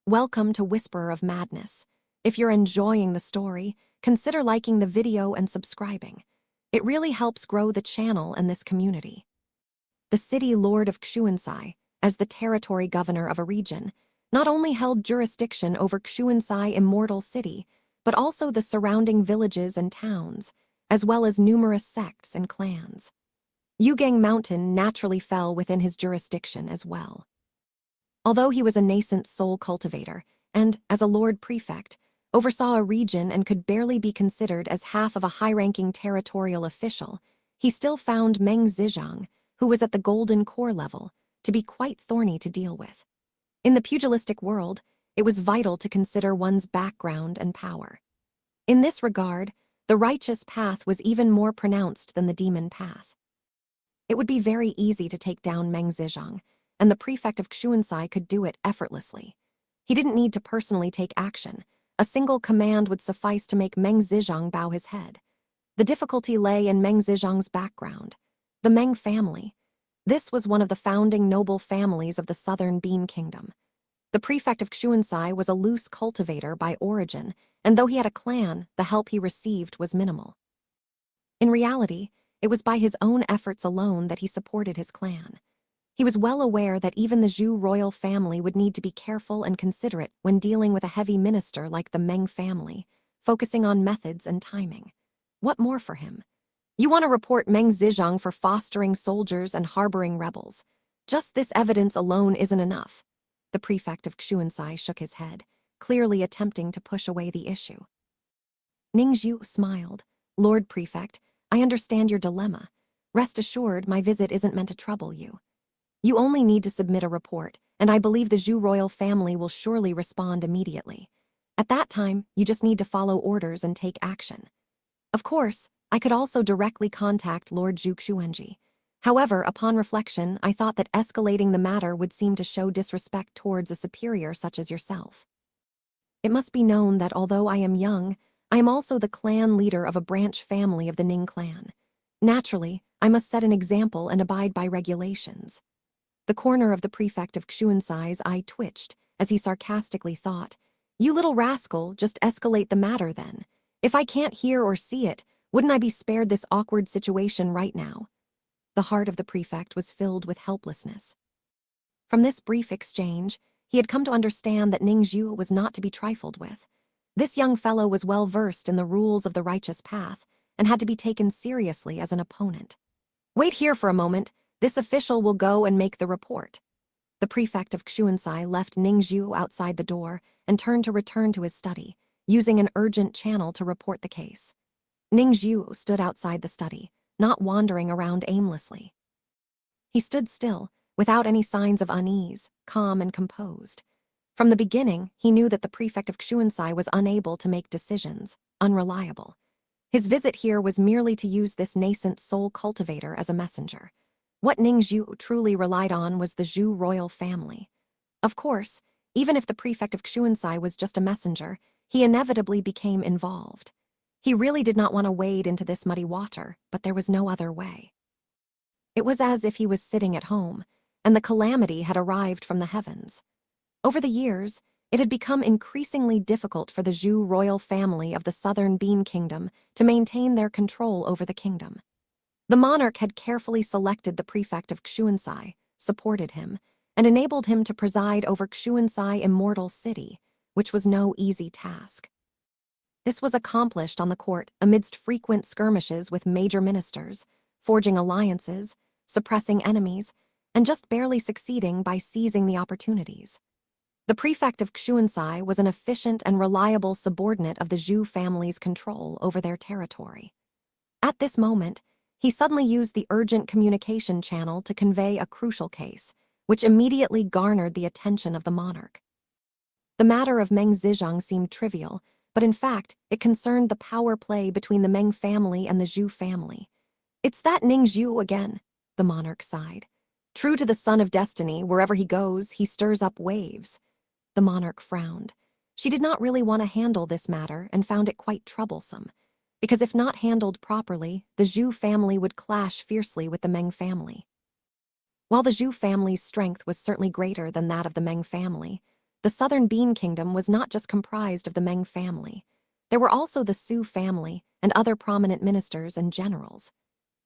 Welcome to Whisperer of Madness. If you're enjoying the story, consider liking the video and subscribing. It really helps grow the channel and this community. The city lord of xianxia, as the territory governor of a region, not only held jurisdiction over xianxia Immortal City, but also the surrounding villages and towns, as well as numerous sects and clans. Yugang Mountain naturally fell within his jurisdiction as well. Although he was a nascent soul cultivator, and, as a lord prefect, oversaw a region and could barely be considered as half of a high-ranking territorial official, he still found Meng Zizhang, who was at the golden core level, to be quite thorny to deal with. In the pugilistic world, it was vital to consider one's background and power. In this regard, the righteous path was even more pronounced than the demon path. It would be very easy to take down Meng Zizhang, and the prefect of xianxia could do it effortlessly. He didn't need to personally take action. A single command would suffice to make Meng Zizhang bow his head. The difficulty lay in Meng Zizhang's background. The Meng family. This was one of the founding noble families of the southern Bean Kingdom. The prefect of xianxia was a loose cultivator by origin, and though he had a clan, the help he received was minimal. In reality, it was by his own efforts alone that he supported his clan. He was well aware that even the Zhu royal family would need to be careful and considerate when dealing with a heavy minister like the Meng family, focusing on methods and timing. What more for him? You want to report Meng Zizhang for fostering soldiers and harboring rebels. Just this evidence alone isn't enough. The prefect of xianxia shook his head, clearly attempting to push away the issue. Ningzhu smiled. Lord Prefect, I understand your dilemma. Rest assured, my visit isn't meant to trouble you. You only need to submit a report, and I believe the Zhu royal family will surely respond immediately. At that time, you just need to follow orders and take action. Of course, I could also directly contact Lord Zhu Xuanji. However, upon reflection, I thought that escalating the matter would seem to show disrespect towards a superior such as yourself. It must be known that although I am young, I am also the clan leader of a branch family of the Ning clan. Naturally, I must set an example and abide by regulations. The corner of the prefect of xianxia's eye twitched as he sarcastically thought, "You little rascal, just escalate the matter then. If I can't hear or see it, wouldn't I be spared this awkward situation right now?" The heart of the prefect was filled with helplessness. From this brief exchange, he had come to understand that Ningzhu was not to be trifled with. This young fellow was well versed in the rules of the righteous path and had to be taken seriously as an opponent. "Wait here for a moment. This official will go and make the report." The prefect of xianxia left Ningzhu outside the door and turned to return to his study, using an urgent channel to report the case. Ningzhu stood outside the study, not wandering around aimlessly. He stood still, without any signs of unease, calm and composed. From the beginning, he knew that the prefect of xianxia was unable to make decisions, unreliable. His visit here was merely to use this nascent soul cultivator as a messenger. What Ningzhu truly relied on was the Zhu royal family. Of course, even if the prefect of xianxia was just a messenger, he inevitably became involved. He really did not want to wade into this muddy water, but there was no other way. It was as if he was sitting at home, and the calamity had arrived from the heavens. Over the years, it had become increasingly difficult for the Zhu royal family of the southern Bean Kingdom to maintain their control over the kingdom. The monarch had carefully selected the prefect of xianxia, supported him, and enabled him to preside over xianxia Immortal City, which was no easy task. This was accomplished on the court amidst frequent skirmishes with major ministers, forging alliances, suppressing enemies, and just barely succeeding by seizing the opportunities. The prefect of xianxia was an efficient and reliable subordinate of the Zhu family's control over their territory. At this moment, he suddenly used the urgent communication channel to convey a crucial case, which immediately garnered the attention of the monarch. The matter of Meng Zizhang seemed trivial, but in fact, it concerned the power play between the Meng family and the Zhu family. "It's that Ningzhu again," the monarch sighed. "True to the son of destiny, wherever he goes, he stirs up waves." The monarch frowned. She did not really want to handle this matter and found it quite troublesome, because if not handled properly, the Zhu family would clash fiercely with the Meng family. While the Zhu family's strength was certainly greater than that of the Meng family, The Southern Bean Kingdom was not just comprised of the Meng family. There were also the Su family and other prominent ministers and generals.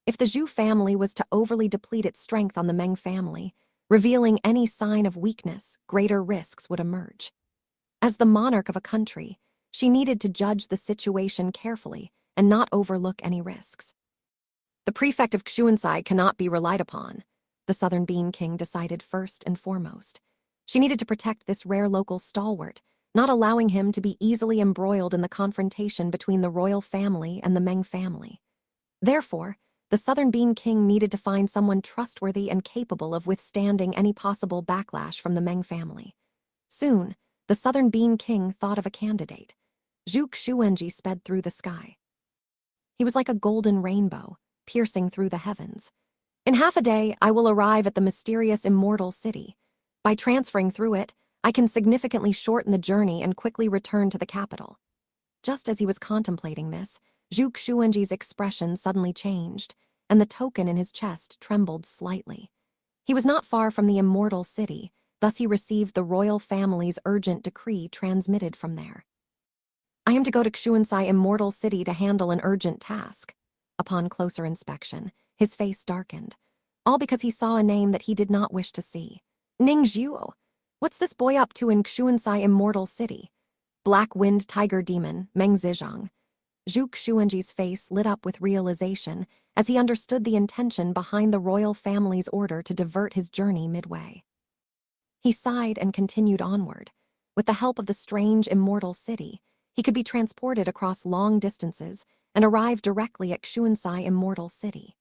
If the Zhu family was to overly deplete its strength on the Meng family, revealing any sign of weakness, greater risks would emerge. As the monarch of a country, she needed to judge the situation carefully and not overlook any risks. The prefect of Xianxia cannot be relied upon, the Southern Bean King decided first and foremost. She needed to protect this rare local stalwart, not allowing him to be easily embroiled in the confrontation between the royal family and the Meng family. Therefore, the Southern Bean King needed to find someone trustworthy and capable of withstanding any possible backlash from the Meng family. Soon, the Southern Bean King thought of a candidate. Zhu Xuanji sped through the sky. He was like a golden rainbow, piercing through the heavens. In half a day, I will arrive at the mysterious immortal city. By transferring through it, I can significantly shorten the journey and quickly return to the capital. Just as he was contemplating this, Zhu Xuanji's expression suddenly changed, and the token in his chest trembled slightly. He was not far from the immortal city, thus he received the royal family's urgent decree transmitted from there. I am to go to Xianxia Immortal City to handle an urgent task. Upon closer inspection, his face darkened, all because he saw a name that he did not wish to see. Ning Zhuo. What's this boy up to in Xianxia Immortal City? Black-Wind Tiger Demon, Meng Zizhang. Zhu Xuanji's face lit up with realization as he understood the intention behind the royal family's order to divert his journey midway. He sighed and continued onward. With the help of the strange immortal city, he could be transported across long distances and arrive directly at Xianxia Immortal City.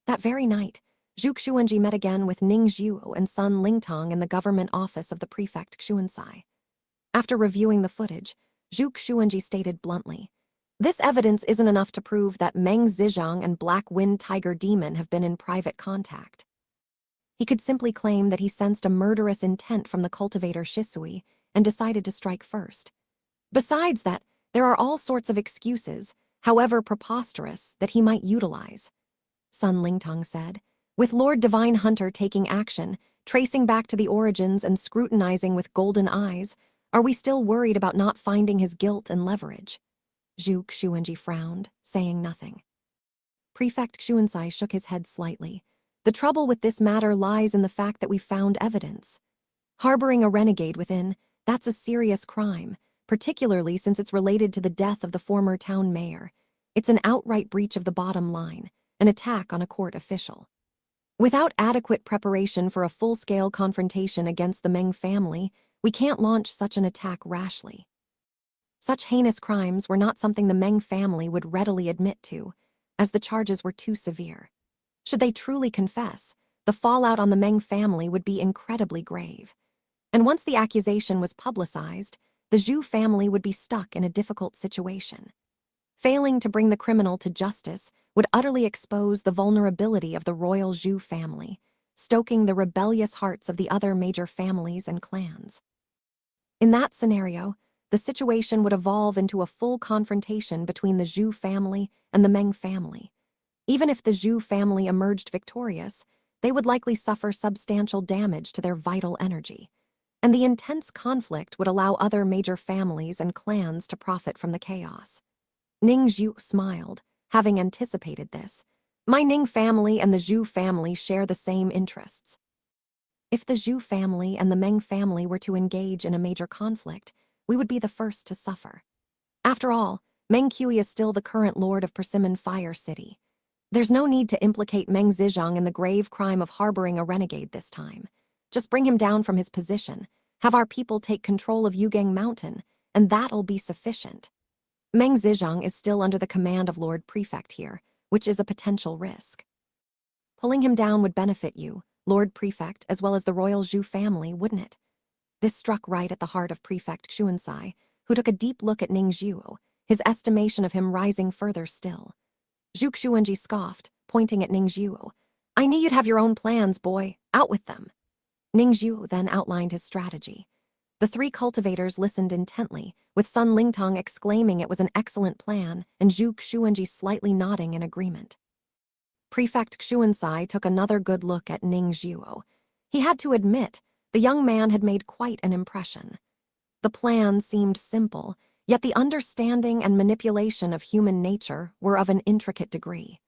That very night, Zhu Xuanji met again with Ning Zhuo and Sun Lingtong in the government office of the prefect Xianxia. After reviewing the footage, Zhu Xuanji stated bluntly, "This evidence isn't enough to prove that Meng Zizhang and Black Wind Tiger Demon have been in private contact." He could simply claim that he sensed a murderous intent from the cultivator Shisui and decided to strike first. Besides that, there are all sorts of excuses, however preposterous, that he might utilize. Sun Lingtong said, with Lord Divine Hunter taking action, tracing back to the origins and scrutinizing with golden eyes, are we still worried about not finding his guilt and leverage? Zhu Xuanji frowned, saying nothing. Prefect Xianxia shook his head slightly. The trouble with this matter lies in the fact that we found evidence. Harboring a renegade within, that's a serious crime, particularly since it's related to the death of the former town mayor. It's an outright breach of the bottom line, an attack on a court official. Without adequate preparation for a full-scale confrontation against the Meng family, we can't launch such an attack rashly. Such heinous crimes were not something the Meng family would readily admit to, as the charges were too severe. Should they truly confess, the fallout on the Meng family would be incredibly grave. And once the accusation was publicized, the Zhu family would be stuck in a difficult situation. Failing to bring the criminal to justice would utterly expose the vulnerability of the royal Zhu family, stoking the rebellious hearts of the other major families and clans. In that scenario, the situation would evolve into a full confrontation between the Zhu family and the Meng family. Even if the Zhu family emerged victorious, they would likely suffer substantial damage to their vital energy. And the intense conflict would allow other major families and clans to profit from the chaos. Ning Zhu smiled, having anticipated this. My Ning family and the Zhu family share the same interests. If the Zhu family and the Meng family were to engage in a major conflict, we would be the first to suffer. After all, Meng Qi is still the current lord of Persimmon Fire City. There's no need to implicate Meng Zizhang in the grave crime of harboring a renegade this time. Just bring him down from his position, have our people take control of Yugeng Mountain, and that'll be sufficient. Meng Zizhang is still under the command of Lord Prefect here, which is a potential risk. Pulling him down would benefit you, Lord Prefect, as well as the royal Zhu family, wouldn't it? This struck right at the heart of Prefect Xianxia, who took a deep look at Ning Zhuo, his estimation of him rising further still. Zhu Xuanji scoffed, pointing at Ning Zhuo. I knew you'd have your own plans, boy. Out with them. Ning Zhuo then outlined his strategy. The three cultivators listened intently, with Sun Lingtong exclaiming it was an excellent plan and Zhu Xuanji slightly nodding in agreement. Prefect Xianxia took another good look at Ning Zhuo. He had to admit, the young man had made quite an impression. The plan seemed simple, yet the understanding and manipulation of human nature were of an intricate degree.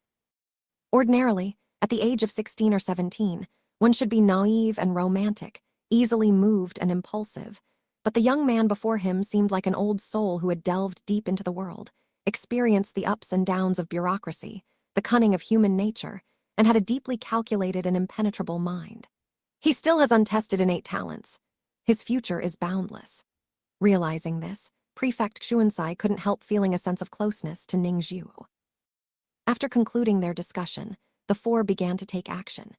Ordinarily, at the age of 16 or 17, one should be naive and romantic, easily moved and impulsive, but the young man before him seemed like an old soul who had delved deep into the world, experienced the ups and downs of bureaucracy, the cunning of human nature, and had a deeply calculated and impenetrable mind. He still has untested innate talents. His future is boundless. Realizing this, Prefect Xuanzai couldn't help feeling a sense of closeness to Ningzhu. After concluding their discussion, the four began to take action.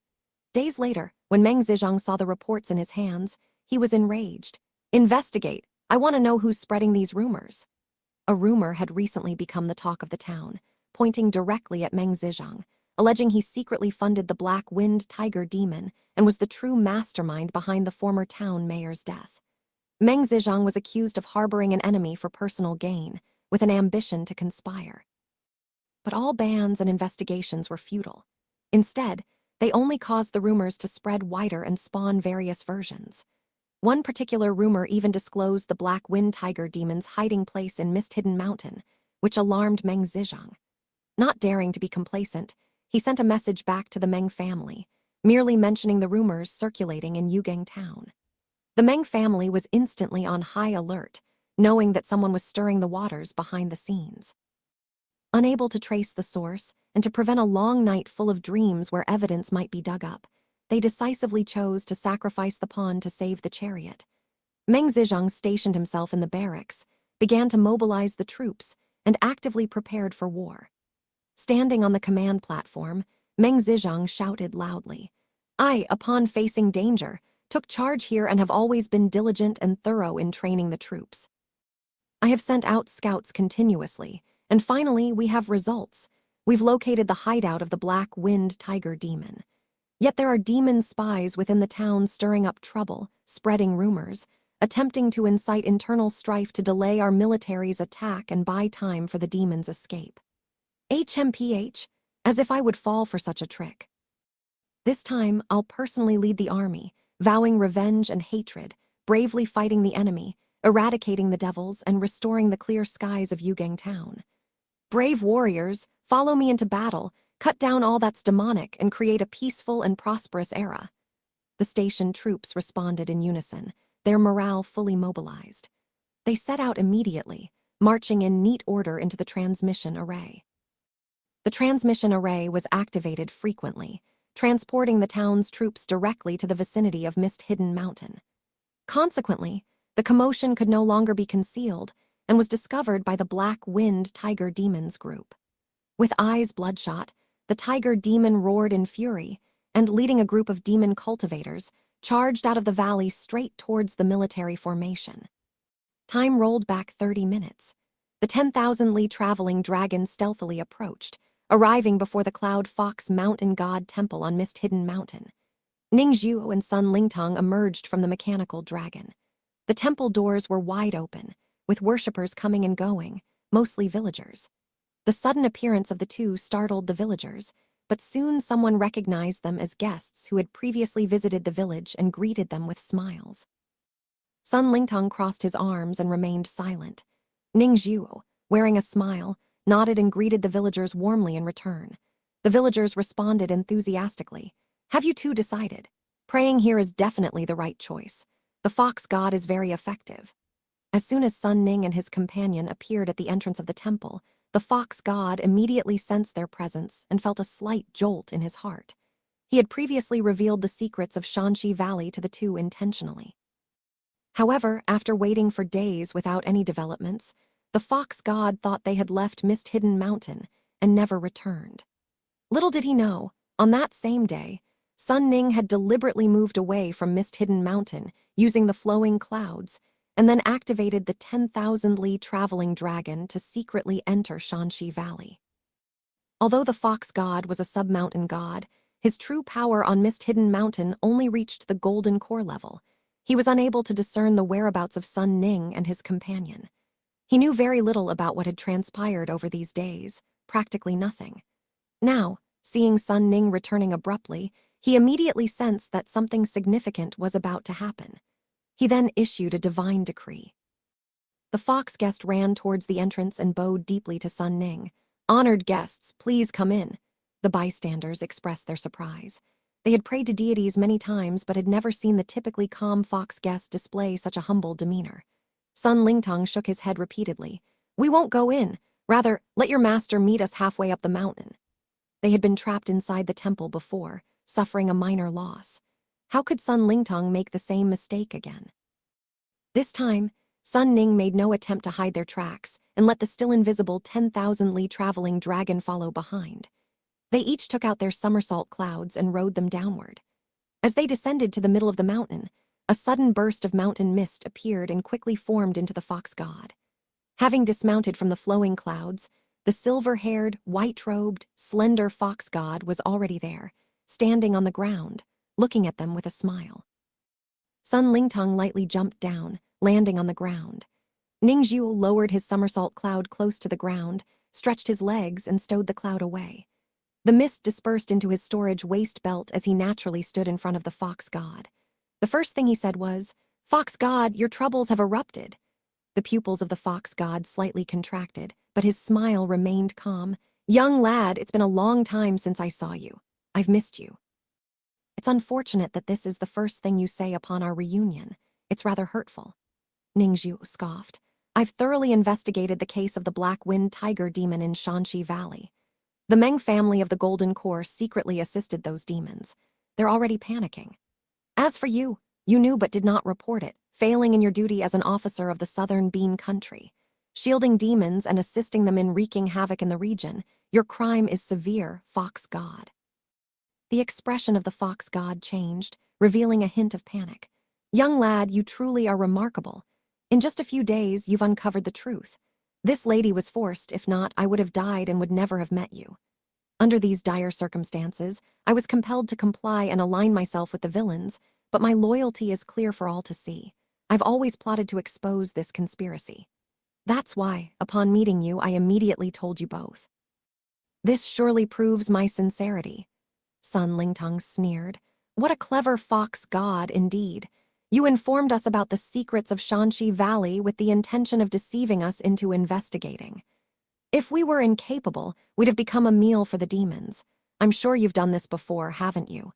Days later, when Meng Zizhang saw the reports in his hands, he was enraged. "Investigate! I want to know who's spreading these rumors." A rumor had recently become the talk of the town, pointing directly at Meng Zizhang, alleging he secretly funded the Black-Winged Tiger Demon and was the true mastermind behind the former town mayor's death. Meng Zizhang was accused of harboring an enemy for personal gain, with an ambition to conspire. But all bans and investigations were futile. Instead, they only caused the rumors to spread wider and spawn various versions. One particular rumor even disclosed the Black-Winged Tiger Demon's hiding place in Mist-Hidden Mountain, which alarmed Meng Zizhang. Not daring to be complacent, he sent a message back to the Meng family, merely mentioning the rumors circulating in Yugeng town. The Meng family was instantly on high alert, knowing that someone was stirring the waters behind the scenes. Unable to trace the source, and to prevent a long night full of dreams where evidence might be dug up, they decisively chose to sacrifice the pawn to save the chariot. Meng Zizhang stationed himself in the barracks, began to mobilize the troops, and actively prepared for war. Standing on the command platform, Meng Zizhang shouted loudly, "I, upon facing danger, took charge here and have always been diligent and thorough in training the troops. I have sent out scouts continuously, and finally we have results. We've located the hideout of the Black-Winged Tiger Demon. Yet there are demon spies within the town stirring up trouble, spreading rumors, attempting to incite internal strife to delay our military's attack and buy time for the demon's escape. HMPH, as if I would fall for such a trick. This time, I'll personally lead the army, vowing revenge and hatred, bravely fighting the enemy, eradicating the devils, and restoring the clear skies of Yugeng town. Brave warriors, follow me into battle, cut down all that's demonic, and create a peaceful and prosperous era." The station troops responded in unison, their morale fully mobilized. They set out immediately, marching in neat order into the transmission array. The transmission array was activated frequently, transporting the town's troops directly to the vicinity of Mist-Hidden Mountain. Consequently, the commotion could no longer be concealed and was discovered by the Black-Winged Tiger Demon's group. With eyes bloodshot, the tiger demon roared in fury and, leading a group of demon cultivators, charged out of the valley straight towards the military formation. Time rolled back 30 minutes. The 10,000-li traveling dragon stealthily approached, arriving before the Cloud Fox Mountain God Temple on Mist-Hidden Mountain. Ningzhu and Sun Lingtong emerged from the mechanical dragon. The temple doors were wide open, with worshippers coming and going, mostly villagers. The sudden appearance of the two startled the villagers, but soon someone recognized them as guests who had previously visited the village and greeted them with smiles. Sun Lingtong crossed his arms and remained silent. Ningzhu, wearing a smile, nodded and greeted the villagers warmly in return. The villagers responded enthusiastically. "Have you two decided? Praying here is definitely the right choice. The fox god is very effective." As soon as Sun Ning and his companion appeared at the entrance of the temple, the fox god immediately sensed their presence and felt a slight jolt in his heart. He had previously revealed the secrets of Xianxia Valley to the two intentionally. However, after waiting for days without any developments, the fox god thought they had left Mist-Hidden Mountain and never returned. Little did he know, on that same day, Sun Ning had deliberately moved away from Mist-Hidden Mountain using the flowing clouds, and then activated the 10,000-li traveling dragon to secretly enter Xianxia Valley. Although the fox god was a sub-mountain god, his true power on Mist-Hidden Mountain only reached the golden core level. He was unable to discern the whereabouts of Sun Ning and his companion. He knew very little about what had transpired over these days, practically nothing. Now, seeing Sun Ning returning abruptly, he immediately sensed that something significant was about to happen. He then issued a divine decree. The fox guest ran towards the entrance and bowed deeply to Sun Ning. "Honored guests, please come in." The bystanders expressed their surprise. They had prayed to deities many times but had never seen the typically calm fox guest display such a humble demeanor. Sun Lingtong shook his head repeatedly. "We won't go in. Rather, let your master meet us halfway up the mountain." They had been trapped inside the temple before, suffering a minor loss. How could Sun Lingtong make the same mistake again? This time, Sun Ning made no attempt to hide their tracks and let the still invisible 10,000-li traveling dragon follow behind. They each took out their somersault clouds and rode them downward. As they descended to the middle of the mountain, a sudden burst of mountain mist appeared and quickly formed into the fox god. Having dismounted from the flowing clouds, the silver-haired, white-robed, slender fox god was already there, standing on the ground, looking at them with a smile. Sun Lingtong lightly jumped down, landing on the ground. Ningzhu lowered his somersault cloud close to the ground, stretched his legs, and stowed the cloud away. The mist dispersed into his storage waist belt as he naturally stood in front of the fox god. The first thing he said was, "Fox god, your troubles have erupted." The pupils of the fox god slightly contracted, but his smile remained calm. "Young lad, it's been a long time since I saw you. I've missed you." "It's unfortunate that this is the first thing you say upon our reunion. It's rather hurtful." Ningzhu scoffed. "I've thoroughly investigated the case of the black-wind tiger demon in Shanxi Valley. The Meng family of the Golden Core secretly assisted those demons. They're already panicking. As for you, you knew but did not report it, failing in your duty as an officer of the Southern Bean Country. Shielding demons and assisting them in wreaking havoc in the region, your crime is severe, fox god." The expression of the fox god changed, revealing a hint of panic. "Young lad, you truly are remarkable. In just a few days, you've uncovered the truth. This lady was forced, if not, I would have died and would never have met you. Under these dire circumstances, I was compelled to comply and align myself with the villains, but my loyalty is clear for all to see. I've always plotted to expose this conspiracy. That's why, upon meeting you, I immediately told you both." "This surely proves my sincerity." Sun Lingtong sneered. "What a clever fox god, indeed. You informed us about the secrets of Shanxi Valley with the intention of deceiving us into investigating. If we were incapable, we'd have become a meal for the demons. I'm sure you've done this before, haven't you?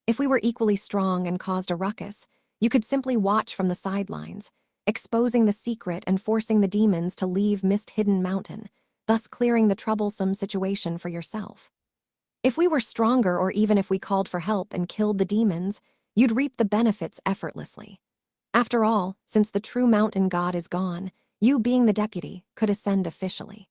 If we were equally strong and caused a ruckus, you could simply watch from the sidelines, exposing the secret and forcing the demons to leave Mist-Hidden Mountain, thus clearing the troublesome situation for yourself. If we were stronger, or even if we called for help and killed the demons, you'd reap the benefits effortlessly. After all, since the true mountain god is gone, you, being the deputy, could ascend officially."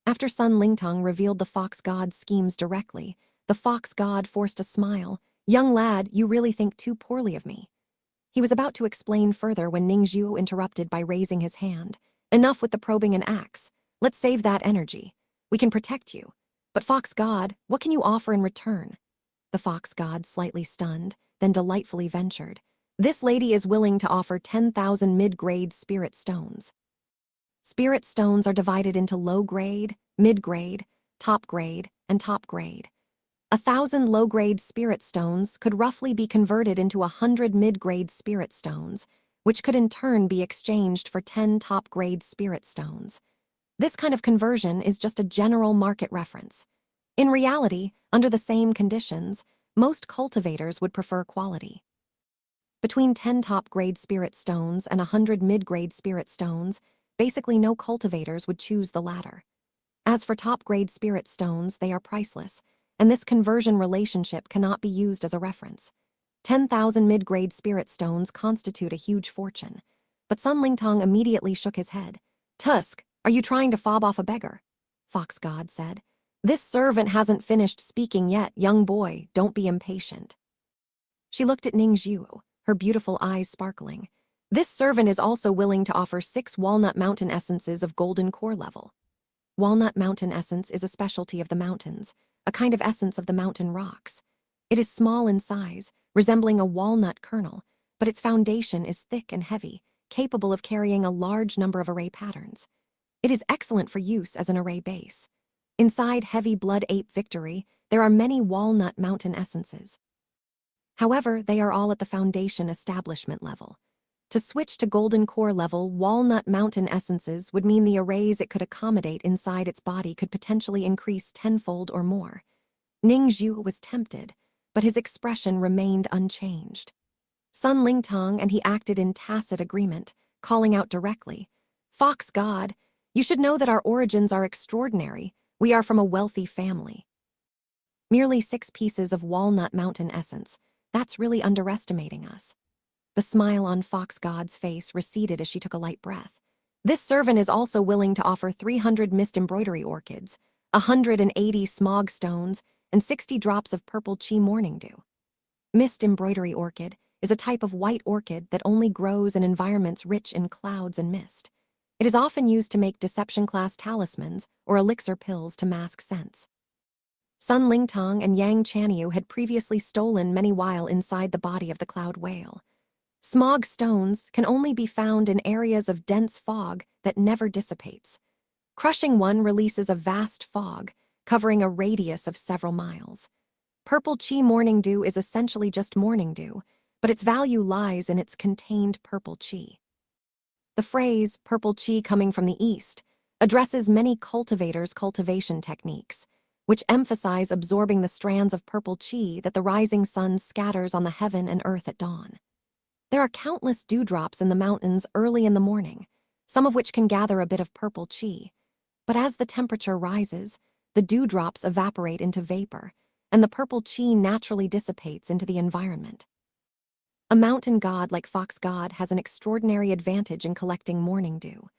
After Sun Lingtong revealed the fox god's schemes directly, the fox god forced a smile. "Young lad, you really think too poorly of me." He was about to explain further when Ningzhu interrupted by raising his hand. "Enough with the probing and axe. Let's save that energy. We can protect you. But fox god, what can you offer in return?" The fox god, slightly stunned, then delightfully ventured. "This lady is willing to offer 10,000 mid-grade spirit stones." Spirit stones are divided into low-grade, mid-grade, top-grade, and top-grade. 1,000 low-grade spirit stones could roughly be converted into 100 mid-grade spirit stones, which could in turn be exchanged for 10 top-grade spirit stones. This kind of conversion is just a general market reference. In reality, under the same conditions, most cultivators would prefer quality. Between 10 top-grade spirit stones and 100 mid-grade spirit stones, basically no cultivators would choose the latter. As for top-grade spirit stones, they are priceless, and this conversion relationship cannot be used as a reference. 10,000 mid-grade spirit stones constitute a huge fortune, but Sun Lingtong immediately shook his head. "Tusk, are you trying to fob off a beggar?" Fox God said. "This servant hasn't finished speaking yet, young boy, don't be impatient." She looked at Ningzhu, her beautiful eyes sparkling. "This servant is also willing to offer 6 Walnut Mountain essences of golden core level." Walnut Mountain essence is a specialty of the mountains, a kind of essence of the mountain rocks. It is small in size, resembling a walnut kernel, but its foundation is thick and heavy, capable of carrying a large number of array patterns. It is excellent for use as an array base. Inside Heavy Blood Ape Victory, there are many Walnut Mountain essences. However, they are all at the foundation establishment level. To switch to golden core level, walnut mountain essences would mean the arrays it could accommodate inside its body could potentially increase tenfold or more. Ning Zhu was tempted, but his expression remained unchanged. Sun Lingtong and he acted in tacit agreement, calling out directly, "Fox God, you should know that our origins are extraordinary. We are from a wealthy family." Merely 6 pieces of walnut mountain essence. That's really underestimating us. The smile on Fox God's face receded as she took a light breath. This servant is also willing to offer 300 mist embroidery orchids, 180 smog stones, and 60 drops of purple chi morning dew. Mist embroidery orchid is a type of white orchid that only grows in environments rich in clouds and mist. It is often used to make deception-class talismans or elixir pills to mask scents. Sun Lingtong and Yang Chanyu had previously stolen many while inside the body of the cloud whale. Smog stones can only be found in areas of dense fog that never dissipates. Crushing one releases a vast fog, covering a radius of several miles. Purple chi morning dew is essentially just morning dew, but its value lies in its contained purple chi. The phrase, purple chi coming from the east, addresses many cultivators' cultivation techniques, which emphasize absorbing the strands of purple chi that the rising sun scatters on the heaven and earth at dawn. There are countless dewdrops in the mountains early in the morning, some of which can gather a bit of purple chi. But as the temperature rises, the dewdrops evaporate into vapor, and the purple chi naturally dissipates into the environment. A mountain god like Fox God has an extraordinary advantage in collecting morning dew.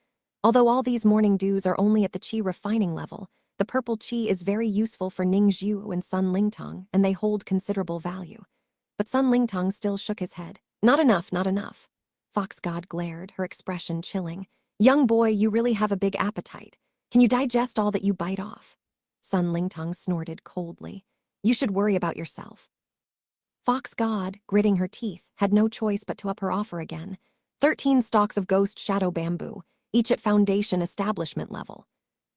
Although all these morning dews are only at the chi refining level, the purple chi is very useful for Ning Zhu and Sun Lingtong, and they hold considerable value. But Sun Lingtong still shook his head. "Not enough, not enough." Fox God glared, her expression chilling. "Young boy, you really have a big appetite. Can you digest all that you bite off?" Sun Lingtong snorted coldly. "You should worry about yourself." Fox God, gritting her teeth, had no choice but to up her offer again. 13 stalks of ghost shadow bamboo, each at foundation establishment level.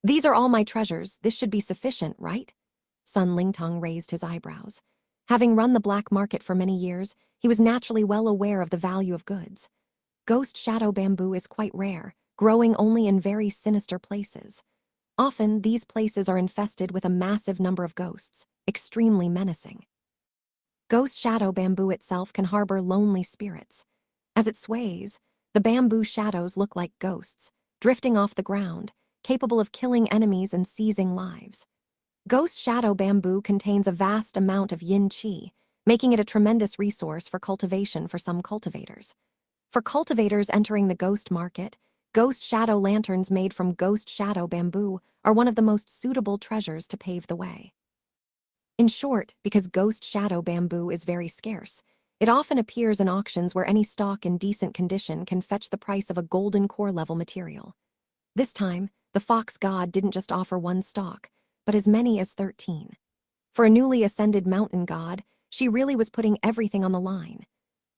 "These are all my treasures. This should be sufficient, right?" Sun Lingtong raised his eyebrows. Having run the black market for many years, he was naturally well aware of the value of goods. Ghost shadow bamboo is quite rare, growing only in very sinister places. Often, these places are infested with a massive number of ghosts, extremely menacing. Ghost shadow bamboo itself can harbor lonely spirits. As it sways, the bamboo shadows look like ghosts, drifting off the ground, capable of killing enemies and seizing lives. Ghost shadow bamboo contains a vast amount of yin qi, making it a tremendous resource for cultivation for some cultivators. For cultivators entering the ghost market, ghost shadow lanterns made from ghost shadow bamboo are one of the most suitable treasures to pave the way. In short, because ghost shadow bamboo is very scarce, it often appears in auctions where any stock in decent condition can fetch the price of a golden core level material. This time, the Fox God didn't just offer one stock, but as many as 13. For a newly ascended mountain god, she really was putting everything on the line.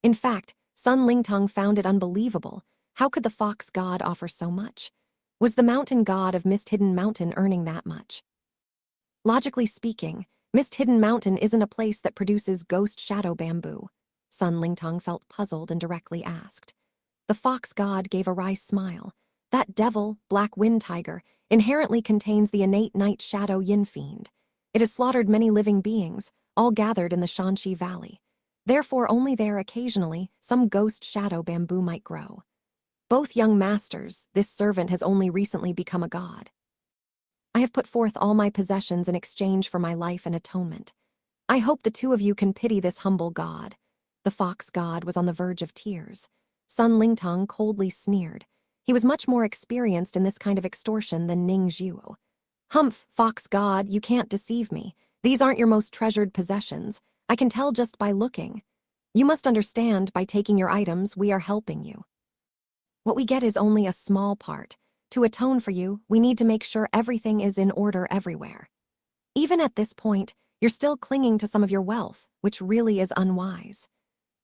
In fact, Sun Lingtong found it unbelievable. How could the Fox God offer so much? Was the mountain god of Mist Hidden Mountain earning that much? Logically speaking, Mist Hidden Mountain isn't a place that produces ghost shadow bamboo. Sun Lingtong felt puzzled and directly asked. The Fox God gave a wry smile. That devil, Black Wind Tiger, inherently contains the innate night shadow yin fiend. It has slaughtered many living beings, all gathered in the Shanxi Valley. Therefore, only there occasionally some ghost shadow bamboo might grow. Both young masters, this servant has only recently become a god. I have put forth all my possessions in exchange for my life and atonement. I hope the two of you can pity this humble god. The Fox God was on the verge of tears. Sun Lingtong coldly sneered. He was much more experienced in this kind of extortion than Ning Zhu. "Humph, Fox God, you can't deceive me. These aren't your most treasured possessions. I can tell just by looking. You must understand, by taking your items, we are helping you. What we get is only a small part. To atone for you, we need to make sure everything is in order everywhere. Even at this point, you're still clinging to some of your wealth, which really is unwise.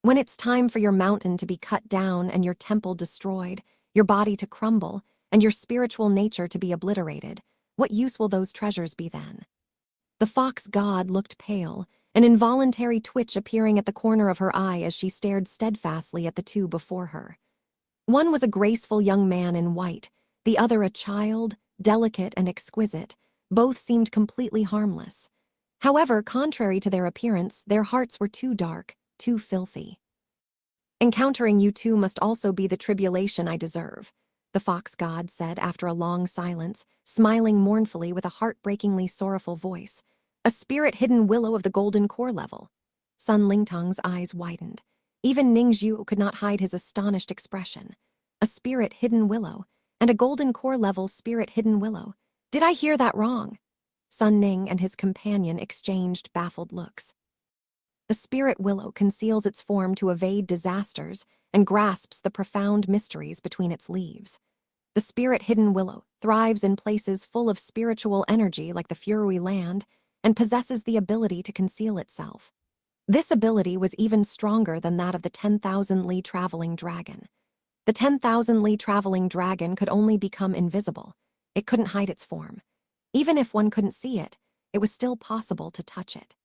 When it's time for your mountain to be cut down and your temple destroyed, your body to crumble, and your spiritual nature to be obliterated, what use will those treasures be then?" The Fox God looked pale, an involuntary twitch appearing at the corner of her eye as she stared steadfastly at the two before her. One was a graceful young man in white, the other a child, delicate and exquisite. Both seemed completely harmless. However, contrary to their appearance, their hearts were too dark, too filthy. Encountering you two must also be the tribulation I deserve, the fox god said after a long silence, smiling mournfully with a heartbreakingly sorrowful voice. A spirit-hidden willow of the golden core level. Sun Lingtong's eyes widened. Even Ning Zhu could not hide his astonished expression. A spirit-hidden willow, and a golden core level spirit-hidden willow. Did I hear that wrong? Sun Ning and his companion exchanged baffled looks. The spirit willow conceals its form to evade disasters and grasps the profound mysteries between its leaves. The spirit-hidden willow thrives in places full of spiritual energy like the Furui land and possesses the ability to conceal itself. This ability was even stronger than that of the 10,000-li traveling dragon. The 10,000-li traveling dragon could only become invisible. It couldn't hide its form. Even if one couldn't see it, it was still possible to touch it.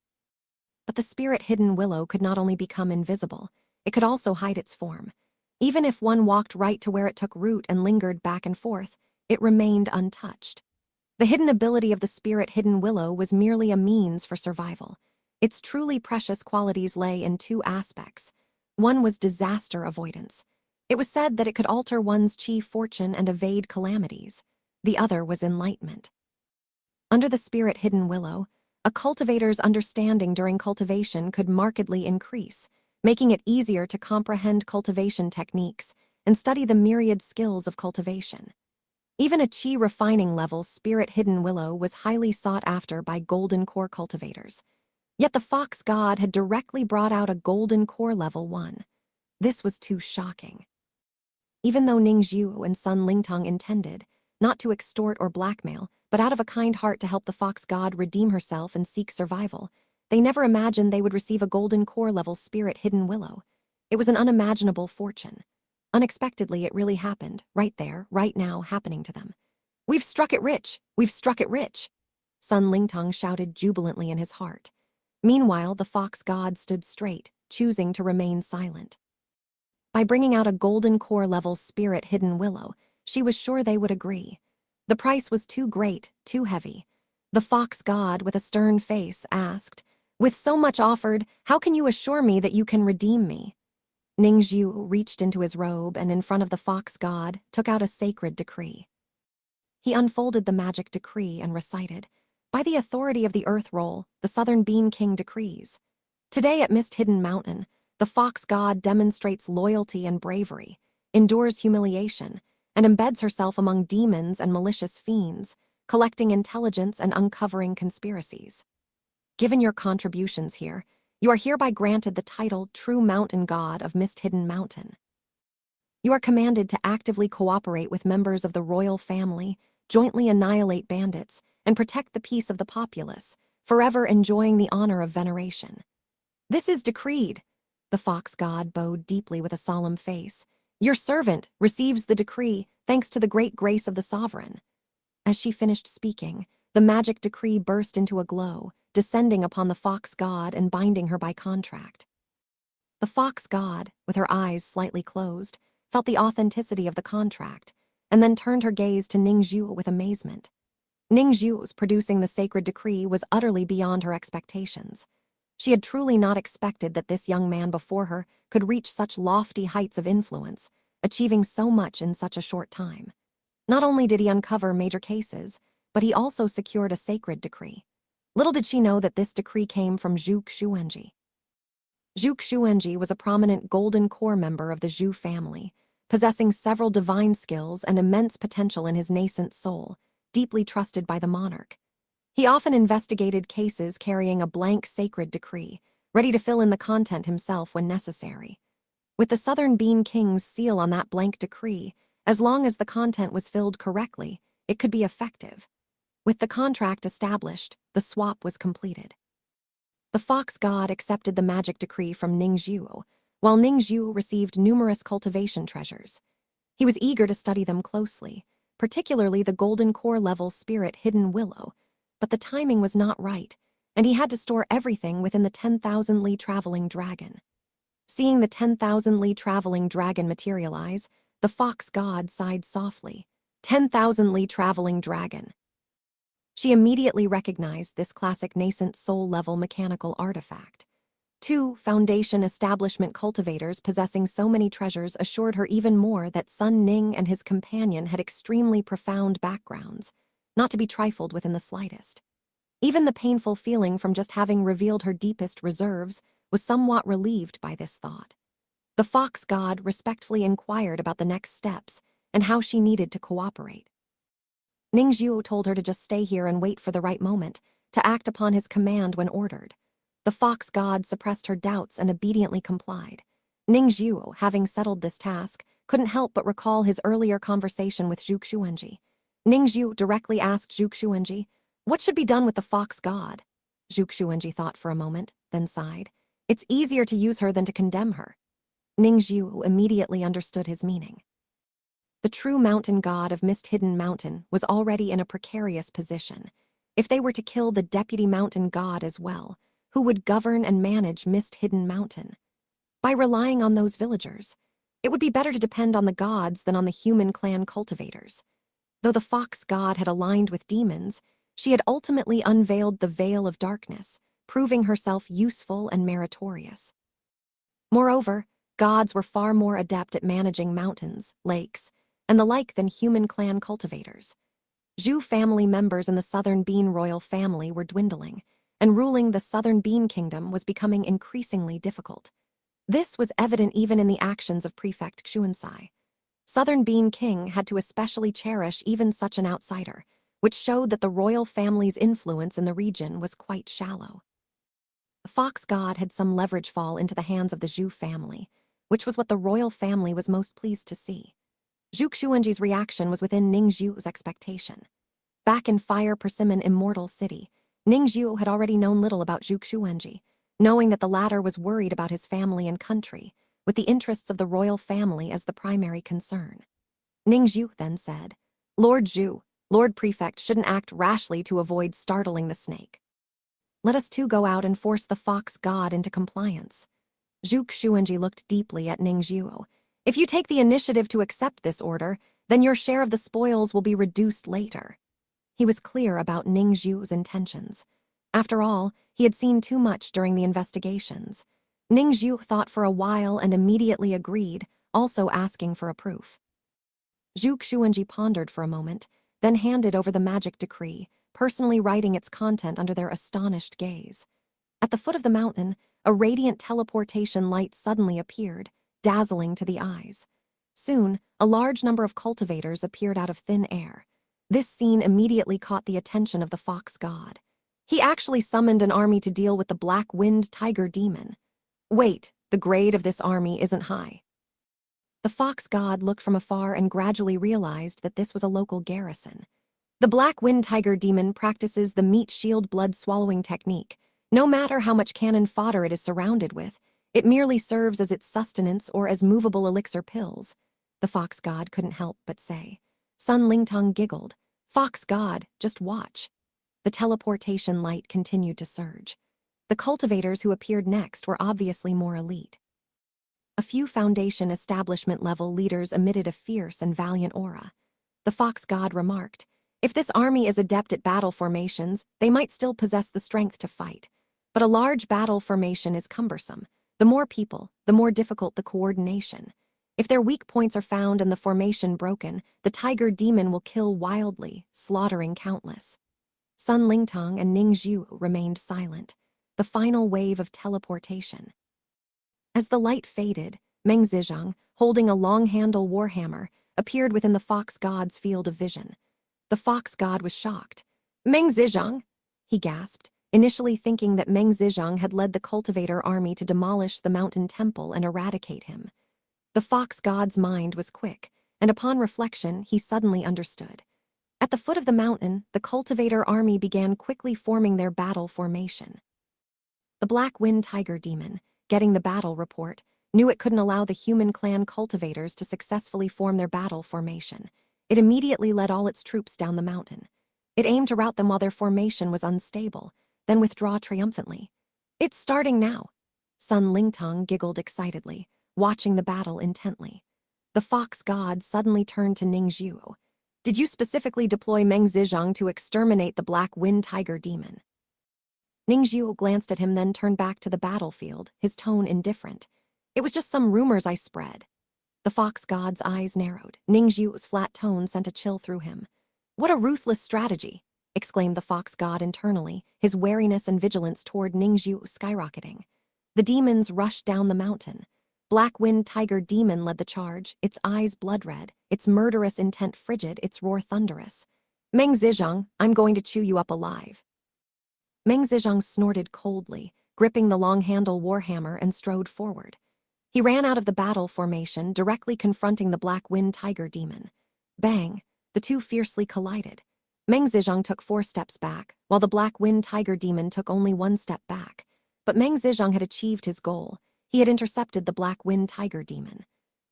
But the spirit-hidden willow could not only become invisible, it could also hide its form. Even if one walked right to where it took root and lingered back and forth, it remained untouched. The hidden ability of the spirit-hidden willow was merely a means for survival. Its truly precious qualities lay in two aspects. One was disaster avoidance. It was said that it could alter one's chi fortune and evade calamities. The other was enlightenment. Under the spirit-hidden willow, a cultivator's understanding during cultivation could markedly increase, making it easier to comprehend cultivation techniques and study the myriad skills of cultivation. Even a chi refining level spirit-hidden willow was highly sought after by golden core cultivators. Yet the fox god had directly brought out a golden core level 1. This was too shocking. Even though Ning Zhu and Sun Lingtong intended, not to extort or blackmail, but out of a kind heart to help the fox god redeem herself and seek survival, they never imagined they would receive a golden core level spirit-hidden willow. It was an unimaginable fortune. Unexpectedly, it really happened, right there, right now, happening to them. "We've struck it rich! We've struck it rich!" Sun Lingtong shouted jubilantly in his heart. Meanwhile, the fox god stood straight, choosing to remain silent. By bringing out a golden core level spirit-hidden willow, she was sure they would agree. The price was too great, too heavy. The fox god, with a stern face, asked, "With so much offered, how can you assure me that you can redeem me?" Ning Zhu reached into his robe and in front of the fox god took out a sacred decree. He unfolded the magic decree and recited, "By the authority of the earth roll, the Southern Bean King decrees. Today at Mist Hidden Mountain, the fox god demonstrates loyalty and bravery, endures humiliation, and embeds herself among demons and malicious fiends, collecting intelligence and uncovering conspiracies. Given your contributions here, you are hereby granted the title True Mountain God of Mist Hidden Mountain. You are commanded to actively cooperate with members of the royal family, jointly annihilate bandits, and protect the peace of the populace, forever enjoying the honor of veneration. This is decreed." The fox god bowed deeply with a solemn face. "Your servant receives the decree thanks to the great grace of the sovereign." As she finished speaking, the magic decree burst into a glow, descending upon the fox god and binding her by contract. The fox god, with her eyes slightly closed, felt the authenticity of the contract, and then turned her gaze to Ning Zhu with amazement. Ning Zhu's producing the sacred decree was utterly beyond her expectations. She had truly not expected that this young man before her could reach such lofty heights of influence, achieving so much in such a short time. Not only did he uncover major cases, but he also secured a sacred decree. Little did she know that this decree came from Zhu Xuanji. Zhu Xuanji was a prominent Golden Core member of the Zhu family, possessing several divine skills and immense potential in his nascent soul, deeply trusted by the monarch. He often investigated cases carrying a blank sacred decree, ready to fill in the content himself when necessary. With the Southern Bean King's seal on that blank decree, as long as the content was filled correctly, it could be effective. With the contract established, the swap was completed. The fox god accepted the magic decree from Ning Zhu, while Ning Zhu received numerous cultivation treasures. He was eager to study them closely, particularly the golden core level spirit-hidden willow, but the timing was not right, and he had to store everything within the 10,000-li traveling dragon. Seeing the 10,000-li traveling dragon materialize, The fox god sighed softly. 10,000-li traveling dragon. She immediately recognized this classic nascent soul-level mechanical artifact. Two Foundation establishment cultivators possessing so many treasures assured her even more that Sun Ning and his companion had extremely profound backgrounds, not to be trifled with in the slightest. Even the painful feeling from just having revealed her deepest reserves was somewhat relieved by this thought. The fox god respectfully inquired about the next steps and how she needed to cooperate. Ningxiu told her to just stay here and wait for the right moment, to act upon his command when ordered. The fox god suppressed her doubts and obediently complied. Ningxiu, having settled this task, couldn't help but recall his earlier conversation with Zhu Xuanji. Ningxiu directly asked Zhu Xuanji, "What should be done with the fox god?" Zhu Xuanji thought for a moment, then sighed. "It's easier to use her than to condemn her." Ningxiu immediately understood his meaning. The true mountain god of Mist-Hidden Mountain was already in a precarious position. If they were to kill the deputy mountain god as well, who would govern and manage Mist-Hidden Mountain? By relying on those villagers, it would be better to depend on the gods than on the human clan cultivators. Though the fox god had aligned with demons, she had ultimately unveiled the veil of darkness, proving herself useful and meritorious. Moreover, gods were far more adept at managing mountains, lakes, and the like than human clan cultivators. Zhu family members in the Southern Bean royal family were dwindling, and ruling the Southern Bean Kingdom was becoming increasingly difficult. This was evident even in the actions of Prefect Xuansai. Southern Bean King had to especially cherish even such an outsider, which showed that the royal family's influence in the region was quite shallow. The fox god had some leverage fall into the hands of the Zhu family, which was what the royal family was most pleased to see. Zhu Xuanji's reaction was within Ningxiu's expectation. Back in Fire Persimmon Immortal City, Ningxiu had already known little about Zhu Xuanji, knowing that the latter was worried about his family and country, with the interests of the royal family as the primary concern. Ningxiu then said, "Lord Zhu, Lord Prefect shouldn't act rashly to avoid startling the snake. Let us too go out and force the fox god into compliance." Zhu Xuanji looked deeply at Ningxiu. "If you take the initiative to accept this order, then your share of the spoils will be reduced later." He was clear about Ningxiu's intentions. After all, he had seen too much during the investigations. Ningxiu thought for a while and immediately agreed, also asking for a proof. Zhu Xuanji pondered for a moment, then handed over the magic decree, personally writing its content under their astonished gaze. At the foot of the mountain, a radiant teleportation light suddenly appeared, dazzling to the eyes. Soon, a large number of cultivators appeared out of thin air. This scene immediately caught the attention of the fox god. He actually summoned an army to deal with the black-winged tiger demon. Wait, the grade of this army isn't high. The fox god looked from afar and gradually realized that this was a local garrison. The black-winged tiger demon practices the meat shield blood-swallowing technique. No matter how much cannon fodder it is surrounded with, it merely serves as its sustenance or as movable elixir pills. The fox god couldn't help but say. Sun Lingtong giggled. "Fox god, just watch." The teleportation light continued to surge. The cultivators who appeared next were obviously more elite. A few Foundation establishment-level leaders emitted a fierce and valiant aura. The fox god remarked, "If this army is adept at battle formations, they might still possess the strength to fight. But a large battle formation is cumbersome. The more people, the more difficult the coordination. If their weak points are found and the formation broken, the tiger demon will kill wildly, slaughtering countless." Sun Lingtong and Ningxiu remained silent. The final wave of teleportation. As the light faded, Meng Zizhang, holding a long-handle warhammer, appeared within the fox god's field of vision. The fox god was shocked. "Meng Zizhang?" he gasped, initially thinking that Meng Zizhang had led the cultivator army to demolish the mountain temple and eradicate him. The fox god's mind was quick, and upon reflection, he suddenly understood. At the foot of the mountain, the cultivator army began quickly forming their battle formation. The black-winged tiger demon, getting the battle report, knew it couldn't allow the human clan cultivators to successfully form their battle formation. It immediately led all its troops down the mountain. It aimed to rout them while their formation was unstable, then withdraw triumphantly. "It's starting now." Sun Lingtong giggled excitedly, watching the battle intently. The fox god suddenly turned to Ningzhu. Did you specifically deploy Meng Zizhang to exterminate the black wind tiger demon? Ningzhu glanced at him, then turned back to the battlefield, his tone indifferent. It was just some rumors I spread. The fox god's eyes narrowed. Ningzhu's flat tone sent a chill through him. What a ruthless strategy, exclaimed the fox god internally, his wariness and vigilance toward Ningzhu skyrocketing. The demons rushed down the mountain. Black Wind Tiger Demon led the charge, its eyes blood-red, its murderous intent frigid, its roar thunderous. Meng Zizhang, I'm going to chew you up alive. Meng Zizhang snorted coldly, gripping the long-handle warhammer and strode forward. He ran out of the battle formation, directly confronting the Black Wind Tiger Demon. Bang! The two fiercely collided. Meng Zizhang took 4 steps back, while the Black Wind Tiger Demon took only 1 step back. But Meng Zizhang had achieved his goal. He had intercepted the Black Wind Tiger Demon.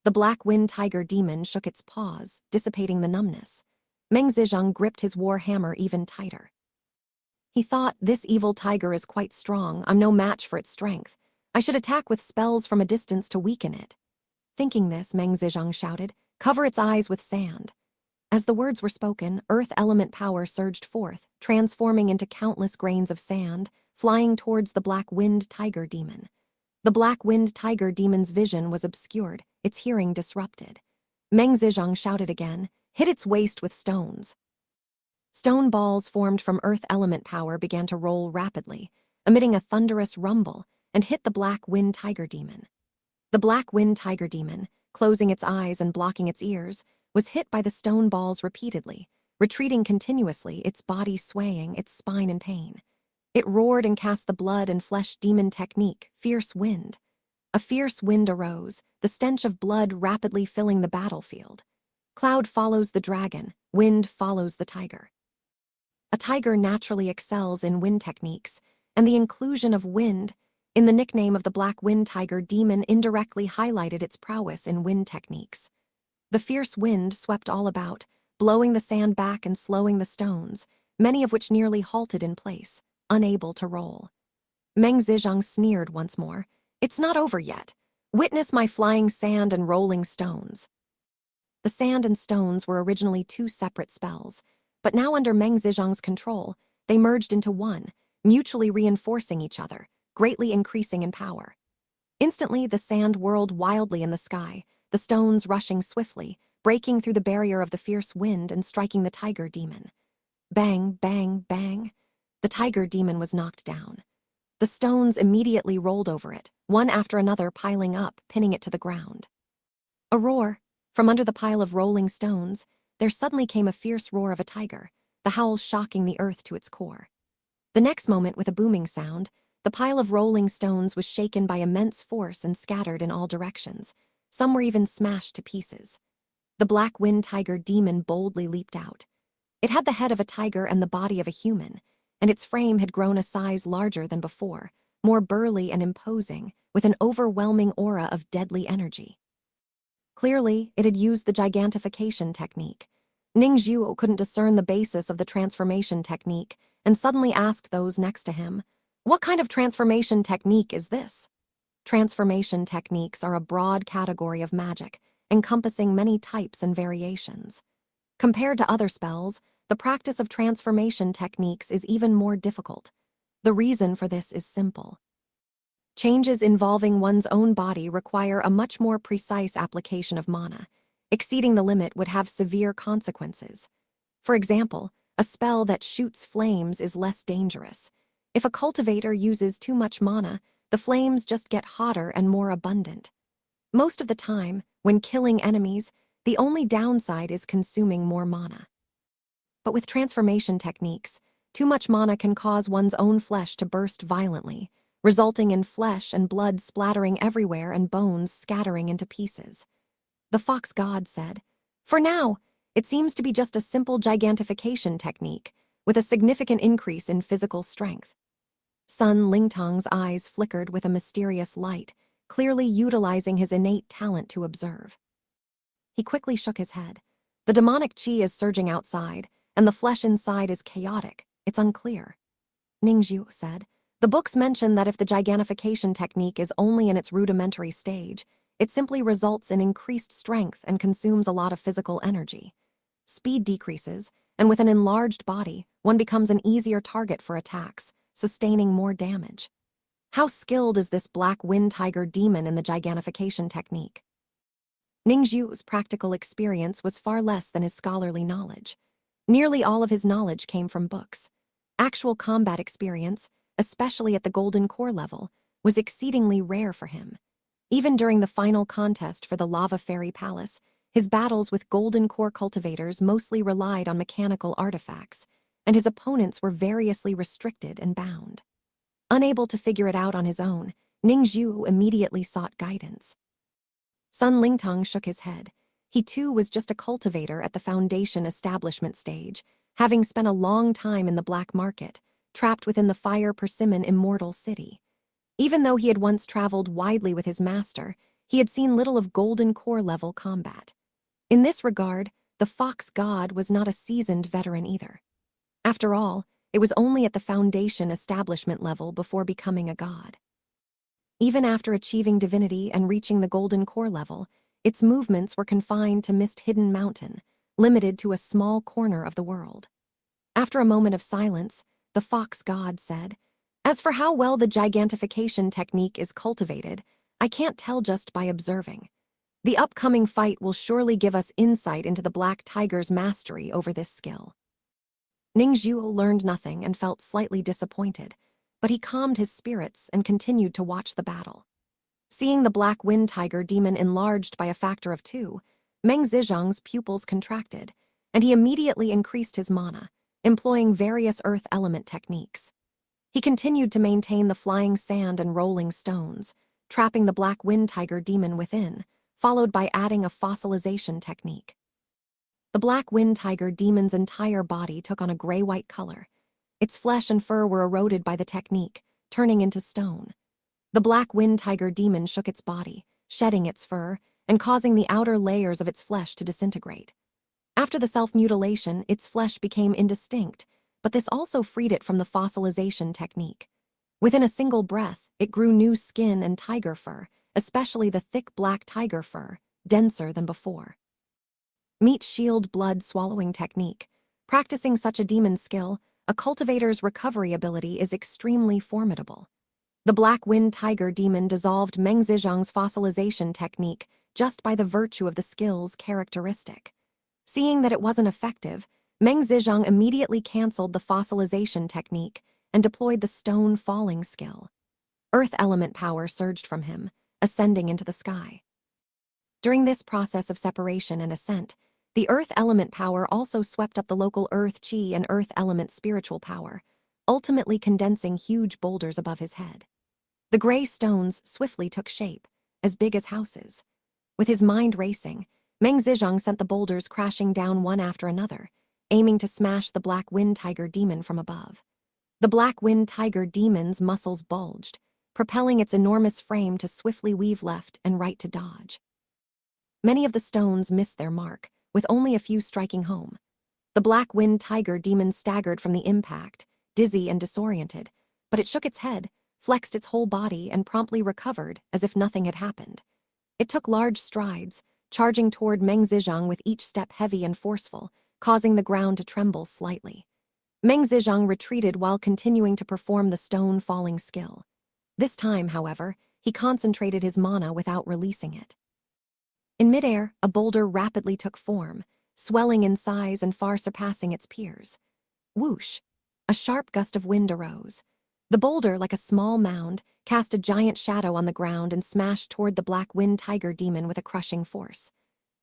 The Black Wind Tiger Demon shook its paws, dissipating the numbness. Meng Zizhang gripped his war hammer even tighter. He thought, this evil tiger is quite strong, I'm no match for its strength. I should attack with spells from a distance to weaken it. Thinking this, Meng Zizhang shouted, cover its eyes with sand. As the words were spoken, earth element power surged forth, transforming into countless grains of sand, flying towards the Black Wind Tiger Demon. The Black Wind Tiger Demon's vision was obscured, its hearing disrupted. Meng Zizhang shouted again, hit its waist with stones. Stone balls formed from earth element power began to roll rapidly, emitting a thunderous rumble, and hit the Black Wind Tiger Demon. The Black Wind Tiger Demon, closing its eyes and blocking its ears, was hit by the stone balls repeatedly, retreating continuously, its body swaying, its spine in pain. It roared and cast the blood and flesh demon technique, Fierce Wind. A fierce wind arose, the stench of blood rapidly filling the battlefield. Cloud follows the dragon, wind follows the tiger. A tiger naturally excels in wind techniques, and the inclusion of wind in the nickname of the Black Wind Tiger Demon indirectly highlighted its prowess in wind techniques. The fierce wind swept all about, blowing the sand back and slowing the stones, many of which nearly halted in place, unable to roll. Meng Zizhang sneered once more. It's not over yet. Witness my flying sand and rolling stones. The sand and stones were originally 2 separate spells, but now under Meng Zizhang's control, they merged into one, mutually reinforcing each other, greatly increasing in power. Instantly, the sand whirled wildly in the sky, the stones rushing swiftly, breaking through the barrier of the fierce wind and striking the tiger demon. Bang, bang, bang. The tiger demon was knocked down. The stones immediately rolled over it, one after another piling up, pinning it to the ground. A roar. From under the pile of rolling stones, there suddenly came a fierce roar of a tiger, the howl shocking the earth to its core. The next moment, with a booming sound, the pile of rolling stones was shaken by immense force and scattered in all directions. Some were even smashed to pieces. The Black Wind Tiger Demon boldly leaped out. It had the head of a tiger and the body of a human, and its frame had grown a size larger than before, more burly and imposing, with an overwhelming aura of deadly energy. Clearly, it had used the gigantification technique. Ningzhu couldn't discern the basis of the transformation technique and suddenly asked those next to him, "What kind of transformation technique is this?" Transformation techniques are a broad category of magic, encompassing many types and variations. Compared to other spells, the practice of transformation techniques is even more difficult. The reason for this is simple. Changes involving one's own body require a much more precise application of mana. Exceeding the limit would have severe consequences. For example, a spell that shoots flames is less dangerous. If a cultivator uses too much mana, the flames just get hotter and more abundant. Most of the time, when killing enemies, the only downside is consuming more mana. But with transformation techniques, too much mana can cause one's own flesh to burst violently, resulting in flesh and blood splattering everywhere and bones scattering into pieces. The fox god said, "For now, it seems to be just a simple gigantification technique, with a significant increase in physical strength." Sun Lingtong's eyes flickered with a mysterious light, clearly utilizing his innate talent to observe. He quickly shook his head. The demonic chi is surging outside, and the flesh inside is chaotic. It's unclear. Ningzhu said, "The books mention that if the gigantification technique is only in its rudimentary stage, It simply results in increased strength and consumes a lot of physical energy. Speed decreases, and with an enlarged body, one becomes an easier target for attacks, sustaining more damage. How skilled is this black wind tiger demon in the gigantification technique? Ningxiu's practical experience was far less than his scholarly knowledge. Nearly all of his knowledge came from books. Actual combat experience, especially at the Golden Core level, was exceedingly rare for him. Even during the final contest for the Lava Fairy Palace, his battles with Golden Core cultivators mostly relied on mechanical artifacts, and his opponents were variously restricted and bound. Unable to figure it out on his own, Ningxiu immediately sought guidance. Sun Lingtong shook his head. He too was just a cultivator at the foundation establishment stage, having spent a long time in the black market, trapped within the fire persimmon immortal city. Even though he had once traveled widely with his master, he had seen little of Golden Core level combat. In this regard, the Fox God was not a seasoned veteran either. After all, it was only at the foundation establishment level before becoming a god. Even after achieving divinity and reaching the Golden Core level, its movements were confined to Mist-Hidden Mountain, limited to a small corner of the world. After a moment of silence, the Fox God said, "As for how well the gigantification technique is cultivated, I can't tell just by observing. The upcoming fight will surely give us insight into the Black Tiger's mastery over this skill." Ningxiu learned nothing and felt slightly disappointed, but he calmed his spirits and continued to watch the battle. Seeing the Black Wind Tiger demon enlarged by a factor of 2, Meng Zizhang's pupils contracted, and he immediately increased his mana, employing various earth element techniques. He continued to maintain the flying sand and rolling stones, trapping the Black Wind Tiger demon within, followed by adding a fossilization technique. The Black Wind Tiger demon's entire body took on a gray-white color. Its flesh and fur were eroded by the technique, turning into stone. The Black Wind Tiger demon shook its body, shedding its fur, and causing the outer layers of its flesh to disintegrate. After the self-mutilation, its flesh became indistinct, but this also freed it from the fossilization technique. Within a single breath, it grew new skin and tiger fur, especially the thick black tiger fur, denser than before. Meat shield blood swallowing technique. Practicing such a demon skill, a cultivator's recovery ability is extremely formidable. The Black Wind Tiger demon dissolved Meng Zizhang's fossilization technique just by the virtue of the skill's characteristic. Seeing that it wasn't effective, Meng Zizhang immediately canceled the fossilization technique and deployed the stone falling skill. Earth element power surged from him, ascending into the sky. During this process of separation and ascent, the earth element power also swept up the local earth chi and earth element spiritual power, ultimately condensing huge boulders above his head. The gray stones swiftly took shape, as big as houses. With his mind racing, Meng Zizhang sent the boulders crashing down one after another, aiming to smash the Black Wind Tiger demon from above. The Black Wind Tiger demon's muscles bulged, propelling its enormous frame to swiftly weave left and right to dodge. Many of the stones missed their mark, with only a few striking home. The Black Wind Tiger demon staggered from the impact, dizzy and disoriented, but it shook its head, flexed its whole body, and promptly recovered as if nothing had happened. It took large strides, charging toward Meng Zizhang with each step heavy and forceful, causing the ground to tremble slightly. Meng Zizhang retreated while continuing to perform the stone falling skill. This time, however, he concentrated his mana without releasing it. In midair, a boulder rapidly took form, swelling in size and far surpassing its peers. Whoosh! A sharp gust of wind arose. The boulder, like a small mound, cast a giant shadow on the ground and smashed toward the Black Wind Tiger demon with a crushing force.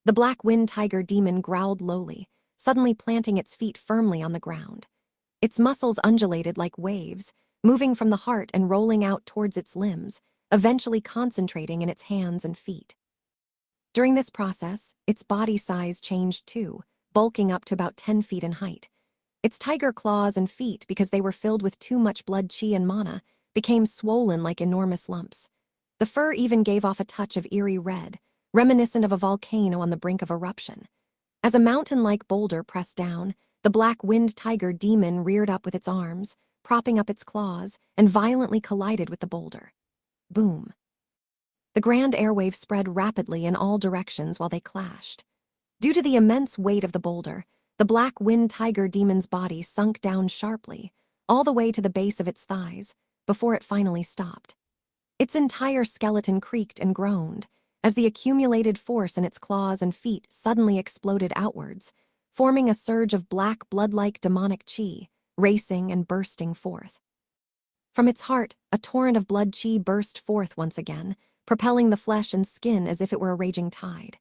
The Black Wind Tiger demon growled lowly, suddenly planting its feet firmly on the ground. Its muscles undulated like waves, moving from the heart and rolling out towards its limbs, eventually concentrating in its hands and feet. During this process, its body size changed too, bulking up to about 10 feet in height. Its tiger claws and feet, because they were filled with too much blood chi and mana, became swollen like enormous lumps. The fur even gave off a touch of eerie red, reminiscent of a volcano on the brink of eruption. As a mountain-like boulder pressed down, the Black Wind Tiger demon reared up with its arms, propping up its claws, and violently collided with the boulder. Boom. The grand airwave spread rapidly in all directions while they clashed. Due to the immense weight of the boulder, the black wind tiger demon's body sunk down sharply, all the way to the base of its thighs, before it finally stopped. Its entire skeleton creaked and groaned, as the accumulated force in its claws and feet suddenly exploded outwards, forming a surge of black blood-like demonic chi, racing and bursting forth. From its heart, a torrent of blood chi burst forth once again, propelling the flesh and skin as if it were a raging tide.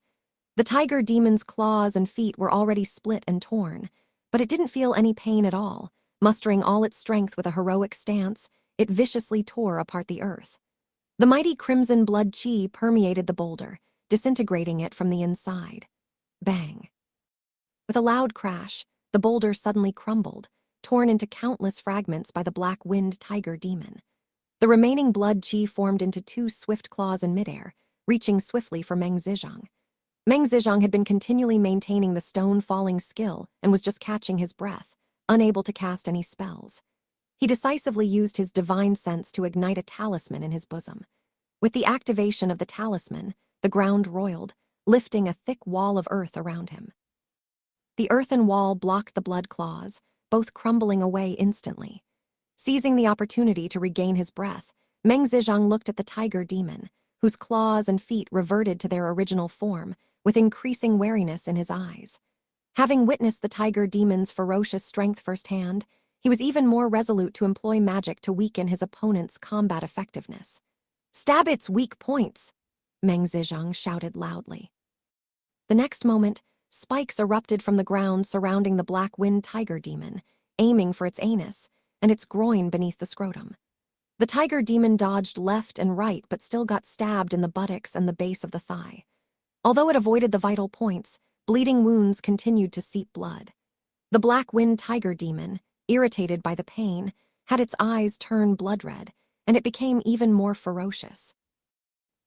The tiger demon's claws and feet were already split and torn, but it didn't feel any pain at all. Mustering all its strength with a heroic stance, it viciously tore apart the earth. The mighty crimson blood chi permeated the boulder, disintegrating it from the inside. Bang! With a loud crash, the boulder suddenly crumbled, torn into countless fragments by the black wind tiger demon. The remaining blood chi formed into two swift claws in midair, reaching swiftly for Meng Zizhang. Meng Zizhang had been continually maintaining the stone-falling skill and was just catching his breath, unable to cast any spells. He decisively used his divine sense to ignite a talisman in his bosom. With the activation of the talisman, the ground roiled, lifting a thick wall of earth around him. The earthen wall blocked the blood claws, both crumbling away instantly. Seizing the opportunity to regain his breath, Meng Zizhang looked at the tiger demon, whose claws and feet reverted to their original form, with increasing wariness in his eyes. Having witnessed the tiger demon's ferocious strength firsthand, he was even more resolute to employ magic to weaken his opponent's combat effectiveness. "Stab its weak points!" Meng Zizhang shouted loudly. The next moment, spikes erupted from the ground surrounding the black wind tiger demon, aiming for its anus and its groin beneath the scrotum. The tiger demon dodged left and right but still got stabbed in the buttocks and the base of the thigh. Although it avoided the vital points, bleeding wounds continued to seep blood. The black wind tiger demon, irritated by the pain, had its eyes turn blood red, and it became even more ferocious.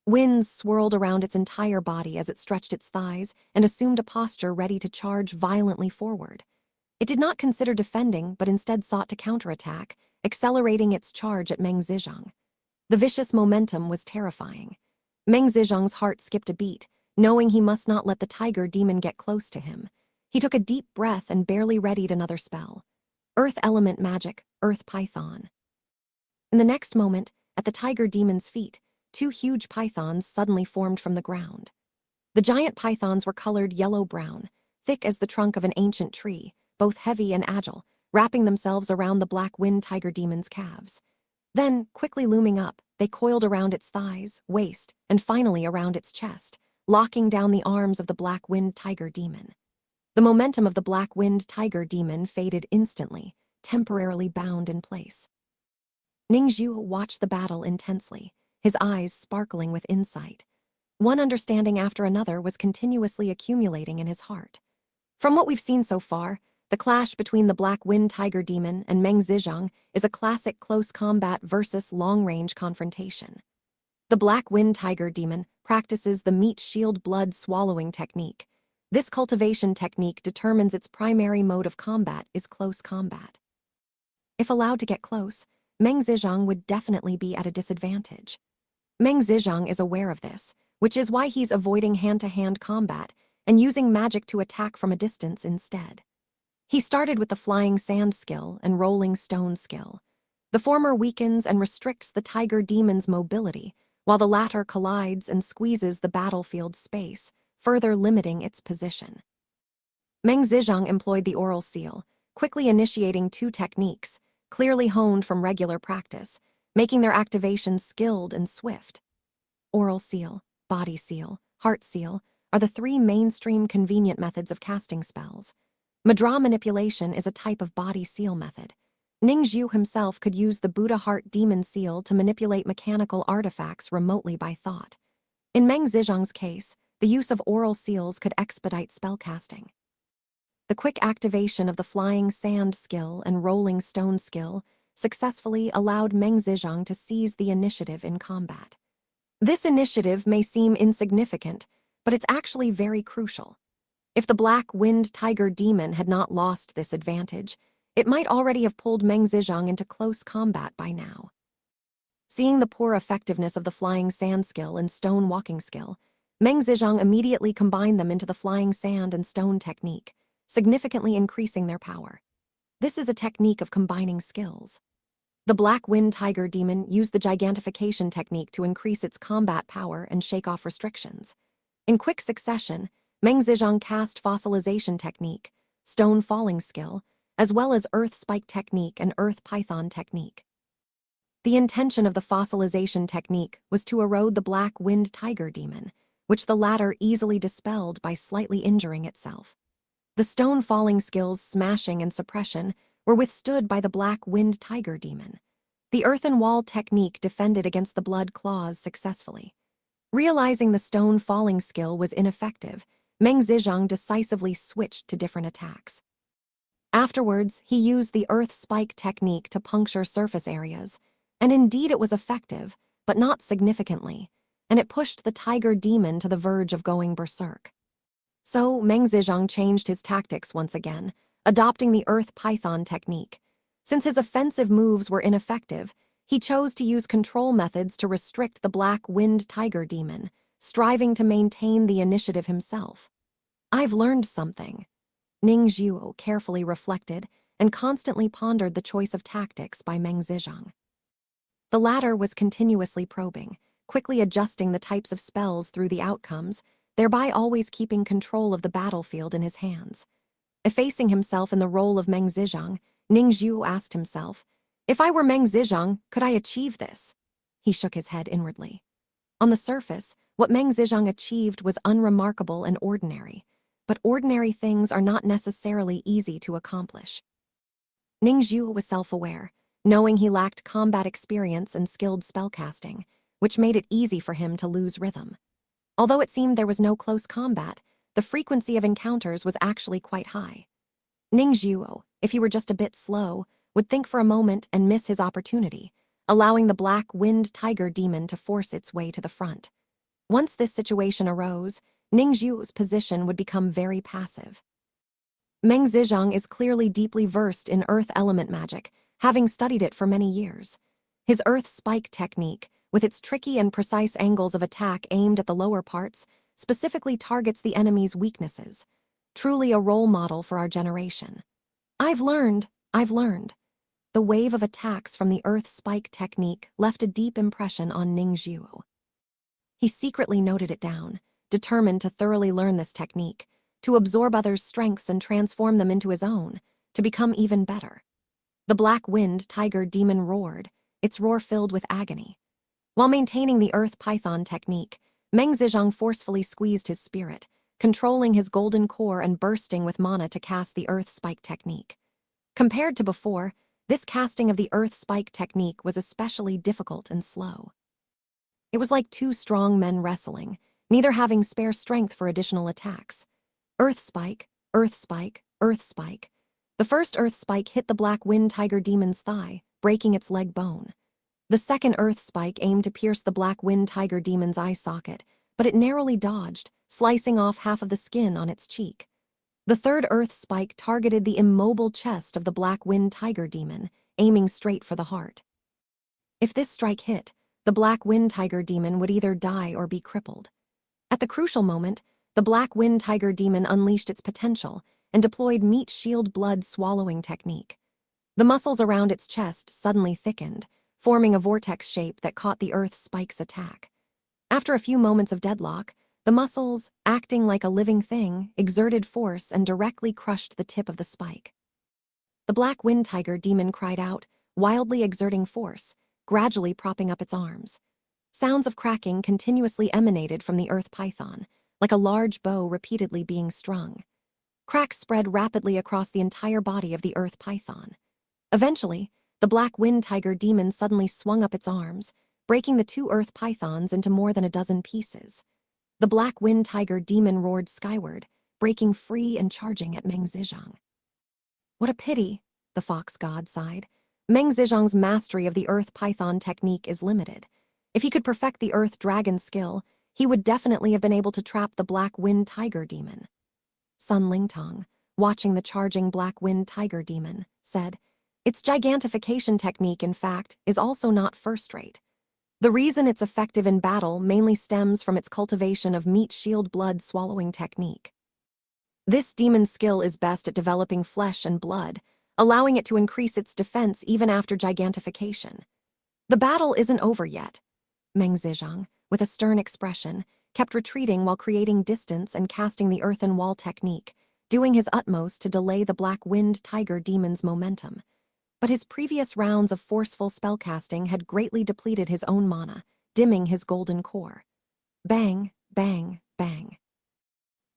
Winds swirled around its entire body as it stretched its thighs and assumed a posture ready to charge violently forward. It did not consider defending, but instead sought to counterattack, accelerating its charge at Meng Zizhang. The vicious momentum was terrifying. Meng Zizhang's heart skipped a beat, knowing he must not let the tiger demon get close to him. He took a deep breath and barely readied another spell. Earth element magic, Earth Python. In the next moment, at the tiger demon's feet, two huge pythons suddenly formed from the ground. The giant pythons were colored yellow-brown, thick as the trunk of an ancient tree, both heavy and agile, wrapping themselves around the black wind tiger demon's calves. Then, quickly looming up, they coiled around its thighs, waist, and finally around its chest, locking down the arms of the black wind tiger demon. The momentum of the black wind tiger demon faded instantly, temporarily bound in place. Ningzhu watched the battle intensely, his eyes sparkling with insight. One understanding after another was continuously accumulating in his heart. From what we've seen so far, the clash between the black wind tiger demon and Meng Zizhang is a classic close combat versus long-range confrontation. The black wind tiger demon practices the meat shield blood swallowing technique. This cultivation technique determines its primary mode of combat is close combat. If allowed to get close, Meng Zizhang would definitely be at a disadvantage. Meng Zizhang is aware of this, which is why he's avoiding hand-to-hand combat and using magic to attack from a distance instead. He started with the flying sand skill and rolling stone skill. The former weakens and restricts the tiger demon's mobility, while the latter collides and squeezes the battlefield space, further limiting its position. Meng Zizhang employed the oral seal, quickly initiating two techniques, clearly honed from regular practice, making their activation skilled and swift. Oral seal, body seal, heart seal are the three mainstream convenient methods of casting spells. Madra manipulation is a type of body seal method. Ningzhu himself could use the Buddha heart demon seal to manipulate mechanical artifacts remotely by thought. In Meng Zizhang's case, the use of oral seals could expedite spellcasting. The quick activation of the flying sand skill and rolling stone skill successfully allowed Meng Zizhang to seize the initiative in combat. This initiative may seem insignificant, but it's actually very crucial. If the black wind tiger demon had not lost this advantage, it might already have pulled Meng Zizhang into close combat by now. Seeing the poor effectiveness of the flying sand skill and stone walking skill, Meng Zizhang immediately combined them into the flying sand and stone technique, significantly increasing their power. This is a technique of combining skills. The Black Wind Tiger Demon used the gigantification technique to increase its combat power and shake off restrictions. In quick succession, Meng Zizhang cast fossilization technique, stone falling skill, as well as earth spike technique and earth python technique. The intention of the fossilization technique was to erode the Black Wind Tiger Demon, which the latter easily dispelled by slightly injuring itself. The stone falling skills smashing and suppression were withstood by the Black Wind Tiger Demon. The earthen wall technique defended against the blood claws successfully. Realizing the stone falling skill was ineffective, Meng Zizhang decisively switched to different attacks. Afterwards, he used the earth spike technique to puncture surface areas, and indeed it was effective, but not significantly, and it pushed the tiger demon to the verge of going berserk. So Meng Zizhang changed his tactics once again, adopting the earth python technique. Since his offensive moves were ineffective, he chose to use control methods to restrict the Black Wind Tiger Demon, striving to maintain the initiative himself. I've learned something. Ning Zhuo carefully reflected and constantly pondered the choice of tactics by Meng Zizhang. The latter was continuously probing, quickly adjusting the types of spells through the outcomes, thereby always keeping control of the battlefield in his hands. Effacing himself in the role of Meng Zizhang, Ning Zhuo asked himself, "If I were Meng Zizhang, could I achieve this?" He shook his head inwardly. On the surface, what Meng Zizhang achieved was unremarkable and ordinary, but ordinary things are not necessarily easy to accomplish. Ning Zhuo was self-aware, knowing he lacked combat experience and skilled spellcasting, which made it easy for him to lose rhythm. Although it seemed there was no close combat, the frequency of encounters was actually quite high. Ning Zhuo, if he were just a bit slow, would think for a moment and miss his opportunity, allowing the Black Wind Tiger Demon to force its way to the front. Once this situation arose, Ning Zhuo's position would become very passive. Meng Zizhang is clearly deeply versed in earth element magic, having studied it for many years. His earth spike technique, with its tricky and precise angles of attack aimed at the lower parts, specifically targets the enemy's weaknesses. Truly a role model for our generation. I've learned. The wave of attacks from the earth spike technique left a deep impression on Ning Zhuo. He secretly noted it down, determined to thoroughly learn this technique, to absorb others' strengths and transform them into his own, to become even better. The Black Wind Tiger Demon roared, its roar filled with agony. While maintaining the earth python technique, Meng Zizhang forcefully squeezed his spirit, controlling his golden core and bursting with mana to cast the earth spike technique. Compared to before, this casting of the earth spike technique was especially difficult and slow. It was like two strong men wrestling, neither having spare strength for additional attacks. Earth spike, earth spike, earth spike. The first earth spike hit the Black Wind Tiger Demon's thigh, breaking its leg bone. The second earth spike aimed to pierce the Black Wind Tiger Demon's eye socket, but it narrowly dodged, slicing off half of the skin on its cheek. The third earth spike targeted the immobile chest of the Black Wind Tiger Demon, aiming straight for the heart. If this strike hit, the Black Wind Tiger Demon would either die or be crippled. At the crucial moment, the Black Wind Tiger Demon unleashed its potential and deployed meat shield blood swallowing technique. The muscles around its chest suddenly thickened, forming a vortex shape that caught the earth spike's attack. After a few moments of deadlock, the muscles, acting like a living thing, exerted force and directly crushed the tip of the spike. The Black Wind Tiger Demon cried out, wildly exerting force, gradually propping up its arms. Sounds of cracking continuously emanated from the earth python, like a large bow repeatedly being strung. Cracks spread rapidly across the entire body of the earth python. Eventually, the Black Wind Tiger Demon suddenly swung up its arms, breaking the two earth pythons into more than a dozen pieces. The Black Wind Tiger Demon roared skyward, breaking free and charging at Meng Zizhang. What a pity, the fox god sighed. Meng Zizhang's mastery of the earth python technique is limited. If he could perfect the earth dragon skill, he would definitely have been able to trap the Black Wind Tiger Demon. Sun Lingtong, watching the charging Black Wind Tiger Demon, said, "Its gigantification technique, in fact, is also not first-rate. The reason it's effective in battle mainly stems from its cultivation of meat shield blood swallowing technique. This demon's skill is best at developing flesh and blood, allowing it to increase its defense even after gigantification. The battle isn't over yet. Meng Zizhang, with a stern expression, kept retreating while creating distance and casting the earthen wall technique, doing his utmost to delay the black-winged tiger demon's momentum. But his previous rounds of forceful spellcasting had greatly depleted his own mana, dimming his golden core. Bang, bang, bang.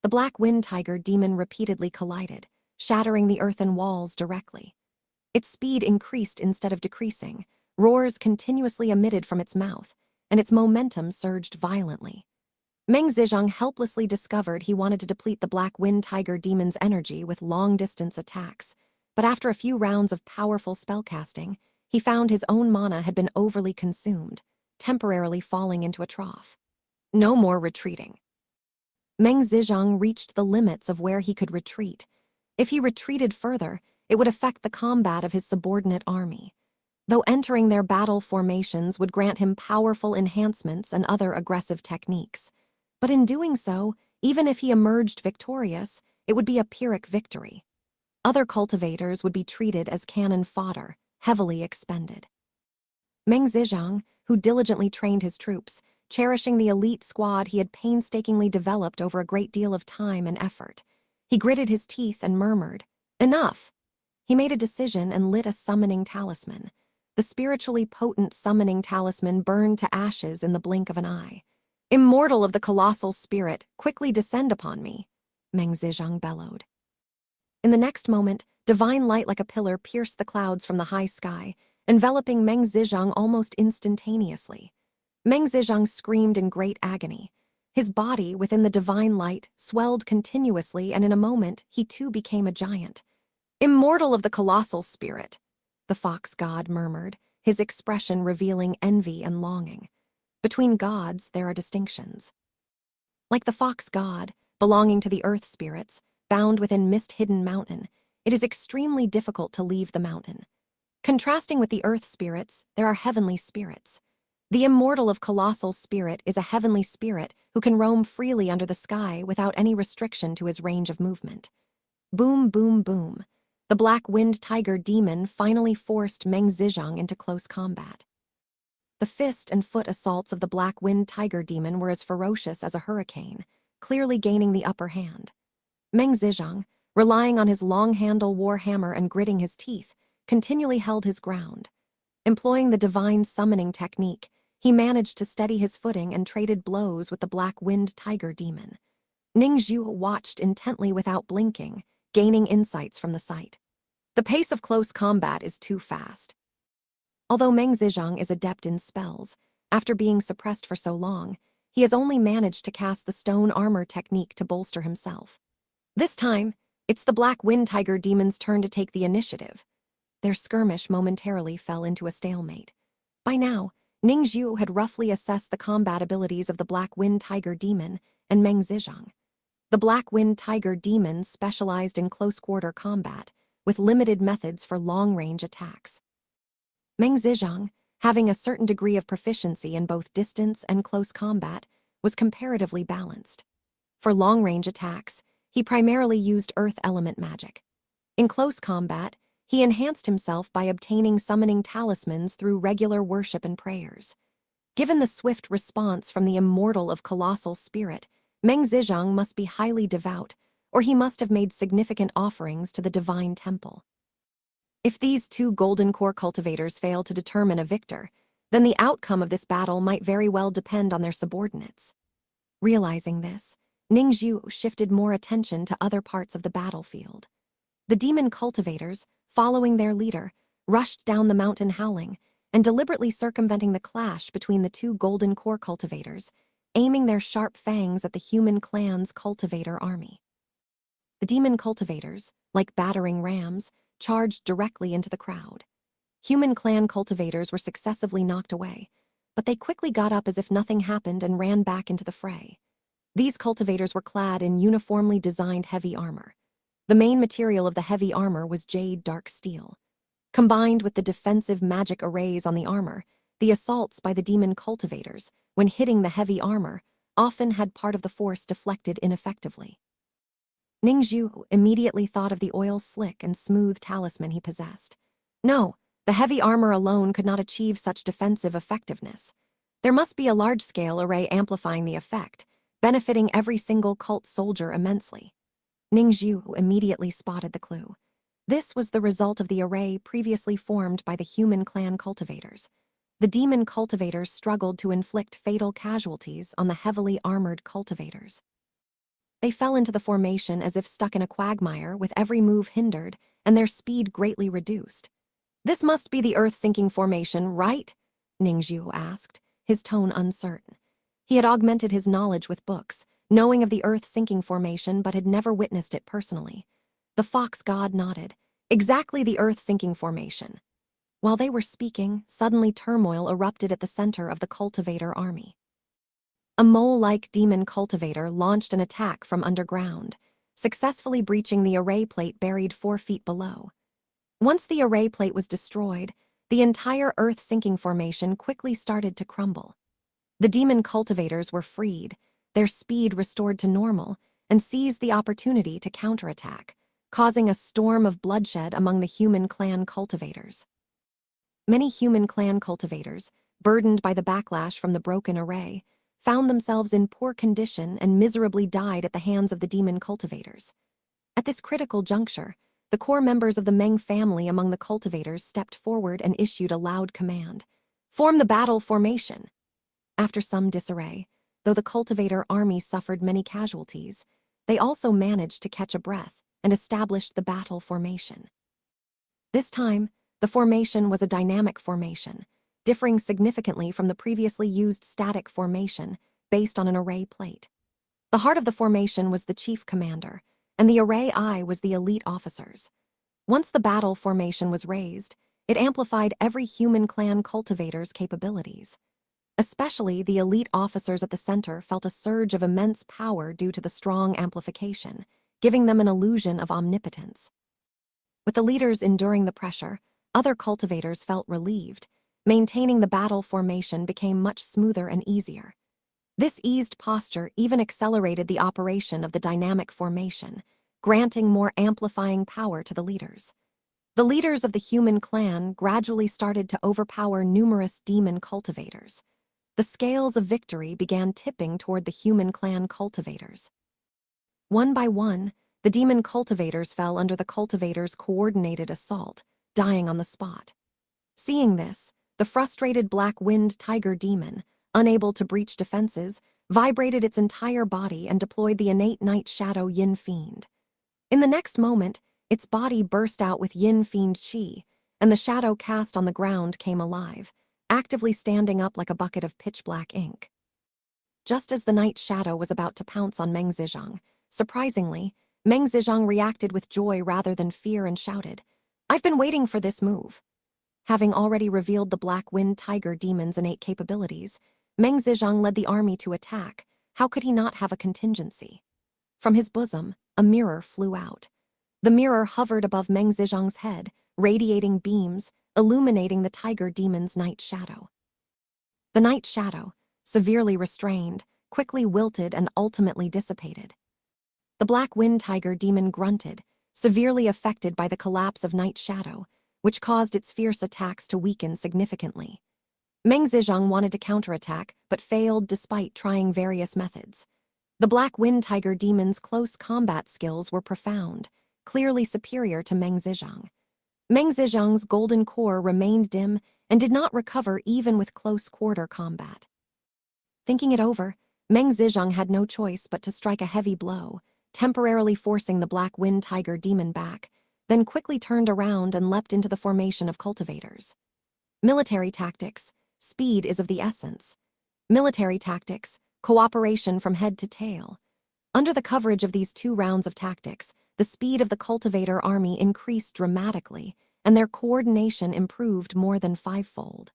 The black wind tiger demon repeatedly collided, shattering the earthen walls directly. Its speed increased instead of decreasing, roars continuously emitted from its mouth, and its momentum surged violently. Meng Zizhang helplessly discovered he wanted to deplete the black wind tiger demon's energy with long-distance attacks, but after a few rounds of powerful spellcasting, he found his own mana had been overly consumed, temporarily falling into a trough. No more retreating. Meng Zizhang reached the limits of where he could retreat. If he retreated further, it would affect the combat of his subordinate army. Though entering their battle formations would grant him powerful enhancements and other aggressive techniques. But in doing so, even if he emerged victorious, it would be a Pyrrhic victory. Other cultivators would be treated as cannon fodder, heavily expended. Meng Zizhang, who diligently trained his troops, cherishing the elite squad he had painstakingly developed over a great deal of time and effort. He gritted his teeth and murmured, "Enough!" He made a decision and lit a summoning talisman. The spiritually potent summoning talisman burned to ashes in the blink of an eye. "Immortal of the colossal spirit, quickly descend upon me," Meng Zizhang bellowed. In the next moment, divine light like a pillar pierced the clouds from the high sky, enveloping Meng Zizhang almost instantaneously. Meng Zizhang screamed in great agony. His body, within the divine light, swelled continuously, and in a moment, he too became a giant. "Immortal of the colossal spirit," the fox god murmured, his expression revealing envy and longing. Between gods, there are distinctions. Like the fox god, belonging to the earth spirits, bound within mist-hidden mountain, it is extremely difficult to leave the mountain. Contrasting with the earth spirits, there are heavenly spirits. The immortal of colossal spirit is a heavenly spirit who can roam freely under the sky without any restriction to his range of movement. Boom, boom, boom. The black wind tiger demon finally forced Meng Zizhang into close combat. The fist and foot assaults of the black wind tiger demon were as ferocious as a hurricane, clearly gaining the upper hand. Meng Zizhang, relying on his long-handle war hammer and gritting his teeth, continually held his ground. Employing the divine summoning technique, he managed to steady his footing and traded blows with the black wind tiger demon. Ningzhu watched intently without blinking, gaining insights from the sight. The pace of close combat is too fast. Although Meng Zizhang is adept in spells, after being suppressed for so long, he has only managed to cast the stone armor technique to bolster himself. This time, it's the black wind tiger demon's turn to take the initiative. Their skirmish momentarily fell into a stalemate. By now, Ningzhu had roughly assessed the combat abilities of the black wind tiger demon and Meng Zizhang. The black wind tiger demon specialized in close-quarter combat, with limited methods for long-range attacks. Meng Zizhang, having a certain degree of proficiency in both distance and close combat, was comparatively balanced. For long-range attacks, he primarily used earth element magic. In close combat, he enhanced himself by obtaining summoning talismans through regular worship and prayers. Given the swift response from the immortal of colossal spirit, Meng Zizhang must be highly devout, or he must have made significant offerings to the divine temple. If these two golden core cultivators fail to determine a victor, then the outcome of this battle might very well depend on their subordinates. Realizing this, Ningzhu shifted more attention to other parts of the battlefield. The demon cultivators, following their leader, rushed down the mountain howling and deliberately circumventing the clash between the two golden core cultivators, aiming their sharp fangs at the human clan's cultivator army. The demon cultivators, like battering rams, charged directly into the crowd. Human clan cultivators were successively knocked away, but they quickly got up as if nothing happened and ran back into the fray. These cultivators were clad in uniformly designed heavy armor. The main material of the heavy armor was jade dark steel. Combined with the defensive magic arrays on the armor, The assaults by the demon cultivators, when hitting the heavy armor, often had part of the force deflected ineffectively. Ningzhu immediately thought of the oil-slick and smooth talisman he possessed. No, the heavy armor alone could not achieve such defensive effectiveness. There must be a large-scale array amplifying the effect, benefiting every single cult soldier immensely. Ningzhu immediately spotted the clue. This was the result of the array previously formed by the human clan cultivators. The demon cultivators struggled to inflict fatal casualties on the heavily armored cultivators. They fell into the formation as if stuck in a quagmire, with every move hindered and their speed greatly reduced. "This must be the earth-sinking formation, right?" Ningzhu asked, his tone uncertain. He had augmented his knowledge with books, knowing of the earth-sinking formation, but had never witnessed it personally. The fox god nodded. Exactly the earth-sinking formation. While they were speaking, suddenly turmoil erupted at the center of the cultivator army. A mole-like demon cultivator launched an attack from underground, successfully breaching the array plate buried 4 feet below. Once the array plate was destroyed, the entire earth-sinking formation quickly started to crumble. The demon cultivators were freed, their speed restored to normal, and seized the opportunity to counterattack, causing a storm of bloodshed among the human clan cultivators. Many human clan cultivators, burdened by the backlash from the broken array, found themselves in poor condition and miserably died at the hands of the demon cultivators. At this critical juncture, the core members of the Meng family among the cultivators stepped forward and issued a loud command. "Form the battle formation!" After some disarray, though the cultivator army suffered many casualties, they also managed to catch a breath and established the battle formation. This time, the formation was a dynamic formation, differing significantly from the previously used static formation based on an array plate. The heart of the formation was the chief commander, and the array eye was the elite officers. Once the battle formation was raised, it amplified every human clan cultivator's capabilities. Especially the elite officers at the center felt a surge of immense power due to the strong amplification, giving them an illusion of omnipotence. With the leaders enduring the pressure, other cultivators felt relieved. Maintaining the battle formation became much smoother and easier. This eased posture even accelerated the operation of the dynamic formation, granting more amplifying power to the leaders. The leaders of the human clan gradually started to overpower numerous demon cultivators. The scales of victory began tipping toward the human clan cultivators. One by one, the demon cultivators fell under the cultivators' coordinated assault, dying on the spot. Seeing this, the frustrated black-winged tiger demon, unable to breach defenses, vibrated its entire body and deployed the innate night shadow Yin Fiend. In the next moment, its body burst out with Yin Fiend chi, and the shadow cast on the ground came alive, actively standing up like a bucket of pitch-black ink. Just as the night shadow was about to pounce on Meng Zizhang, surprisingly, Meng Zizhang reacted with joy rather than fear and shouted, "I've been waiting for this move." Having already revealed the black-winged tiger demon's innate capabilities, Meng Zizhang led the army to attack. How could he not have a contingency? From his bosom, a mirror flew out. The mirror hovered above Meng Zizhang's head, radiating beams, illuminating the tiger demon's night shadow. The night shadow, severely restrained, quickly wilted and ultimately dissipated. The black-winged tiger demon grunted, severely affected by the collapse of night shadow, which caused its fierce attacks to weaken significantly. Meng Zizhang wanted to counterattack, but failed despite trying various methods. The black-winged tiger demon's close combat skills were profound, clearly superior to Meng Zizhang. Meng Zizhang's golden core remained dim and did not recover even with close-quarter combat. Thinking it over, Meng Zizhang had no choice but to strike a heavy blow, temporarily forcing the black-winged tiger demon back, then quickly turned around and leapt into the formation of cultivators. Military tactics, speed is of the essence. Military tactics, cooperation from head to tail. Under the coverage of these 2 rounds of tactics, the speed of the cultivator army increased dramatically, and their coordination improved more than 5-fold.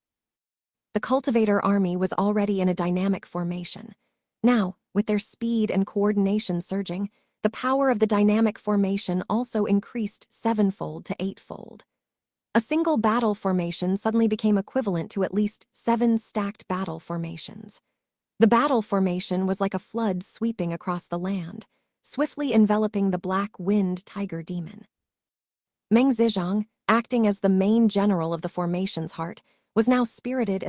The cultivator army was already in a dynamic formation. Now, with their speed and coordination surging, the power of the dynamic formation also increased 7-fold to 8-fold. A single battle formation suddenly became equivalent to at least 7 stacked battle formations. The battle formation was like a flood sweeping across the land, swiftly enveloping the black winged tiger demon. Meng Zizhang, acting as the main general of the formation's heart, was now spirited,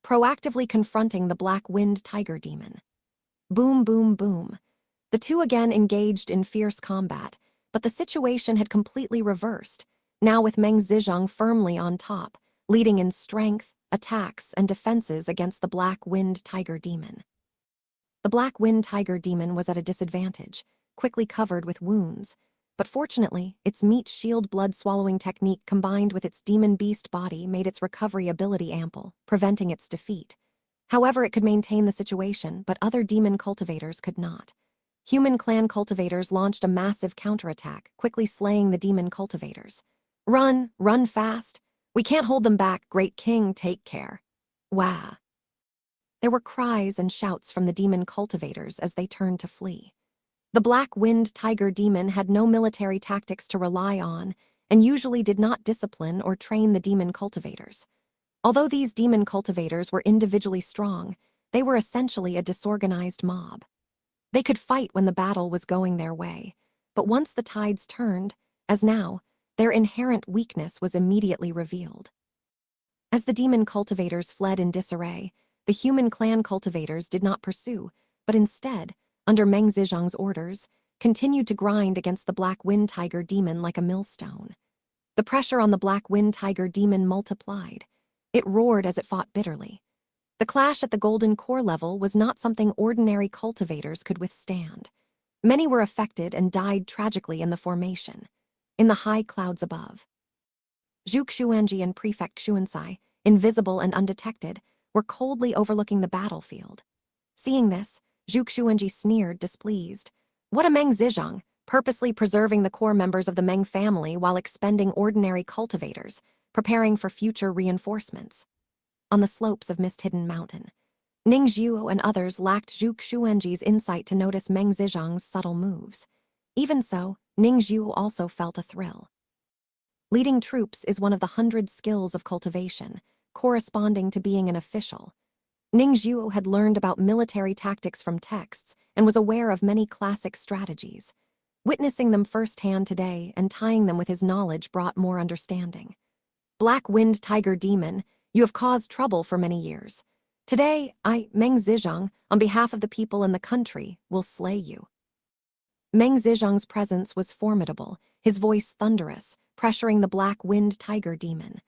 proactively confronting the black winged tiger demon. Boom, boom, boom. The two again engaged in fierce combat, but the situation had completely reversed, now with Meng Zizhang firmly on top, leading in strength, attacks, and defenses against the black winged tiger demon. The black winged tiger demon was at a disadvantage, quickly covered with wounds, but fortunately, its meat shield blood-swallowing technique combined with its demon beast body made its recovery ability ample, preventing its defeat. However, it could maintain the situation, but other demon cultivators could not. Human clan cultivators launched a massive counterattack, quickly slaying the demon cultivators. Run, run fast. We can't hold them back, Great King, take care. Wah. There were cries and shouts from the demon cultivators as they turned to flee. The black winged tiger demon had no military tactics to rely on and usually did not discipline or train the demon cultivators. Although these demon cultivators were individually strong, they were essentially a disorganized mob. They could fight when the battle was going their way, but once the tides turned, as now, their inherent weakness was immediately revealed. As the demon cultivators fled in disarray, the human clan cultivators did not pursue, but instead, under Meng Zizhang's orders, continued to grind against the black wind tiger demon like a millstone. The pressure on the black wind tiger demon multiplied. It roared as it fought bitterly. The clash at the golden core level was not something ordinary cultivators could withstand. Many were affected and died tragically in the formation. In the high clouds above, Zhu Xuanji and Prefect Xuansai, invisible and undetected, were coldly overlooking the battlefield. Seeing this, Zhu Xuanji sneered, displeased. What a Meng Zizhang, purposely preserving the core members of the Meng family while expending ordinary cultivators, preparing for future reinforcements. On the slopes of Mist-Hidden Mountain, Ning Zhuo and others lacked Zhu Xuanji's insight to notice Meng Zizhang's subtle moves. Even so, Ning Zhuo also felt a thrill. Leading troops is one of the 100 skills of cultivation, corresponding to being an official. Ning Zhuo had learned about military tactics from texts and was aware of many classic strategies. Witnessing them firsthand today and tying them with his knowledge brought more understanding. Black Wind Tiger Demon, you have caused trouble for many years. Today, I, Meng Zizhang, on behalf of the people and the country, will slay you. Meng Zizhang's presence was formidable, his voice thunderous, pressuring the Black Wind Tiger Demon.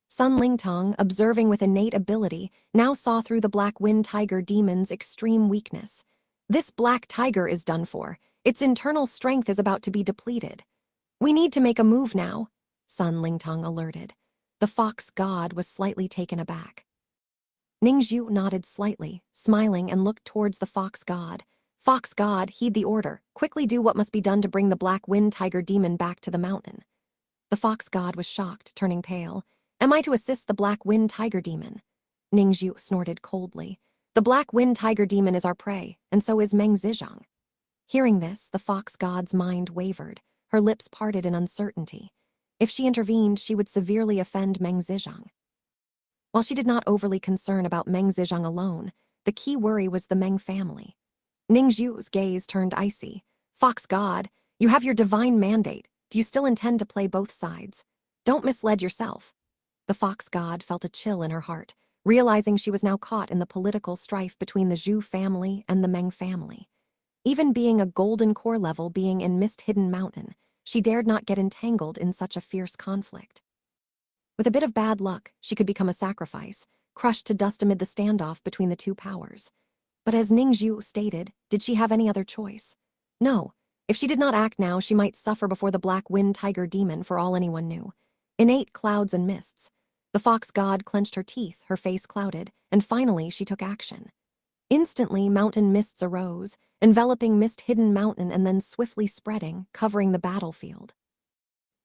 Sun Lingtong, observing with innate ability, now saw through the Black Wind Tiger Demon's extreme weakness. This black tiger is done for. Its internal strength is about to be depleted. We need to make a move now, Sun Lingtong alerted. The fox god was slightly taken aback. Ningzhu nodded slightly, smiling, and looked towards the fox god. Fox god, heed the order. Quickly do what must be done to bring the Black Wind Tiger Demon back to the mountain. The fox god was shocked, turning pale. Am I to assist the Black Wind Tiger Demon? Ningzhu snorted coldly. The Black Wind Tiger Demon is our prey, and so is Meng Zizhang. Hearing this, the fox god's mind wavered, her lips parted in uncertainty. If she intervened, she would severely offend Meng Zizhang. While she did not overly concern about Meng Zizhang alone, the key worry was the Meng family. Ningzhu's gaze turned icy. Fox god, you have your divine mandate. Do you still intend to play both sides? Don't mislead yourself. The fox god felt a chill in her heart, realizing she was now caught in the political strife between the Zhu family and the Meng family. Even being a golden core level being in Mist-Hidden Mountain, she dared not get entangled in such a fierce conflict. With a bit of bad luck, she could become a sacrifice, crushed to dust amid the standoff between the two powers. But as Ningzhu stated, did she have any other choice? No. If she did not act now, she might suffer before the Black Wind Tiger Demon for all anyone knew. Innate clouds and mists. The fox god clenched her teeth, her face clouded, and finally she took action. Instantly, mountain mists arose, enveloping Mist-Hidden Mountain and then swiftly spreading, covering the battlefield.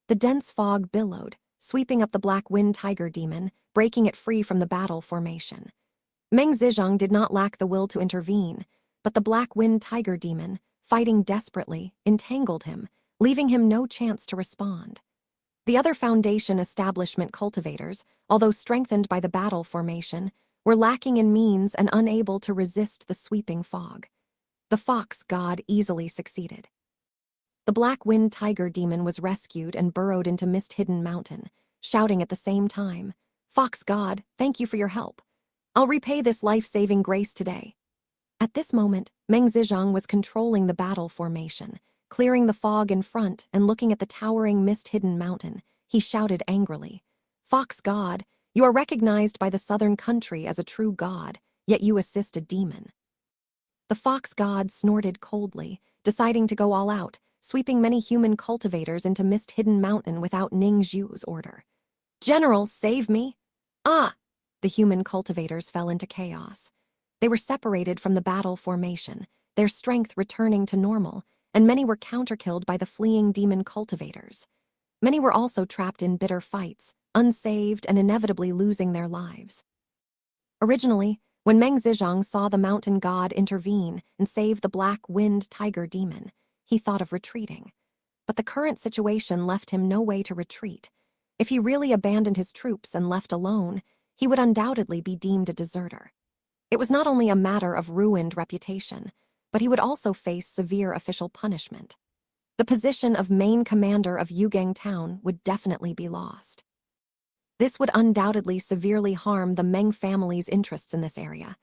The dense fog billowed, sweeping up the Black Wind Tiger Demon, breaking it free from the battle formation. Meng Zizhang did not lack the will to intervene, but the Black Wind Tiger Demon, fighting desperately, entangled him, leaving him no chance to respond. The other Foundation establishment cultivators, although strengthened by the battle formation, were lacking in means and unable to resist the sweeping fog. The fox god easily succeeded. The black wind tiger demon was rescued and burrowed into mist-hidden mountain, shouting at the same time, "Fox god, thank you for your help. I'll repay this life-saving grace today." At this moment, Meng Zizhang was controlling the battle formation, clearing the fog in front and looking at the towering mist-hidden mountain. He shouted angrily, "Fox god, you are recognized by the southern country as a true god, yet you assist a demon." The fox god snorted coldly, deciding to go all out, sweeping many human cultivators into mist-hidden mountain without Ning Zhu's order. "General, save me!" "Ah!" The human cultivators fell into chaos. They were separated from the battle formation, their strength returning to normal, and many were counterkilled by the fleeing demon cultivators. Many were also trapped in bitter fights, unsaved and inevitably losing their lives. Originally, when Meng Zizhang saw the mountain god intervene and save the black wind tiger demon, he thought of retreating. But the current situation left him no way to retreat. If he really abandoned his troops and left alone, he would undoubtedly be deemed a deserter. It was not only a matter of ruined reputation, but he would also face severe official punishment. The position of main commander of Yugang town would definitely be lost. This would undoubtedly severely harm the Meng family's interests in this area.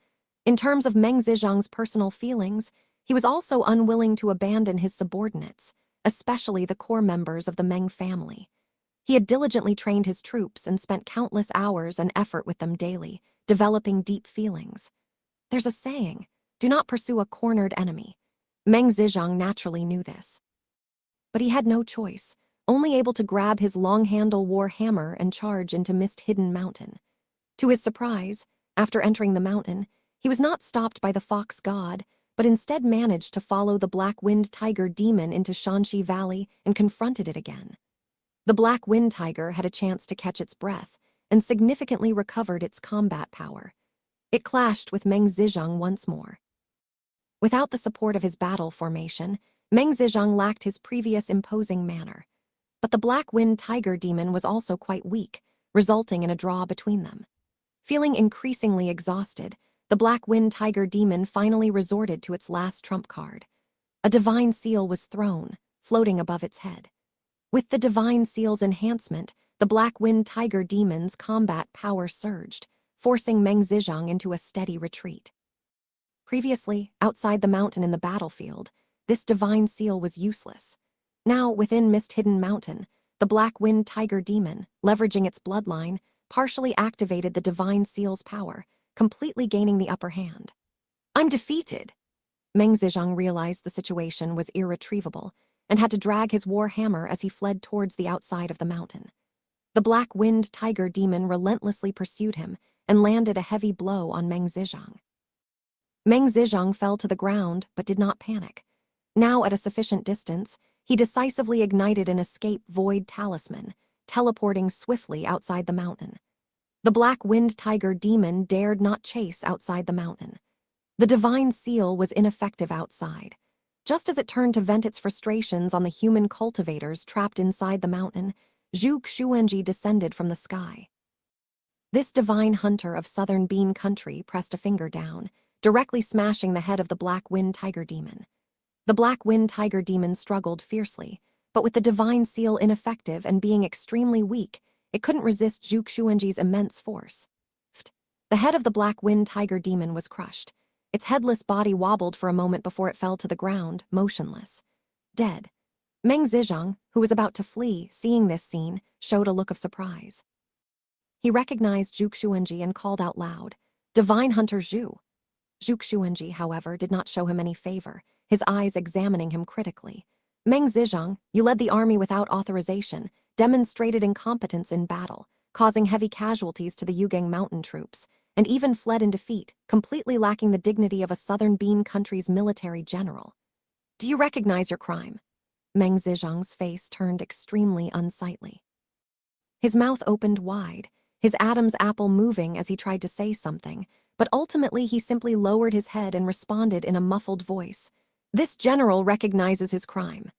In terms of Meng Zizhang's personal feelings, he was also unwilling to abandon his subordinates, especially the core members of the Meng family. He had diligently trained his troops and spent countless hours and effort with them daily, developing deep feelings. There's a saying, "Do not pursue a cornered enemy." Meng Zizhang naturally knew this. But he had no choice, only able to grab his long-handle war hammer and charge into mist-hidden mountain. To his surprise, after entering the mountain, he was not stopped by the fox god, but instead managed to follow the black wind tiger demon into Xianxia Valley and confronted it again. The black wind tiger had a chance to catch its breath and significantly recovered its combat power. It clashed with Meng Zizhang once more. Without the support of his battle formation, Meng Zizhang lacked his previous imposing manner. But the black wind tiger demon was also quite weak, resulting in a draw between them. Feeling increasingly exhausted, the black wind tiger demon finally resorted to its last trump card. A divine seal was thrown, floating above its head. With the divine seal's enhancement, the black wind tiger demon's combat power surged, forcing Meng Zizhang into a steady retreat. Previously, outside the mountain in the battlefield, this divine seal was useless. Now, within mist-hidden mountain, the black wind tiger demon, leveraging its bloodline, partially activated the divine seal's power, completely gaining the upper hand. "I'm defeated." Meng Zizhang realized the situation was irretrievable and had to drag his war hammer as he fled towards the outside of the mountain. The black wind tiger demon relentlessly pursued him and landed a heavy blow on Meng Zizhang. Meng Zizhang fell to the ground but did not panic. Now at a sufficient distance, he decisively ignited an escape void talisman, teleporting swiftly outside the mountain. The black wind tiger demon dared not chase outside the mountain. The divine seal was ineffective outside. Just as it turned to vent its frustrations on the human cultivators trapped inside the mountain, Zhu Xuanji descended from the sky. This divine hunter of southern bean country pressed a finger down, directly smashing the head of the black wind tiger demon. The black wind tiger demon struggled fiercely, but with the divine seal ineffective and being extremely weak, it couldn't resist Zhu Xuanji's immense force. The head of the black wind tiger demon was crushed. Its headless body wobbled for a moment before it fell to the ground, motionless. Dead. Meng Zizhang, who was about to flee, seeing this scene, showed a look of surprise. He recognized Zhu Xuanji and called out loud, "Divine Hunter Zhu." Zhu Xuanji, however, did not show him any favor, his eyes examining him critically. "Meng Zizhang, you led the army without authorization, demonstrated incompetence in battle, causing heavy casualties to the Yugang mountain troops, and even fled in defeat, completely lacking the dignity of a southern bean country's military general. Do you recognize your crime?" Meng Zizhang's face turned extremely unsightly. His mouth opened wide, his Adam's apple moving as he tried to say something, but ultimately he simply lowered his head and responded in a muffled voice, "This general recognizes his crime."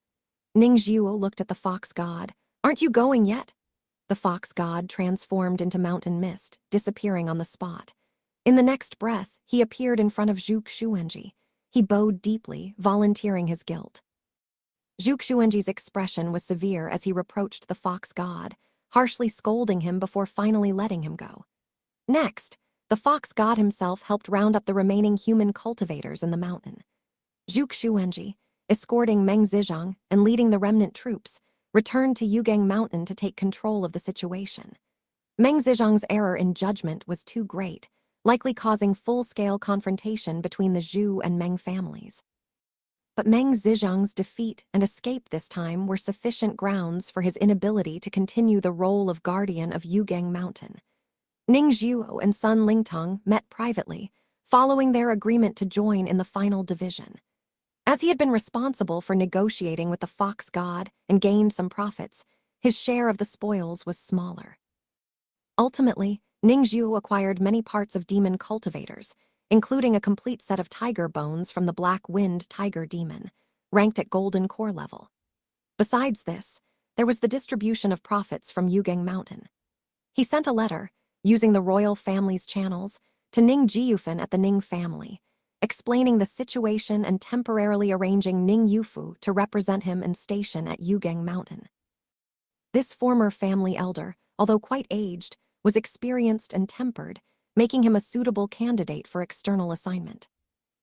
Ning Zhuo looked at the fox god, Aren't you going yet? The fox god transformed into mountain mist, disappearing on the spot. In the next breath, he appeared in front of Zhu Xuanji. He bowed deeply, volunteering his guilt. Zhu Xuanji's expression was severe as he reproached the fox god, harshly scolding him before finally letting him go. Next, the fox god himself helped round up the remaining human cultivators in the mountain. Zhu Xuanji, escorting Meng Zizhang and leading the remnant troops, returned to Yugang Mountain to take control of the situation. Meng Zizhang's error in judgment was too great, likely causing full-scale confrontation between the Zhu and Meng families. But Meng Zizhang's defeat and escape this time were sufficient grounds for his inability to continue the role of guardian of Yugang Mountain. Ning Zhuo and Sun Lingtong met privately, following their agreement to join in the final division. As he had been responsible for negotiating with the fox god and gained some profits, his share of the spoils was smaller. Ultimately, Ning Zhuo acquired many parts of demon cultivators, including a complete set of tiger bones from the Black Wind Tiger Demon, ranked at Golden Core level. Besides this, there was the distribution of profits from Yugang Mountain. He sent a letter, using the royal family's channels, to Ning Jiyufan at the Ning family, explaining the situation and temporarily arranging Ning Yufu to represent him and station at Yugang Mountain. This former family elder, although quite aged, was experienced and tempered, making him a suitable candidate for external assignment.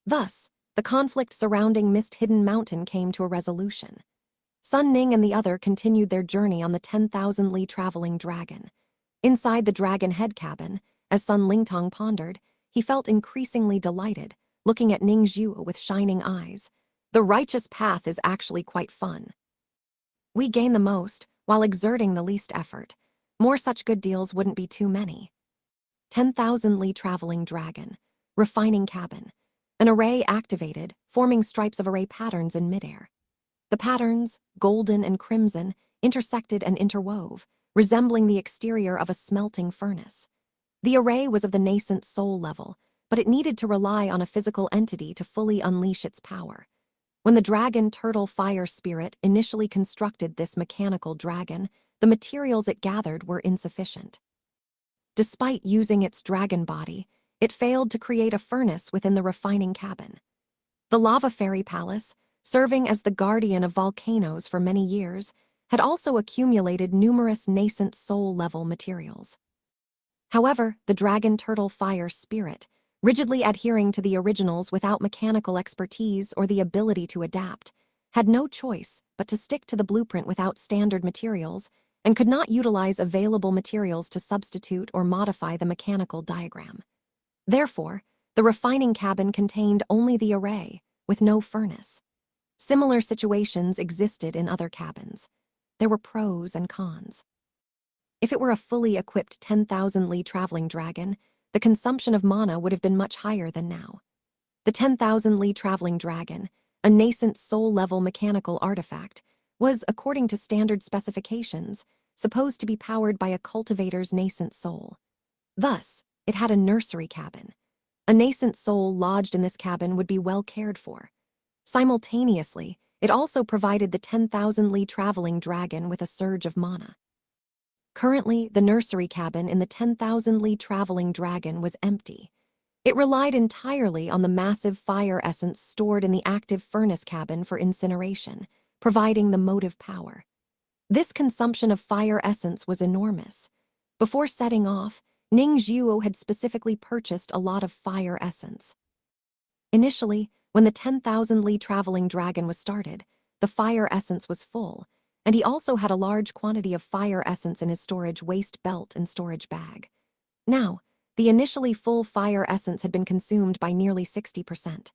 Thus, the conflict surrounding Mist-Hidden Mountain came to a resolution. Sun Ning and the other continued their journey on the 10,000-li traveling dragon. Inside the dragon head cabin, as Sun Lingtong pondered, he felt increasingly delighted, looking at Ning Zhuo with shining eyes. The righteous path is actually quite fun. We gain the most, while exerting the least effort. More such good deals wouldn't be too many. 10,000-li traveling dragon, refining cabin. An array activated, forming stripes of array patterns in midair. The patterns, golden and crimson, intersected and interwove, resembling the exterior of a smelting furnace. The array was of the nascent soul level, but it needed to rely on a physical entity to fully unleash its power. When the dragon turtle fire spirit initially constructed this mechanical dragon, the materials it gathered were insufficient. Despite using its dragon body, it failed to create a furnace within the refining cabin. The lava fairy palace, serving as the guardian of volcanoes for many years, had also accumulated numerous nascent soul-level materials. However, the dragon turtle fire spirit, rigidly adhering to the originals without mechanical expertise or the ability to adapt, had no choice but to stick to the blueprint without standard materials and could not utilize available materials to substitute or modify the mechanical diagram. Therefore, the refining cabin contained only the array, with no furnace. Similar situations existed in other cabins. There were pros and cons. If it were a fully equipped 10,000-li traveling dragon, the consumption of mana would have been much higher than now. The 10,000-li traveling dragon, a nascent soul-level mechanical artifact, was, according to standard specifications, supposed to be powered by a cultivator's nascent soul. Thus, it had a nursery cabin. A nascent soul lodged in this cabin would be well cared for. Simultaneously, it also provided the 10,000-li traveling dragon with a surge of mana. Currently, the nursery cabin in the 10,000-li traveling dragon was empty. It relied entirely on the massive fire essence stored in the active furnace cabin for incineration, providing the motive power. This consumption of fire essence was enormous. Before setting off, Ning Zhuo had specifically purchased a lot of fire essence. Initially, when the 10,000-li traveling dragon was started, the fire essence was full, and he also had a large quantity of fire essence in his storage waist belt and storage bag. Now, the initially full fire essence had been consumed by nearly 60%.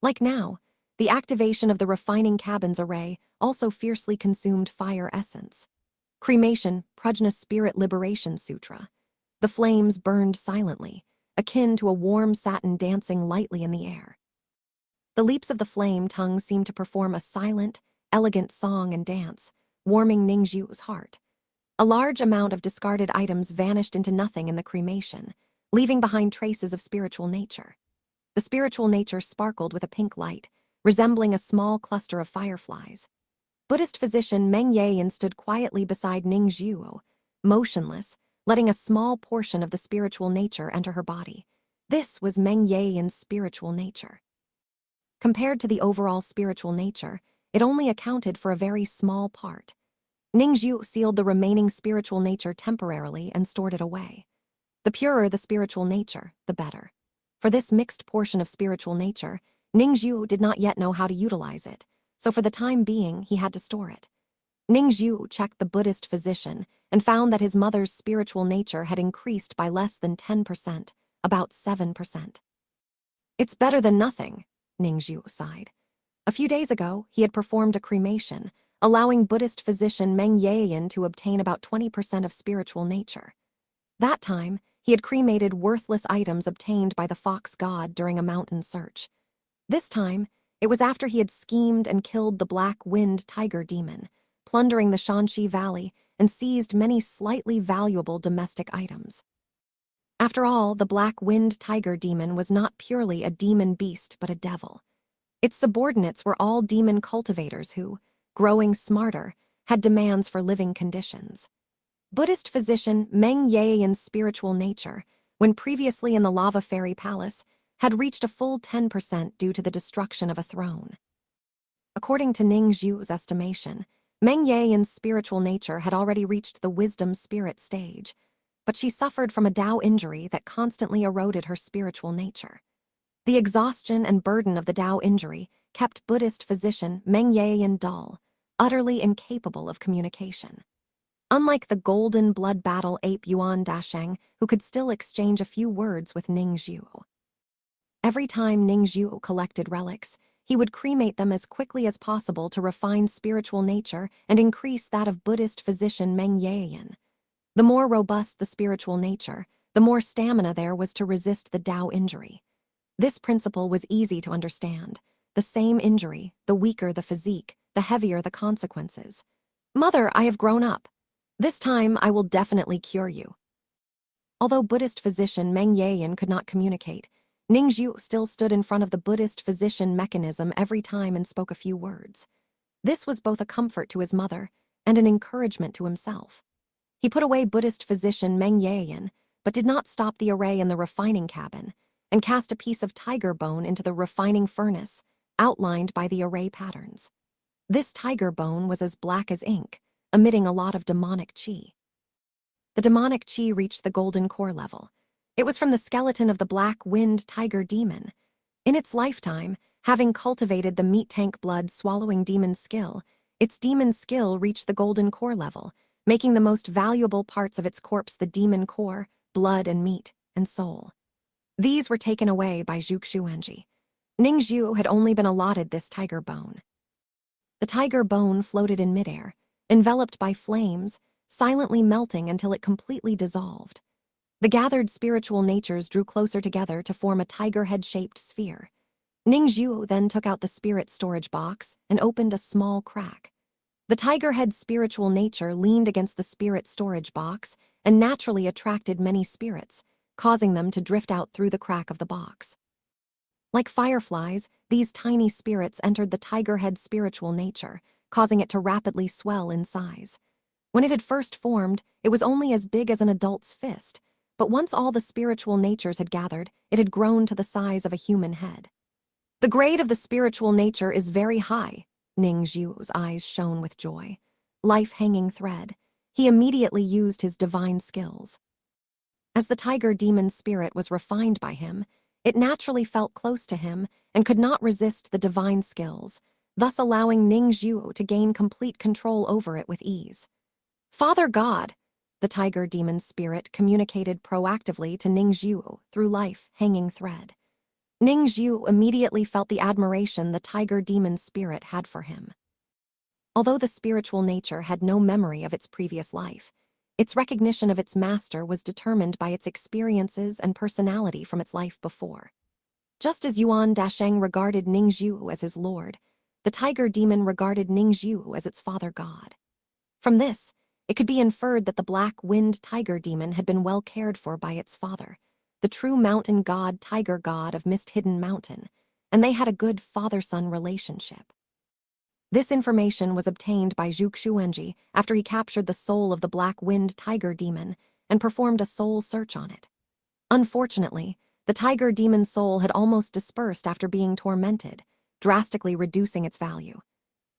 Like now, the activation of the refining cabin's array also fiercely consumed fire essence. Cremation, Prajna Spirit Liberation Sutra. The flames burned silently, akin to a warm satin dancing lightly in the air. The leaps of the flame tongue seemed to perform a silent, elegant song and dance, warming Ning Zhuo's heart. A large amount of discarded items vanished into nothing in the cremation, leaving behind traces of spiritual nature. The spiritual nature sparkled with a pink light, resembling a small cluster of fireflies. Buddhist physician Meng Yayan stood quietly beside Ning Zhuo, motionless, letting a small portion of the spiritual nature enter her body. This was Meng Yayan's spiritual nature. Compared to the overall spiritual nature, it only accounted for a very small part. Ning Zhuo sealed the remaining spiritual nature temporarily and stored it away. The purer the spiritual nature, the better. For this mixed portion of spiritual nature, Ning Zhuo did not yet know how to utilize it, so for the time being, he had to store it. Ning Zhuo checked the Buddhist physician and found that his mother's spiritual nature had increased by less than 10%, about 7%. It's better than nothing, Ning Zhuo sighed. A few days ago, he had performed a cremation, allowing Buddhist physician Meng Yayan to obtain about 20% of spiritual nature. That time, he had cremated worthless items obtained by the fox god during a mountain search. This time, it was after he had schemed and killed the black-winged tiger demon, plundering the Xianxia Valley and seized many slightly valuable domestic items. After all, the black-winged tiger demon was not purely a demon beast but a devil. Its subordinates were all demon cultivators who, growing smarter, had demands for living conditions. Buddhist physician Meng Yayan's spiritual nature, when previously in the lava fairy palace, had reached a full 10% due to the destruction of a throne. According to Ning Zhuo's estimation, Meng Yayan's spiritual nature had already reached the wisdom spirit stage, but she suffered from a Tao injury that constantly eroded her spiritual nature. The exhaustion and burden of the Tao injury kept Buddhist physician Meng Yayan dull, utterly incapable of communication. Unlike the golden blood battle ape Yuan Dasheng, who could still exchange a few words with Ning Zhuo. Every time Ning Zhuo collected relics, he would cremate them as quickly as possible to refine spiritual nature and increase that of Buddhist physician Meng Yayan. The more robust the spiritual nature, the more stamina there was to resist the Tao injury. This principle was easy to understand. The same injury, the weaker the physique, the heavier the consequences. "Mother, I have grown up. This time I will definitely cure you." Although Buddhist physician Meng Yayan could not communicate, Ning Zhuo still stood in front of the Buddhist physician mechanism every time and spoke a few words. This was both a comfort to his mother and an encouragement to himself. He put away Buddhist physician Meng Yayan, but did not stop the array in the refining cabin, and cast a piece of tiger bone into the refining furnace, outlined by the array patterns. This tiger bone was as black as ink, emitting a lot of demonic qi. The demonic qi reached the golden core level. It was from the skeleton of the black-winged tiger demon. In its lifetime, having cultivated the meat tank blood-swallowing demon skill, its demon skill reached the golden core level, making the most valuable parts of its corpse the demon core, blood and meat, and soul. These were taken away by Zhu Xuanji. Ning Zhuo had only been allotted this tiger bone. The tiger bone floated in midair, enveloped by flames, silently melting until it completely dissolved. The gathered spiritual natures drew closer together to form a tiger head-shaped sphere. Ning Zhuo then took out the spirit storage box and opened a small crack. The tiger head spiritual nature leaned against the spirit storage box and naturally attracted many spirits, causing them to drift out through the crack of the box. Like fireflies, these tiny spirits entered the tiger head spiritual nature, causing it to rapidly swell in size. When it had first formed, it was only as big as an adult's fist, but once all the spiritual natures had gathered, it had grown to the size of a human head. "The grade of the spiritual nature is very high." Ning Zhuo's eyes shone with joy. Life-hanging thread. He immediately used his divine skills. As the tiger demon spirit was refined by him, it naturally felt close to him and could not resist the divine skills, thus allowing Ning Zhuo to gain complete control over it with ease. "Father God," the tiger demon spirit communicated proactively to Ning Zhuo through life-hanging thread. Ning Zhuo immediately felt the admiration the tiger demon spirit had for him. Although the spiritual nature had no memory of its previous life, its recognition of its master was determined by its experiences and personality from its life before. Just as Yuan Dasheng regarded Ning Zhuo as his lord, the tiger demon regarded Ning Zhuo as its father god. From this, it could be inferred that the black-winged tiger demon had been well cared for by its father, the true mountain god tiger god of Mist-Hidden Mountain, and they had a good father-son relationship. This information was obtained by Zhu Xuenji after he captured the soul of the black-winged tiger demon and performed a soul search on it. Unfortunately, the tiger demon's soul had almost dispersed after being tormented, drastically reducing its value.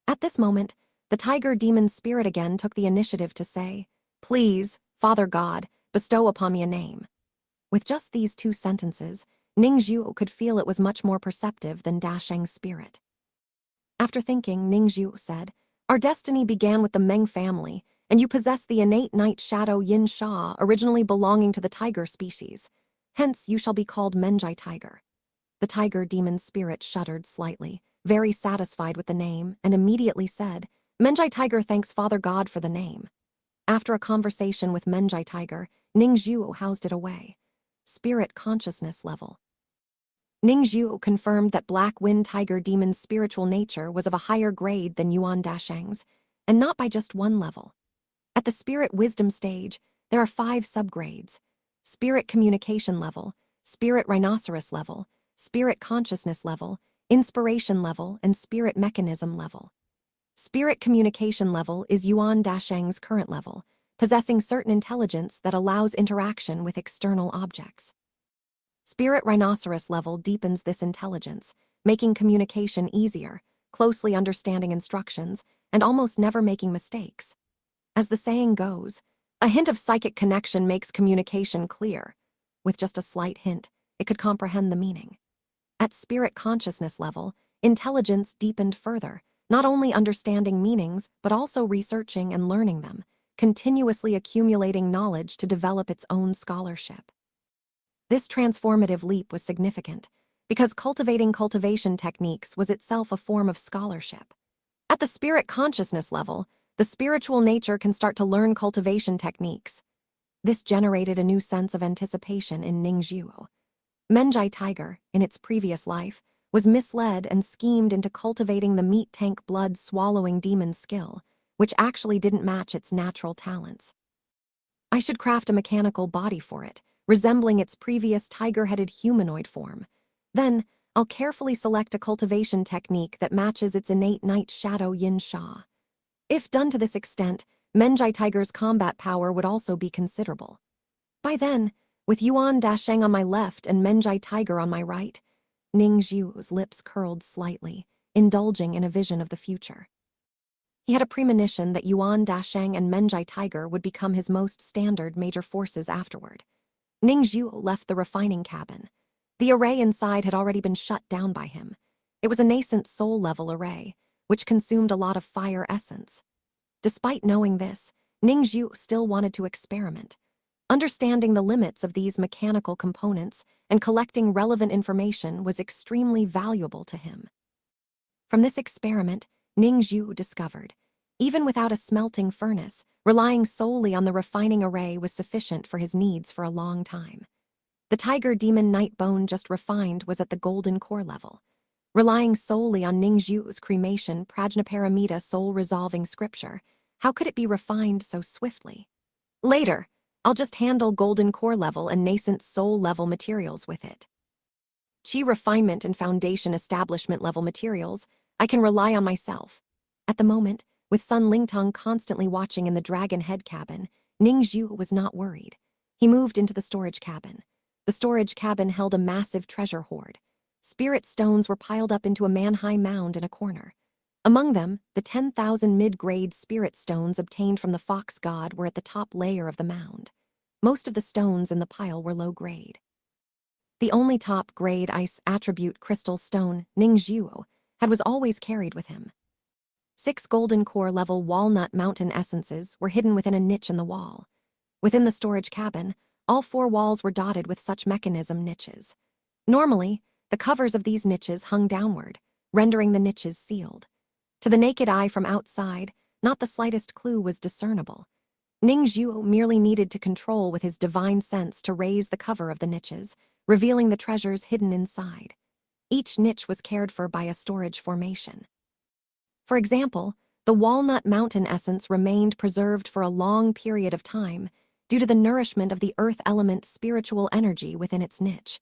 At this moment, the tiger demon's spirit again took the initiative to say, "Please, Father God, bestow upon me a name." With just these two sentences, Ningzhu could feel it was much more perceptive than Dasheng's spirit. After thinking, Ningzhu said, "Our destiny began with the Meng family, and you possess the innate night shadow yin sha originally belonging to the tiger species. Hence, you shall be called Menjai Tiger." The tiger demon's spirit shuddered slightly, very satisfied with the name, and immediately said, "Menjai Tiger thanks Father God for the name." After a conversation with Menjai Tiger, Ningzhu housed it away. Spirit consciousness level. Ningzhu confirmed that Black Wind Tiger Demon's spiritual nature was of a higher grade than Yuan Dasheng's, and not by just one level. At the Spirit Wisdom stage, there are 5 subgrades: Spirit Communication level, Spirit Rhinoceros level, Spirit Consciousness level, Inspiration level, and Spirit Mechanism level. Spirit Communication level is Yuan Dasheng's current level, possessing certain intelligence that allows interaction with external objects. Spirit Rhinoceros level deepens this intelligence, making communication easier, closely understanding instructions, and almost never making mistakes. As the saying goes, a hint of psychic connection makes communication clear. With just a slight hint, it could comprehend the meaning. At spirit consciousness level, intelligence deepened further, not only understanding meanings, but also researching and learning them, continuously accumulating knowledge to develop its own scholarship. This transformative leap was significant, because cultivating cultivation techniques was itself a form of scholarship. At the spirit consciousness level, the spiritual nature can start to learn cultivation techniques. This generated a new sense of anticipation in Ningzhu. Menjai Tiger, in its previous life, was misled and schemed into cultivating the meat tank blood-swallowing demon's skill, which actually didn't match its natural talents. I should craft a mechanical body for it, resembling its previous tiger-headed humanoid form. Then, I'll carefully select a cultivation technique that matches its innate night shadow yin sha. If done to this extent, Menjai Tiger's combat power would also be considerable. By then, with Yuan Dasheng on my left and Menjai Tiger on my right, Ningzhu's lips curled slightly, indulging in a vision of the future. He had a premonition that Yuan Dasheng and Menjai Tiger would become his most standard major forces afterward. Ningzhu left the refining cabin. The array inside had already been shut down by him. It was a nascent soul-level array, which consumed a lot of fire essence. Despite knowing this, Ningzhu still wanted to experiment. Understanding the limits of these mechanical components and collecting relevant information was extremely valuable to him. From this experiment, Ningzhu discovered, even without a smelting furnace, relying solely on the refining array was sufficient for his needs for a long time. The tiger demon Nightbone just refined was at the golden core level. Relying solely on Ningzhu's cremation Prajnaparamita soul-resolving scripture, how could it be refined so swiftly? Later, I'll just handle golden core level and nascent soul level materials with it. Chi refinement and foundation establishment level materials, I can rely on myself. At the moment, with Sun Lingtong constantly watching in the dragon head cabin, Ningzhu was not worried. He moved into the storage cabin. The storage cabin held a massive treasure hoard. Spirit stones were piled up into a man-high mound in a corner. Among them, the 10,000 mid-grade spirit stones obtained from the fox god were at the top layer of the mound. Most of the stones in the pile were low-grade. The only top-grade ice attribute crystal stone Ningzhu had was always carried with him. 6 golden core level walnut mountain essences were hidden within a niche in the wall. Within the storage cabin, all 4 walls were dotted with such mechanism niches. Normally, the covers of these niches hung downward, rendering the niches sealed. To the naked eye from outside, not the slightest clue was discernible. Ningzhu merely needed to control with his divine sense to raise the cover of the niches, revealing the treasures hidden inside. Each niche was cared for by a storage formation. For example, the walnut mountain essence remained preserved for a long period of time due to the nourishment of the earth element spiritual energy within its niche.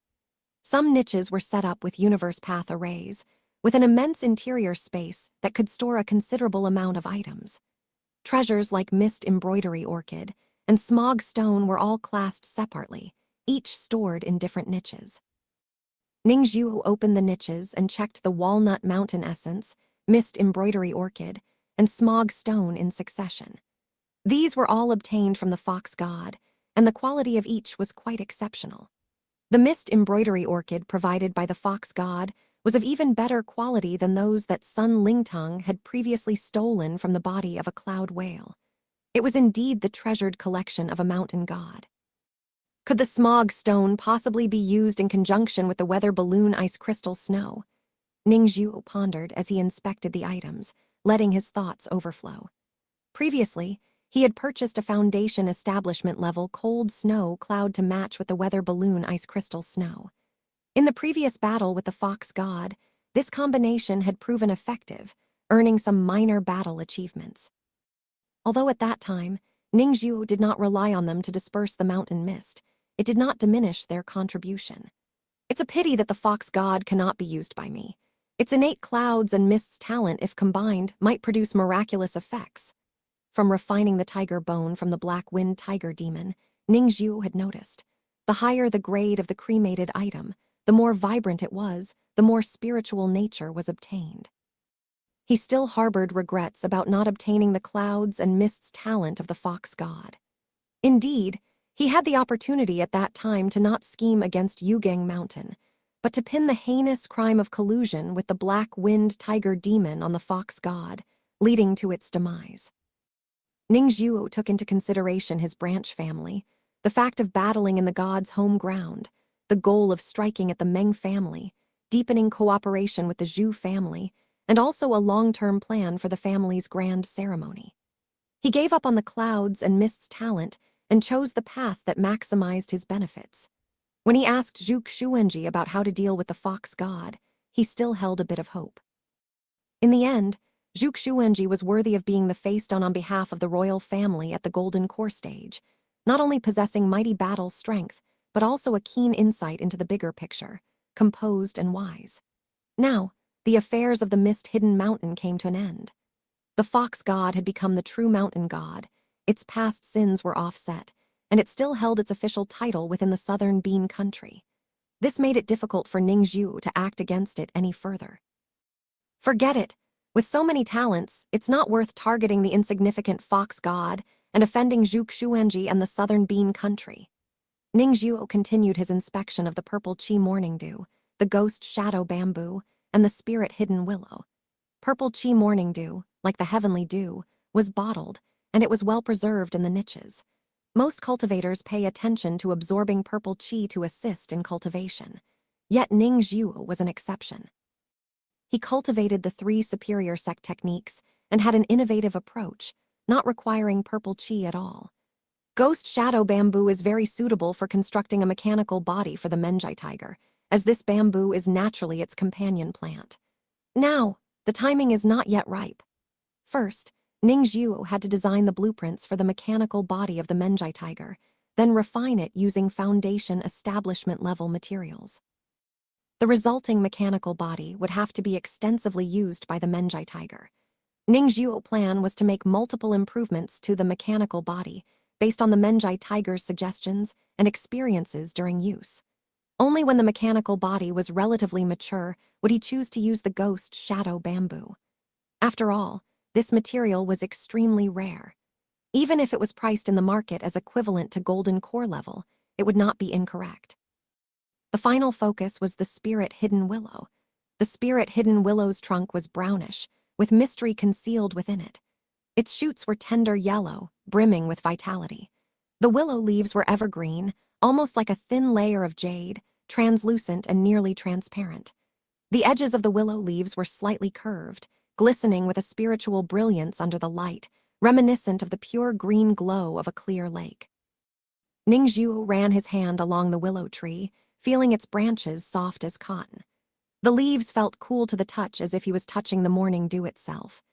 Some niches were set up with universe path arrays, with an immense interior space that could store a considerable amount of items. Treasures like mist embroidery orchid and smog stone were all classed separately, each stored in different niches. Ningzhu opened the niches and checked the walnut mountain essence, mist embroidery orchid, and smog stone in succession. These were all obtained from the fox god, and the quality of each was quite exceptional. The mist embroidery orchid provided by the fox god was of even better quality than those that Sun Lingtong had previously stolen from the body of a cloud whale. It was indeed the treasured collection of a mountain god. Could the smog stone possibly be used in conjunction with the weather balloon ice crystal snow? Ningzhu pondered as he inspected the items, letting his thoughts overflow. Previously, he had purchased a foundation establishment-level cold snow cloud to match with the weather balloon ice crystal snow. In the previous battle with the fox god, this combination had proven effective, earning some minor battle achievements. Although at that time, Ningzhu did not rely on them to disperse the mountain mist, it did not diminish their contribution. It's a pity that the fox god cannot be used by me. Its innate clouds and mist's talent, if combined, might produce miraculous effects. From refining the tiger bone from the black-wind tiger demon, Ningzhu had noticed. The higher the grade of the cremated item, the more vibrant it was, the more spiritual nature was obtained. He still harbored regrets about not obtaining the clouds and mist's talent of the fox god. Indeed, he had the opportunity at that time to not scheme against Yugang Mountain, but to pin the heinous crime of collusion with the black-wind tiger demon on the fox god, leading to its demise. Ningzhu took into consideration his branch family, the fact of battling in the god's home ground, the goal of striking at the Meng family, deepening cooperation with the Zhu family, and also a long-term plan for the family's grand ceremony. He gave up on the clouds and mist's talent and chose the path that maximized his benefits. When he asked Zhu Xuanji about how to deal with the fox god, he still held a bit of hope. In the end, Zhu Xuanji was worthy of being the face-down on behalf of the royal family at the Golden Core stage, not only possessing mighty battle strength, but also a keen insight into the bigger picture, composed and wise. Now, the affairs of the mist-hidden mountain came to an end. The fox god had become the true mountain god, its past sins were offset, and it still held its official title within the southern Bean country. This made it difficult for Ningzhu to act against it any further. Forget it. With so many talents, it's not worth targeting the insignificant fox god and offending Zhu Xuanji and the southern Bean country. Ningzhu continued his inspection of the purple chi morning dew, the ghost shadow bamboo, and the spirit hidden willow. Purple chi morning dew, like the heavenly dew, was bottled, and it was well preserved in the niches. Most cultivators pay attention to absorbing purple chi to assist in cultivation, yet Ningzhu was an exception. He cultivated the 3 superior sect techniques and had an innovative approach, not requiring purple chi at all. Ghost shadow bamboo is very suitable for constructing a mechanical body for the Menjai tiger, as this bamboo is naturally its companion plant. Now, the timing is not yet ripe. First, Ningzhu had to design the blueprints for the mechanical body of the Menjai tiger, then refine it using foundation establishment-level materials. The resulting mechanical body would have to be extensively used by the Menjai tiger. Ningzhu's plan was to make multiple improvements to the mechanical body based on the Menjai tiger's suggestions and experiences during use. Only when the mechanical body was relatively mature would he choose to use the ghost shadow bamboo. After all, this material was extremely rare. Even if it was priced in the market as equivalent to golden core level, it would not be incorrect. The final focus was the spirit hidden willow. The spirit hidden willow's trunk was brownish, with mystery concealed within it. Its shoots were tender yellow, brimming with vitality. The willow leaves were evergreen, almost like a thin layer of jade, translucent and nearly transparent. The edges of the willow leaves were slightly curved, glistening with a spiritual brilliance under the light, reminiscent of the pure green glow of a clear lake. Ningzhu ran his hand along the willow tree, feeling its branches soft as cotton. The leaves felt cool to the touch as if he was touching the morning dew itself.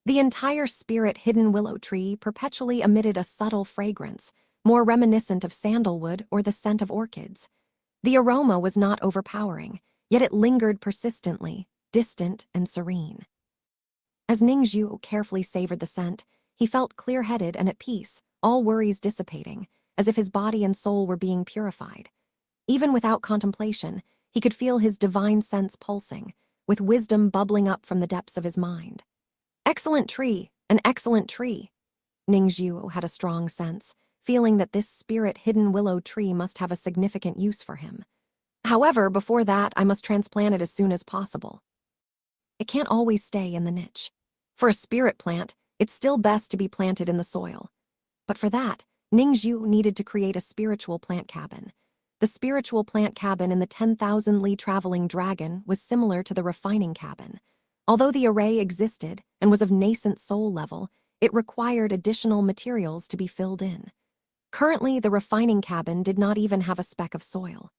The entire spirit hidden willow tree perpetually emitted a subtle fragrance, more reminiscent of sandalwood or the scent of orchids. The aroma was not overpowering, yet it lingered persistently, distant and serene. As Ningzhu carefully savored the scent, he felt clear-headed and at peace, all worries dissipating, as if his body and soul were being purified. Even without contemplation, he could feel his divine sense pulsing, with wisdom bubbling up from the depths of his mind. Excellent tree, an excellent tree. Ningzhu had a strong sense, feeling that this spirit-hidden willow tree must have a significant use for him. However, before that, I must transplant it as soon as possible. It can't always stay in the niche. For a spirit plant, it's still best to be planted in the soil. But for that, Ningzhu needed to create a spiritual plant cabin. The spiritual plant cabin in the 10,000 Li traveling dragon was similar to the refining cabin. Although the array existed and was of nascent soul level, it required additional materials to be filled in. Currently, the refining cabin did not even have a speck of soil.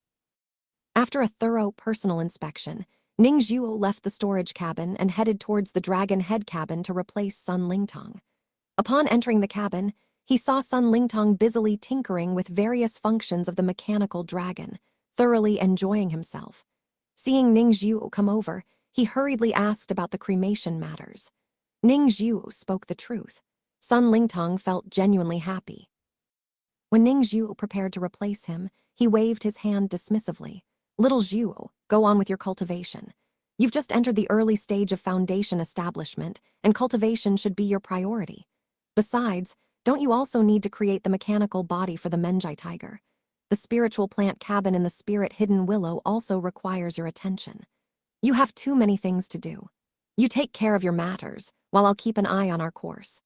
After a thorough personal inspection, Ningzhu left the storage cabin and headed towards the dragon head cabin to replace Sun Lingtong. Upon entering the cabin, he saw Sun Lingtong busily tinkering with various functions of the mechanical dragon, thoroughly enjoying himself. Seeing Ningzhu come over, he hurriedly asked about the cremation matters. Ningzhu spoke the truth. Sun Lingtong felt genuinely happy. When Ningzhu prepared to replace him, he waved his hand dismissively. Little Zhu, go on with your cultivation. You've just entered the early stage of foundation establishment, and cultivation should be your priority. Besides, don't you also need to create the mechanical body for the Menjai tiger? The spiritual plant cabin in the spirit hidden willow also requires your attention. You have too many things to do. You take care of your matters, while I'll keep an eye on our course.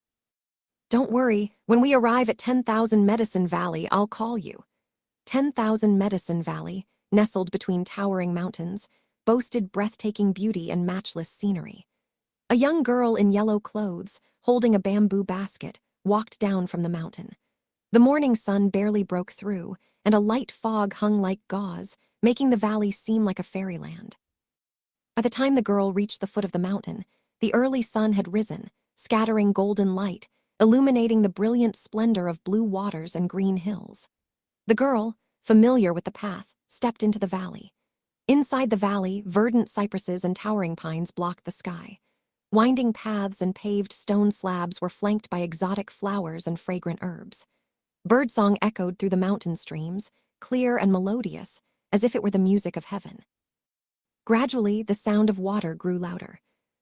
Don't worry, when we arrive at 10,000 Medicine Valley, I'll call you. 10,000 Medicine Valley, nestled between towering mountains, boasted breathtaking beauty and matchless scenery. A young girl in yellow clothes, holding a bamboo basket, walked down from the mountain. The morning sun barely broke through, and a light fog hung like gauze, making the valley seem like a fairyland. By the time the girl reached the foot of the mountain, the early sun had risen, scattering golden light, illuminating the brilliant splendor of blue waters and green hills. The girl, familiar with the path, stepped into the valley. Inside the valley, verdant cypresses and towering pines blocked the sky. Winding paths and paved stone slabs were flanked by exotic flowers and fragrant herbs. Birdsong echoed through the mountain streams, clear and melodious, as if it were the music of heaven. Gradually, the sound of water grew louder.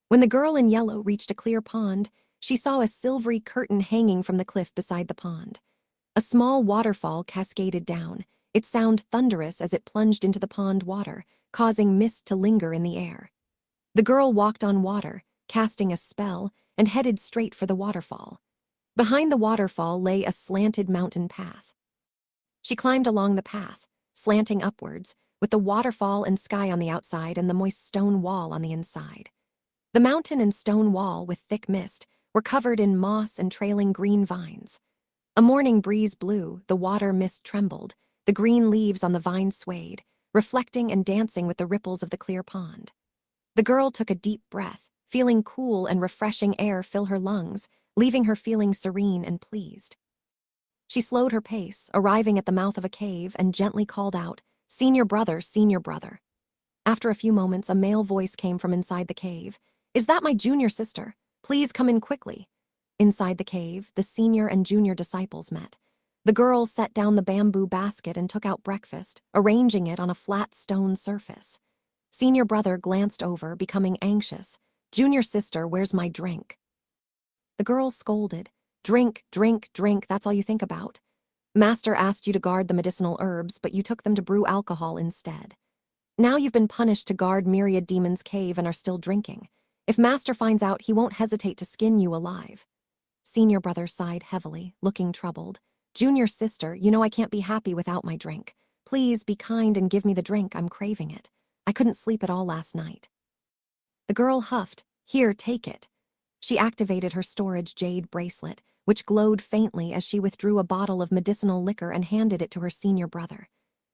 When the girl in yellow reached a clear pond, she saw a silvery curtain hanging from the cliff beside the pond. A small waterfall cascaded down, its sound thunderous as it plunged into the pond water, causing mist to linger in the air. The girl walked on water, casting a spell, and headed straight for the waterfall. Behind the waterfall lay a slanted mountain path. She climbed along the path, slanting upwards, with the waterfall and sky on the outside and the moist stone wall on the inside. The mountain and stone wall, with thick mist, were covered in moss and trailing green vines. A morning breeze blew, the water mist trembled, the green leaves on the vines swayed, reflecting and dancing with the ripples of the clear pond. The girl took a deep breath, feeling cool and refreshing air fill her lungs, leaving her feeling serene and pleased. She slowed her pace, arriving at the mouth of a cave, and gently called out, "Senior brother, senior brother." After a few moments, a male voice came from inside the cave. "Is that my junior sister? Please come in quickly." Inside the cave, the senior and junior disciples met. The girl set down the bamboo basket and took out breakfast, arranging it on a flat stone surface. Senior brother glanced over, becoming anxious. "Junior sister, where's my drink?" The girl scolded. "Drink, drink, drink, that's all you think about. Master asked you to guard the medicinal herbs, but you took them to brew alcohol instead. Now you've been punished to guard Myriad Demon's cave and are still drinking. If Master finds out, he won't hesitate to skin you alive." Senior brother sighed heavily, looking troubled. "Junior sister, you know I can't be happy without my drink. Please be kind and give me the drink, I'm craving it. I couldn't sleep at all last night." The girl huffed. "Here, take it." She activated her storage jade bracelet, which glowed faintly as she withdrew a bottle of medicinal liquor and handed it to her senior brother.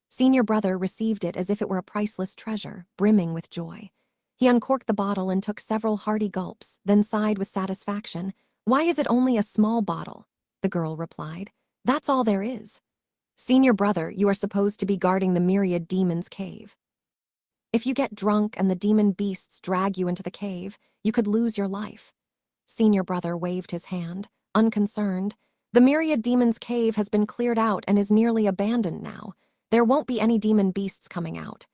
Senior brother received it as if it were a priceless treasure, brimming with joy. He uncorked the bottle and took several hearty gulps, then sighed with satisfaction. "Why is it only a small bottle?" the girl replied. "That's all there is. Senior brother, you are supposed to be guarding the Myriad Demon's cave. If you get drunk and the demon beasts drag you into the cave, you could lose your life. Senior brother waved his hand, unconcerned. The myriad demon's cave has been cleared out and is nearly abandoned now. There won't be any demon beasts coming out.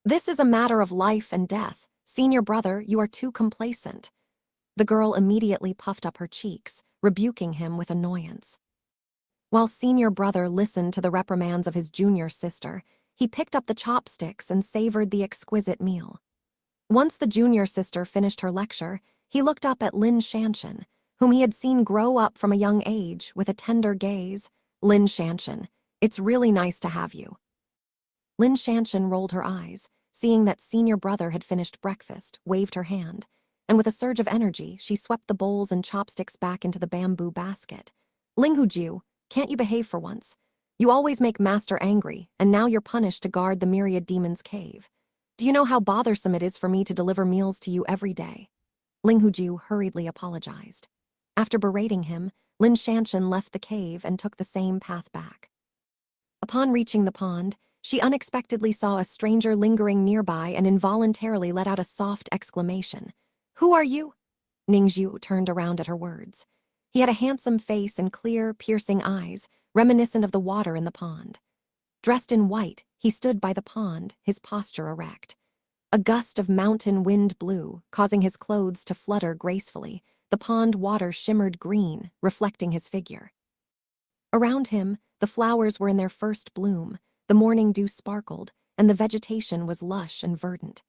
This is a matter of life and death. Senior brother, you are too complacent. The girl immediately puffed up her cheeks, rebuking him with annoyance. While senior brother listened to the reprimands of his junior sister, he picked up the chopsticks and savored the exquisite meal. Once the junior sister finished her lecture, he looked up at Lin Xianxia, whom he had seen grow up from a young age, with a tender gaze. Lin Xianxia, it's really nice to have you. Lin Xianxia rolled her eyes, seeing that senior brother had finished breakfast, waved her hand, and with a surge of energy, she swept the bowls and chopsticks back into the bamboo basket. Ling Huju, can't you behave for once? You always make Master angry, and now you're punished to guard the myriad demon's cave. Do you know how bothersome it is for me to deliver meals to you every day? Ling Huju hurriedly apologized. After berating him, Lin Xianxia left the cave and took the same path back. Upon reaching the pond, she unexpectedly saw a stranger lingering nearby and involuntarily let out a soft exclamation. Who are you? Ningzhu turned around at her words. He had a handsome face and clear, piercing eyes, reminiscent of the water in the pond. Dressed in white, he stood by the pond, his posture erect. A gust of mountain wind blew, causing his clothes to flutter gracefully. The pond water shimmered green, reflecting his figure. Around him, the flowers were in their first bloom, the morning dew sparkled, and the vegetation was lush and verdant.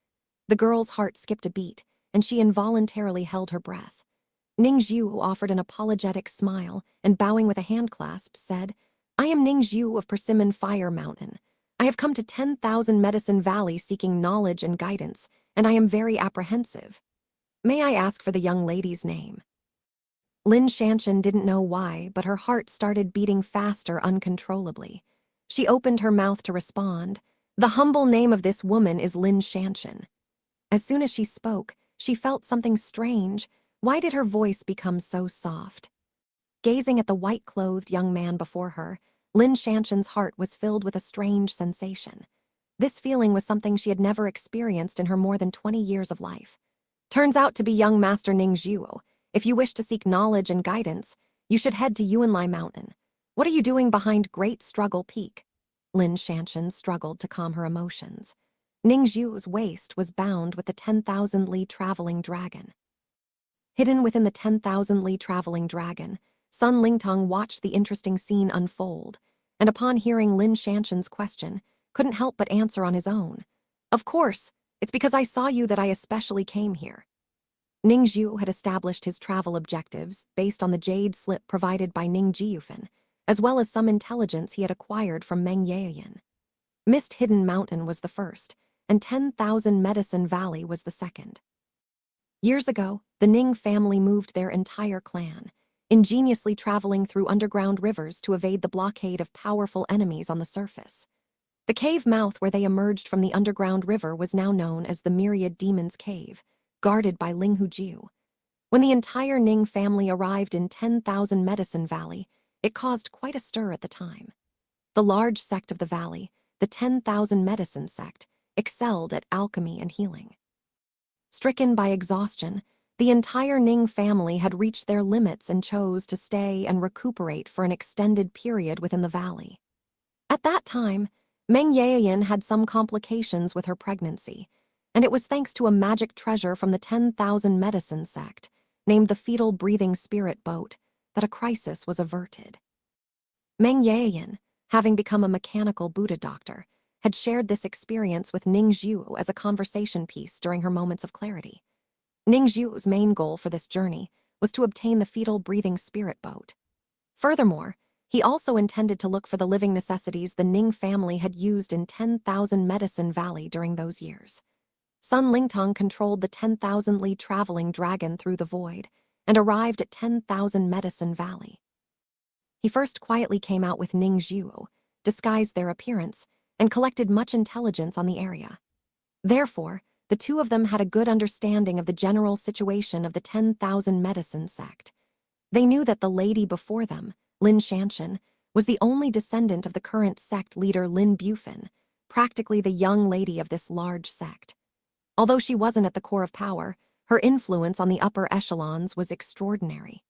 The girl's heart skipped a beat, and she involuntarily held her breath. Ningzhu offered an apologetic smile and, bowing with a handclasp, said, I am Ningzhu of Persimmon Fire Mountain. I have come to 10,000 Medicine Valley seeking knowledge and guidance, and I am very apprehensive. May I ask for the young lady's name? Lin Xianxia didn't know why, but her heart started beating faster uncontrollably. She opened her mouth to respond. The humble name of this woman is Lin Xianxia. As soon as she spoke, she felt something strange. Why did her voice become so soft? Gazing at the white-clothed young man before her, Lin Xianxia's heart was filled with a strange sensation. This feeling was something she had never experienced in her more than 20 years of life. Turns out to be young Master Ningzhu. If you wish to seek knowledge and guidance, you should head to Yuanlai Mountain. What are you doing behind Great Struggle Peak? Lin Xianxia struggled to calm her emotions. Ningzhu's waist was bound with the 10,000-li traveling dragon. Hidden within the 10,000-li traveling dragon, Sun Lingtong watched the interesting scene unfold, and upon hearing Lin Xianxia's question, couldn't help but answer on his own. Of course, it's because I saw you that I especially came here. Ningzhu had established his travel objectives based on the jade slip provided by Ning Jiyufan, as well as some intelligence he had acquired from Meng Yaoyan. Mist Hidden Mountain was the first, and 10,000 Medicine Valley was the second. Years ago, the Ning family moved their entire clan, ingeniously traveling through underground rivers to evade the blockade of powerful enemies on the surface. The cave mouth where they emerged from the underground river was now known as the Myriad Demon's Cave, guarded by Ling Huju. When the entire Ning family arrived in 10,000 Medicine Valley, it caused quite a stir at the time. The large sect of the valley, the 10,000 Medicine sect, excelled at alchemy and healing. Stricken by exhaustion, the entire Ning family had reached their limits and chose to stay and recuperate for an extended period within the valley. At that time, Meng Yaoyan had some complications with her pregnancy, and it was thanks to a magic treasure from the 10,000 Medicine sect, named the Fetal Breathing Spirit Boat, that a crisis was averted. Meng Yaoyan, having become a mechanical Buddha doctor, had shared this experience with Ningzhu as a conversation piece during her moments of clarity. Ningzhu's main goal for this journey was to obtain the Fetal Breathing Spirit Boat. Furthermore, he also intended to look for the living necessities the Ning family had used in 10,000 Medicine Valley during those years. Sun Lingtong controlled the 10,000-li traveling dragon through the void and arrived at 10,000 Medicine Valley. He first quietly came out with Ningzhu, disguised their appearance, and collected much intelligence on the area. Therefore, the two of them had a good understanding of the general situation of the 10,000 Medicine sect. They knew that the lady before them, Lin Xianxia, was the only descendant of the current sect leader Lin Bufan, practically the young lady of this large sect. Although she wasn't at the core of power, her influence on the upper echelons was extraordinary.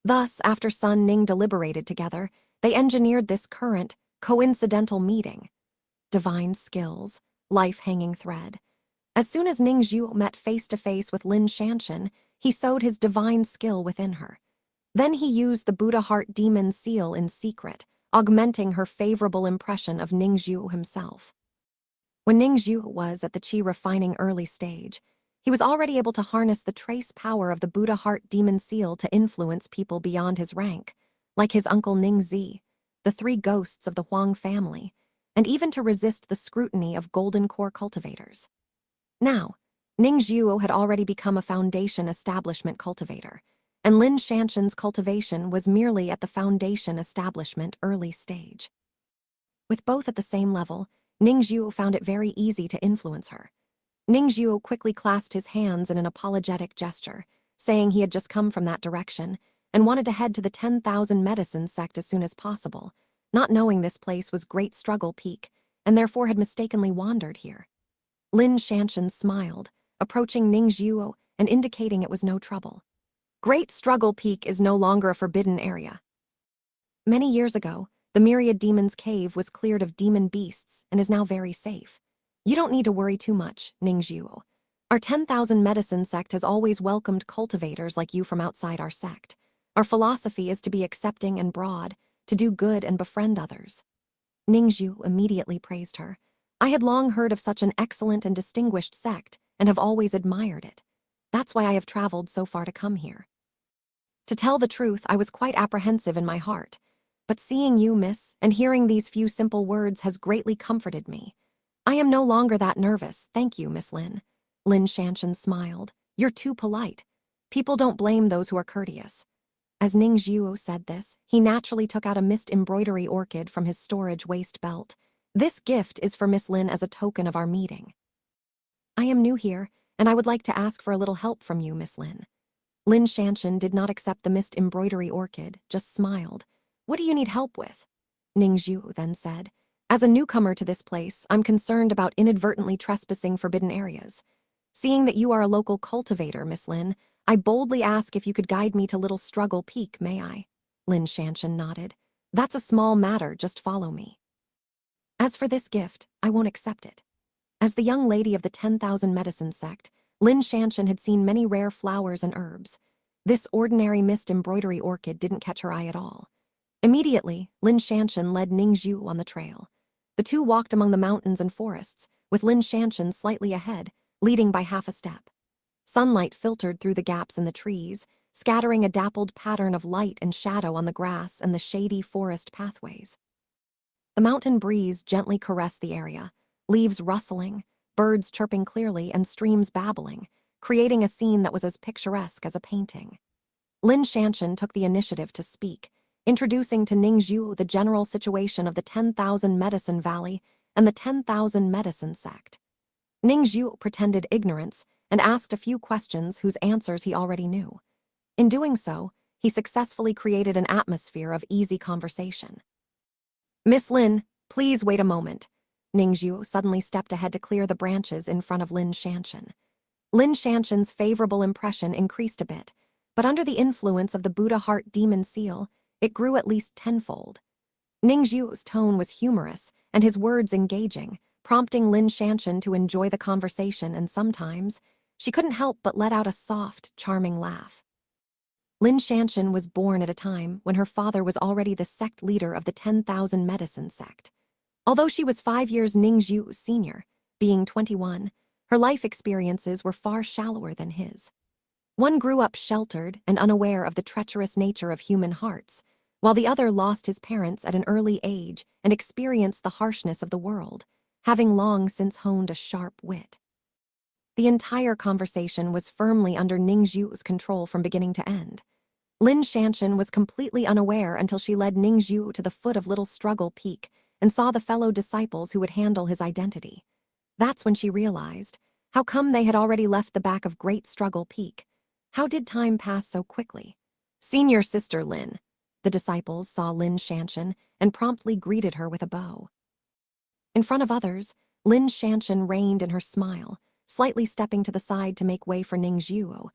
Thus, after Sun Ning deliberated together, they engineered this current, coincidental meeting. Divine skills, life-hanging thread. As soon as Ning Zhu met face-to-face with Lin Shanshan, he sowed his divine skill within her. Then he used the Buddha Heart Demon Seal in secret, augmenting her favorable impression of Ning Zhu himself. When Ning Zhu was at the qi refining early stage, he was already able to harness the trace power of the Buddha Heart Demon Seal to influence people beyond his rank, like his uncle Ning Zi, the three ghosts of the Huang family, and even to resist the scrutiny of Golden Core cultivators. Now, Ning Zhu had already become a foundation establishment cultivator, and Lin Shanshan's cultivation was merely at the foundation establishment early stage. With both at the same level, Ning Zhu found it very easy to influence her. Ning Zhu quickly clasped his hands in an apologetic gesture, saying he had just come from that direction and wanted to head to the 10,000 Medicine sect as soon as possible, not knowing this place was Great Struggle Peak and therefore had mistakenly wandered here. Lin Shanshan smiled, approaching Ning Zhu and indicating it was no trouble. Great Struggle Peak is no longer a forbidden area. Many years ago, the Myriad Demon's Cave was cleared of demon beasts and is now very safe. You don't need to worry too much, Ning Zhu. Our 10,000 Medicine sect has always welcomed cultivators like you from outside our sect. Our philosophy is to be accepting and broad, to do good and befriend others. Ning Zhu immediately praised her. I had long heard of such an excellent and distinguished sect and have always admired it. That's why I have traveled so far to come here. To tell the truth, I was quite apprehensive in my heart. But seeing you, miss, and hearing these few simple words has greatly comforted me. I am no longer that nervous, thank you, Miss Lin. Lin Shanshan smiled. You're too polite. People don't blame those who are courteous. As Ning Zhu said this, he naturally took out a mist embroidery orchid from his storage waist belt. This gift is for Miss Lin as a token of our meeting. I am new here, and I would like to ask for a little help from you, Miss Lin. Lin Shanshan did not accept the mist embroidery orchid, just smiled. What do you need help with? Ning Zhu then said. As a newcomer to this place, I'm concerned about inadvertently trespassing forbidden areas. Seeing that you are a local cultivator, Miss Lin, I boldly ask if you could guide me to Little Struggle Peak, may I? Lin Shanshan nodded. That's a small matter, just follow me. As for this gift, I won't accept it. As the young lady of the 10,000 Medicine sect, Lin Shanshan had seen many rare flowers and herbs. This ordinary mist embroidery orchid didn't catch her eye at all. Immediately, Lin Shanshan led Ning Zhu on the trail. The two walked among the mountains and forests, with Lin Shanshan slightly ahead, leading by half a step. Sunlight filtered through the gaps in the trees, scattering a dappled pattern of light and shadow on the grass and the shady forest pathways. The mountain breeze gently caressed the area, leaves rustling, birds chirping clearly, and streams babbling, creating a scene that was as picturesque as a painting. Lin Shanshan took the initiative to speak, introducing to Ning Zhu the general situation of the 10,000 Medicine Valley and the 10,000 Medicine sect. Ning Zhu pretended ignorance and asked a few questions whose answers he already knew. In doing so, he successfully created an atmosphere of easy conversation. Miss Lin, please wait a moment. Ning Zhu suddenly stepped ahead to clear the branches in front of Lin Shanshan. Lin Shanshan's favorable impression increased a bit, but under the influence of the Buddha Heart Demon Seal, it grew at least tenfold. Ning Zhu's tone was humorous and his words engaging, prompting Lin Shanshan to enjoy the conversation, and sometimes she couldn't help but let out a soft, charming laugh. Lin Shanshan was born at a time when her father was already the sect leader of the 10,000 Medicine sect. Although she was 5 years Ning Zhu's senior, being 21, her life experiences were far shallower than his. One grew up sheltered and unaware of the treacherous nature of human hearts, while the other lost his parents at an early age and experienced the harshness of the world, having long since honed a sharp wit. The entire conversation was firmly under Ning Zhu's control from beginning to end. Lin Shanshan was completely unaware until she led Ning Zhu to the foot of Little Struggle Peak and saw the fellow disciples who would handle his identity. That's when she realized, how come they had already left the back of Great Struggle Peak? How did time pass so quickly? Senior Sister Lin. The disciples saw Lin Shanshan and promptly greeted her with a bow. In front of others, Lin Shanshan reigned in her smile, slightly stepping to the side to make way for Ningzhuo.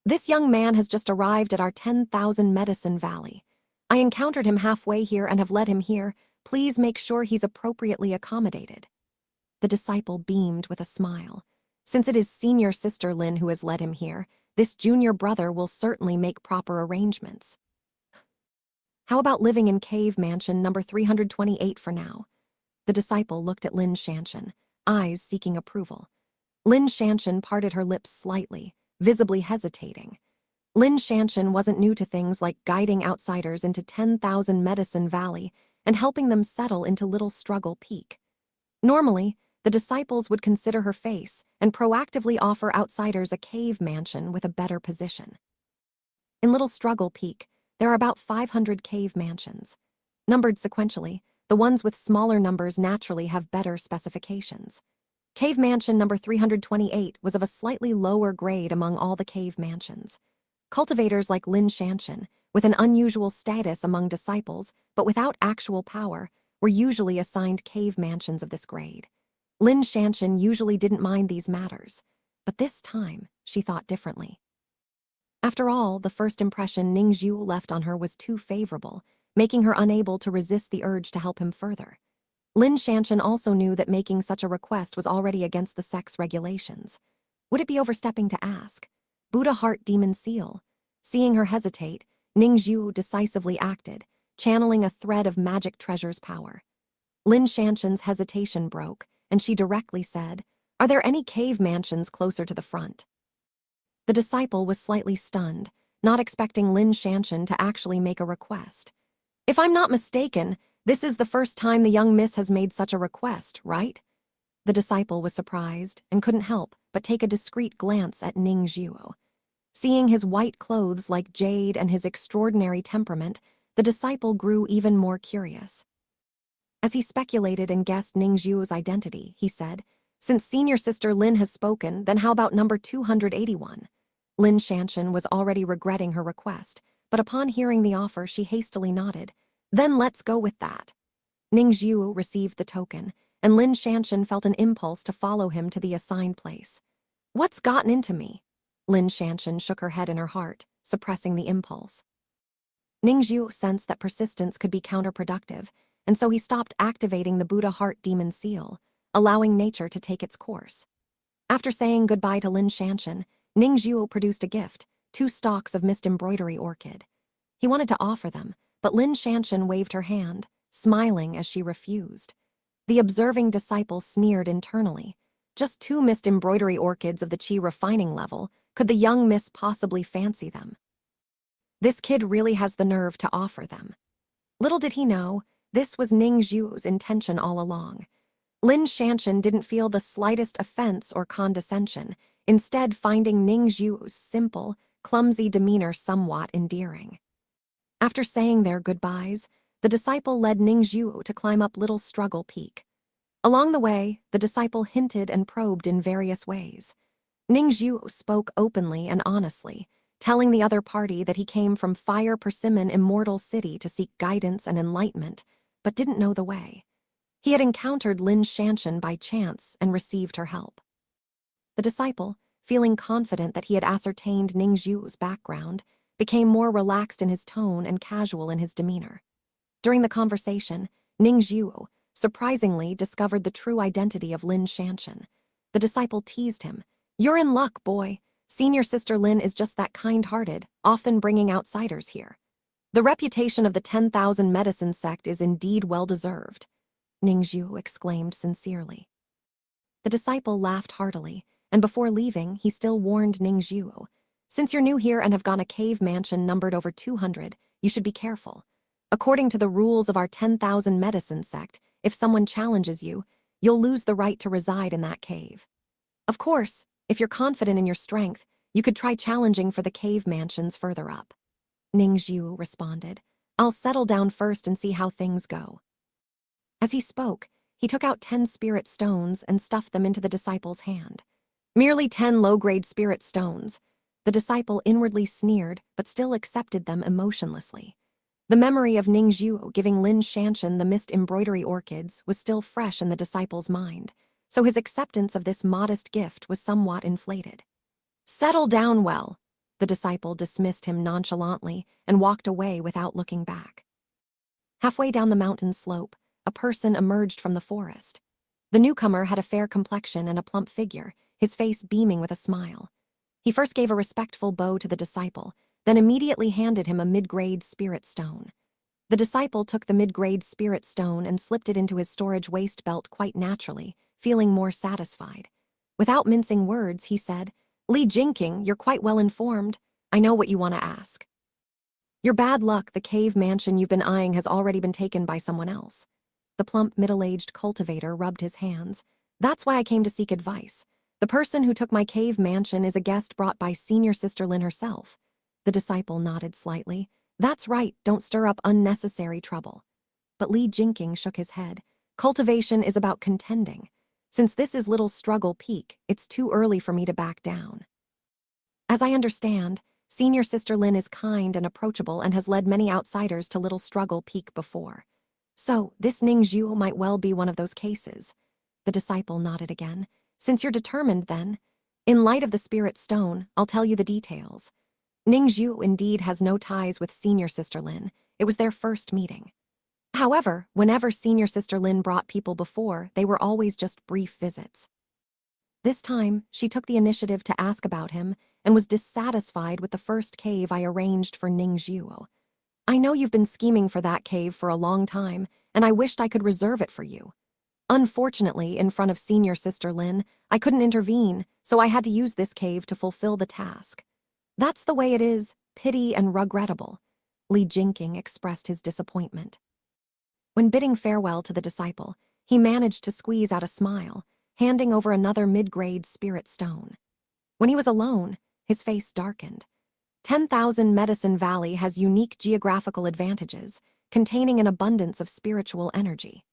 "This young man has just arrived at our 10,000 Medicine Valley. I encountered him halfway here and have led him here. Please make sure he's appropriately accommodated." The disciple beamed with a smile. Since it is senior sister Lin who has led him here, this junior brother will certainly make proper arrangements. "How about living in cave mansion number 328 for now?" The disciple looked at Lin Shanshan, eyes seeking approval. Lin Shanshan parted her lips slightly, visibly hesitating. Lin Shanshan wasn't new to things like guiding outsiders into 10,000 Medicine Valley and helping them settle into Little Struggle Peak. Normally, the disciples would consider her face and proactively offer outsiders a cave mansion with a better position. In Little Struggle Peak, there are about 500 cave mansions. Numbered sequentially, the ones with smaller numbers naturally have better specifications. Cave mansion number 328 was of a slightly lower grade among all the cave mansions. Cultivators like Lin Shanshan, with an unusual status among disciples but without actual power, were usually assigned cave mansions of this grade. Lin Shanshan usually didn't mind these matters, but this time she thought differently. After all, the first impression Ningzhu left on her was too favorable, making her unable to resist the urge to help him further. Lin Shanshan also knew that making such a request was already against the sect's regulations. Would it be overstepping to ask? Buddha Heart Demon Seal. Seeing her hesitate, Ningzhu decisively acted, channeling a thread of magic treasure's power. Lin Shanshan's hesitation broke, and she directly said, "Are there any cave mansions closer to the front?" The disciple was slightly stunned, not expecting Lin Shanshan to actually make a request. "If I'm not mistaken, this is the first time the young miss has made such a request, right?" The disciple was surprised and couldn't help but take a discreet glance at Ningzhu. Seeing his white clothes like jade and his extraordinary temperament, the disciple grew even more curious. As he speculated and guessed Ningzhu's identity, he said, "Since senior sister Lin has spoken, then how about number 281? Lin Shanshan was already regretting her request, but upon hearing the offer, she hastily nodded. "Then let's go with that." Ningzhu received the token, and Lin Shanshan felt an impulse to follow him to the assigned place. "What's gotten into me?" Lin Shanshan shook her head in her heart, suppressing the impulse. Ningzhu sensed that persistence could be counterproductive, and so he stopped activating the Buddha Heart Demon Seal, allowing nature to take its course. After saying goodbye to Lin Shanshan, Ningzhu produced a gift, 2 stalks of mist embroidery orchid. He wanted to offer them, but Lin Shanshan waved her hand, smiling as she refused. The observing disciple sneered internally. Just 2 mist embroidery orchids of the Qi refining level, could the young miss possibly fancy them? This kid really has the nerve to offer them. Little did he know, this was Ningzhu's intention all along. Lin Shanshan didn't feel the slightest offense or condescension, instead finding Ningzhu's simple, clumsy demeanor somewhat endearing. After saying their goodbyes, the disciple led Ningzhu to climb up Little Struggle Peak. Along the way, the disciple hinted and probed in various ways. Ningzhu spoke openly and honestly, telling the other party that he came from Fire Persimmon Immortal City to seek guidance and enlightenment, but didn't know the way. He had encountered Lin Shanshan by chance and received her help. The disciple, feeling confident that he had ascertained Ningzhu's background, became more relaxed in his tone and casual in his demeanor. During the conversation, Ningzhu, surprisingly, discovered the true identity of Lin Shanshan. The disciple teased him. "You're in luck, boy. Senior sister Lin is just that kind-hearted, often bringing outsiders here. The reputation of the 10,000 Medicine sect is indeed well-deserved," Ningzhu exclaimed sincerely. The disciple laughed heartily, and before leaving, he still warned Ningzhu, "Since you're new here and have gone a cave mansion numbered over 200, you should be careful. According to the rules of our 10,000 Medicine sect, if someone challenges you, you'll lose the right to reside in that cave. Of course, if you're confident in your strength, you could try challenging for the cave mansions further up." Ningzhu responded, "I'll settle down first and see how things go." As he spoke, he took out 10 spirit stones and stuffed them into the disciple's hand. Merely 10 low-grade spirit stones. The disciple inwardly sneered, but still accepted them emotionlessly. The memory of Ningzhu giving Lin Shanshan the mist embroidery orchids was still fresh in the disciple's mind. so his acceptance of this modest gift was somewhat inflated. "Settle down well." The disciple dismissed him nonchalantly and walked away without looking back. Halfway down the mountain slope, a person emerged from the forest. The newcomer had a fair complexion and a plump figure, his face beaming with a smile. He first gave a respectful bow to the disciple, then immediately handed him a mid-grade spirit stone. The disciple took the mid-grade spirit stone and slipped it into his storage waist belt quite naturally, feeling more satisfied. Without mincing words, he said, "Li Jingqing, you're quite well informed. I know what you want to ask. Your bad luck, the cave mansion you've been eyeing has already been taken by someone else." The plump, middle-aged cultivator rubbed his hands. "That's why I came to seek advice. The person who took my cave mansion is a guest brought by Senior Sister Lin herself." The disciple nodded slightly. "That's right, don't stir up unnecessary trouble." But Li Jingqing shook his head. "Cultivation is about contending. Since this is Little Struggle Peak, it's too early for me to back down. As I understand, Senior Sister Lin is kind and approachable and has led many outsiders to Little Struggle Peak before. So, this Ningzhu might well be one of those cases." The disciple nodded again. "Since you're determined, then, in light of the Spirit Stone, I'll tell you the details. Ningzhu indeed has no ties with Senior Sister Lin. It was their first meeting. However, whenever Senior Sister Lin brought people before, they were always just brief visits. This time, she took the initiative to ask about him and was dissatisfied with the first cave I arranged for Ningzhu. I know you've been scheming for that cave for a long time, and I wished I could reserve it for you. Unfortunately, in front of Senior Sister Lin, I couldn't intervene, so I had to use this cave to fulfill the task. That's the way it is, pity and regrettable." Li Jingqing expressed his disappointment. When bidding farewell to the disciple, he managed to squeeze out a smile, handing over another mid-grade spirit stone. When he was alone, his face darkened. 10,000 Medicine Valley has unique geographical advantages, containing an abundance of spiritual energy.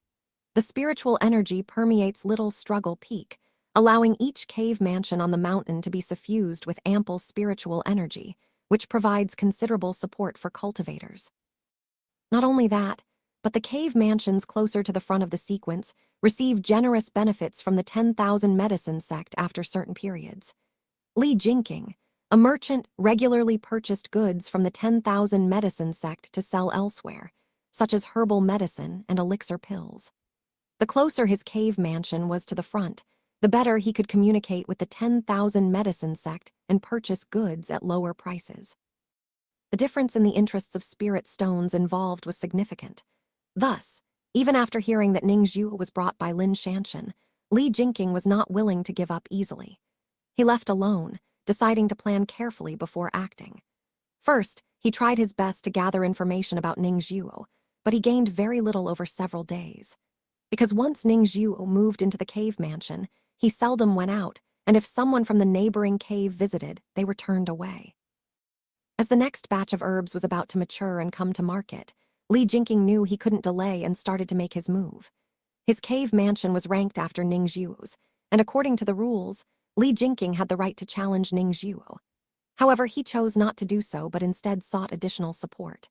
The spiritual energy permeates Little Struggle Peak, allowing each cave mansion on the mountain to be suffused with ample spiritual energy, which provides considerable support for cultivators. Not only that, but the cave mansions closer to the front of the sequence receive generous benefits from the 10,000 Medicine sect after certain periods. Li Jingqing, a merchant, regularly purchased goods from the 10,000 Medicine sect to sell elsewhere, such as herbal medicine and elixir pills. The closer his cave mansion was to the front, the better he could communicate with the 10,000 Medicine sect and purchase goods at lower prices. The difference in the interests of spirit stones involved was significant. Thus, even after hearing that Ningzhu was brought by Lin Shanshan, Li Jingqing was not willing to give up easily. He left alone, deciding to plan carefully before acting. First, he tried his best to gather information about Ningzhu, but he gained very little over several days. Because once Ningzhu moved into the cave mansion, he seldom went out, and if someone from the neighboring cave visited, they were turned away. As the next batch of herbs was about to mature and come to market, Li Jingqing knew he couldn't delay and started to make his move. His cave mansion was ranked after Ningzhu's, and according to the rules, Li Jingqing had the right to challenge Ningzhu. However, he chose not to do so but instead sought additional support.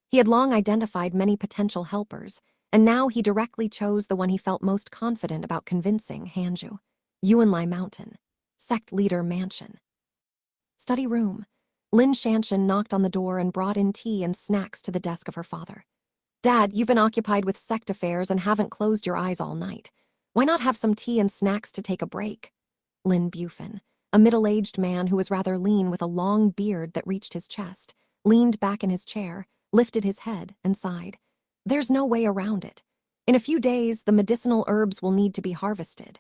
He had long identified many potential helpers, and now he directly chose the one he felt most confident about convincing: Hanzhu, Yuanlai Mountain, Sect Leader Mansion. Study room. Lin Shanshan knocked on the door and brought in tea and snacks to the desk of her father. "Dad, you've been occupied with sect affairs and haven't closed your eyes all night. Why not have some tea and snacks to take a break?" Lin Bufin, a middle-aged man who was rather lean with a long beard that reached his chest, leaned back in his chair, lifted his head, and sighed. "There's no way around it. In a few days, the medicinal herbs will need to be harvested.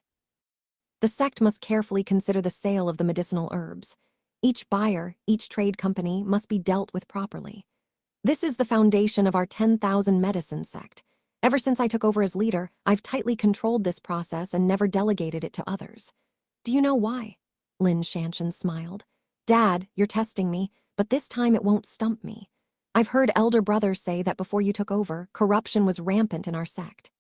The sect must carefully consider the sale of the medicinal herbs. Each buyer, each trade company must be dealt with properly. This is the foundation of our 10,000 Medicine sect. Ever since I took over as leader, I've tightly controlled this process and never delegated it to others. Do you know why?" Lin Shanshan smiled. "Dad, you're testing me, but this time it won't stump me. I've heard elder brothers say that before you took over, corruption was rampant in our sect.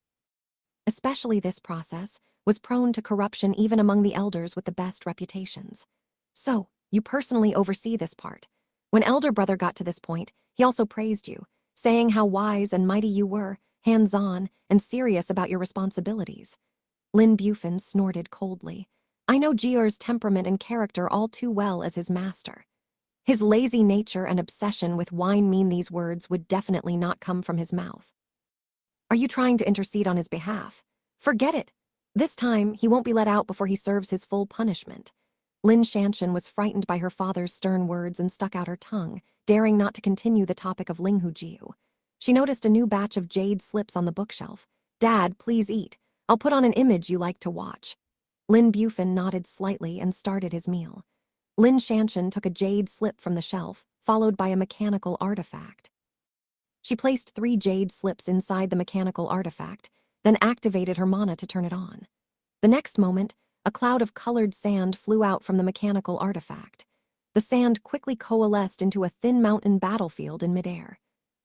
Especially this process was prone to corruption even among the elders with the best reputations. So, you personally oversee this part. When elder brother got to this point, he also praised you, saying how wise and mighty you were, hands-on, and serious about your responsibilities. Lin Bufin snorted coldly. I know Jior's temperament and character all too well as his master. His lazy nature and obsession with wine mean these words would definitely not come from his mouth. Are you trying to intercede on his behalf? Forget it. This time, he won't be let out before he serves his full punishment. Lin Xianxia was frightened by her father's stern words and stuck out her tongue, daring not to continue the topic of Linghu Jiu. She noticed a new batch of jade slips on the bookshelf. Dad, please eat. I'll put on an image you like to watch. Lin Bufin nodded slightly and started his meal. Lin Xianxia took a jade slip from the shelf, followed by a mechanical artifact. She placed 3 jade slips inside the mechanical artifact, then activated her mana to turn it on. The next moment, a cloud of colored sand flew out from the mechanical artifact. The sand quickly coalesced into a thin mountain battlefield in midair.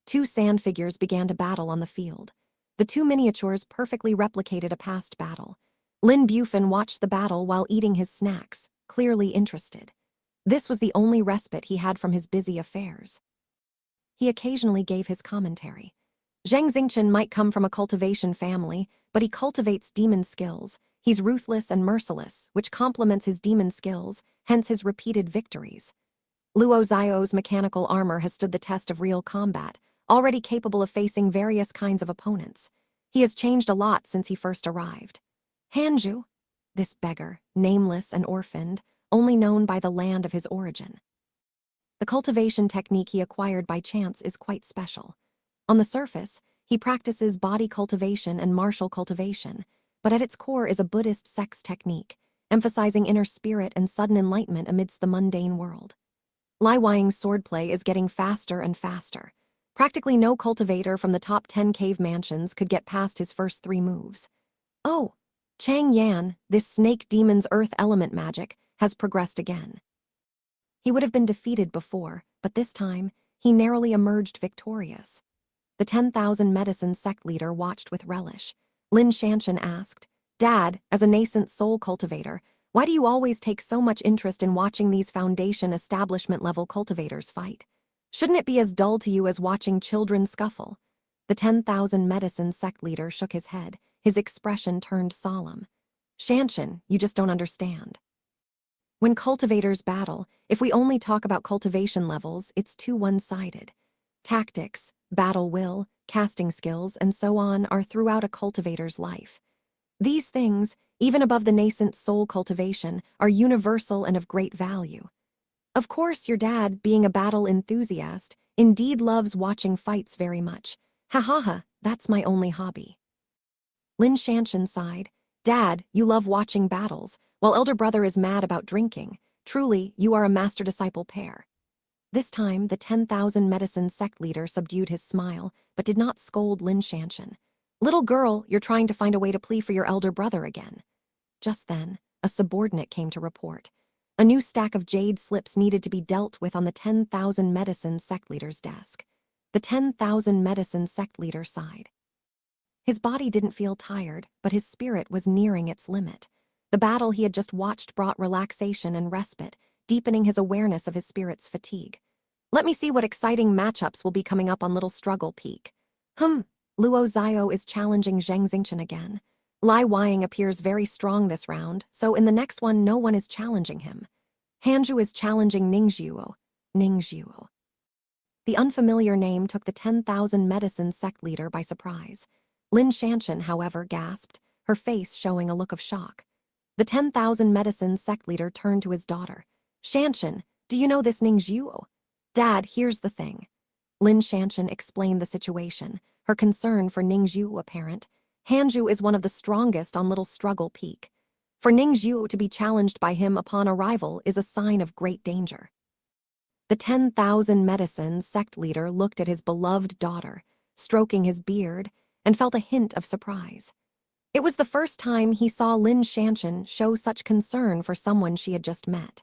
2 sand figures began to battle on the field. The 2 miniatures perfectly replicated a past battle. Lin Bufin watched the battle while eating his snacks, clearly interested. This was the only respite he had from his busy affairs. He occasionally gave his commentary. Zheng Xingchen might come from a cultivation family, but he cultivates demon skills. He's ruthless and merciless, which complements his demon skills, hence his repeated victories. Luo Zio's mechanical armor has stood the test of real combat, already capable of facing various kinds of opponents. He has changed a lot since he first arrived. Hanju, this beggar, nameless and orphaned, only known by the land of his origin. The cultivation technique he acquired by chance is quite special. On the surface, he practices body cultivation and martial cultivation, but at its core is a Buddhist sex technique, emphasizing inner spirit and sudden enlightenment amidst the mundane world. Lai Weiying's swordplay is getting faster and faster. Practically no cultivator from the top 10 cave mansions could get past his first 3 moves. Oh, Chang Yan, this snake demon's earth element magic, has progressed again. He would have been defeated before, but this time, he narrowly emerged victorious. The 10,000 medicine sect leader watched with relish. Lin Xianxia asked, Dad, as a nascent soul cultivator, why do you always take so much interest in watching these foundation establishment-level cultivators fight? Shouldn't it be as dull to you as watching children scuffle? The 10,000 medicine sect leader shook his head, his expression turned solemn. Xianxia, you just don't understand. When cultivators battle, if we only talk about cultivation levels, it's too one-sided. Tactics, battle will, casting skills, and so on are throughout a cultivator's life. These things, even above the nascent soul cultivation, are universal and of great value. Of course, your dad, being a battle enthusiast, indeed loves watching fights very much. Ha ha ha, that's my only hobby. Lin Xianxia sighed. Dad, you love watching battles, while elder brother is mad about drinking. Truly, you are a master-disciple pair. This time, the 10,000 medicine sect leader subdued his smile, but did not scold Lin Xianxia. Little girl, you're trying to find a way to plea for your elder brother again. Just then, a subordinate came to report. A new stack of jade slips needed to be dealt with on the 10,000 medicine sect leader's desk. The 10,000 medicine sect leader sighed. His body didn't feel tired, but his spirit was nearing its limit. The battle he had just watched brought relaxation and respite, deepening his awareness of his spirit's fatigue. Let me see what exciting matchups will be coming up on Little Struggle Peak. Luo Zio is challenging Zheng Xingchen again. Lai Weiying appears very strong this round, so in the next one no one is challenging him. Hanju is challenging Ningzhuo. The unfamiliar name took the 10,000 medicine sect leader by surprise. Lin Xianxia, however, gasped, her face showing a look of shock. The 10,000 medicine sect leader turned to his daughter. Xianxia, do you know this Ningzhuo? Dad, here's the thing. Lin Xianxia explained the situation, her concern for Ningzhuo apparent. Hanju is one of the strongest on Little Struggle Peak. For Ningzhuo to be challenged by him upon arrival is a sign of great danger. The 10,000 medicine sect leader looked at his beloved daughter, stroking his beard, and felt a hint of surprise. It was the first time he saw Lin Xianxia show such concern for someone she had just met.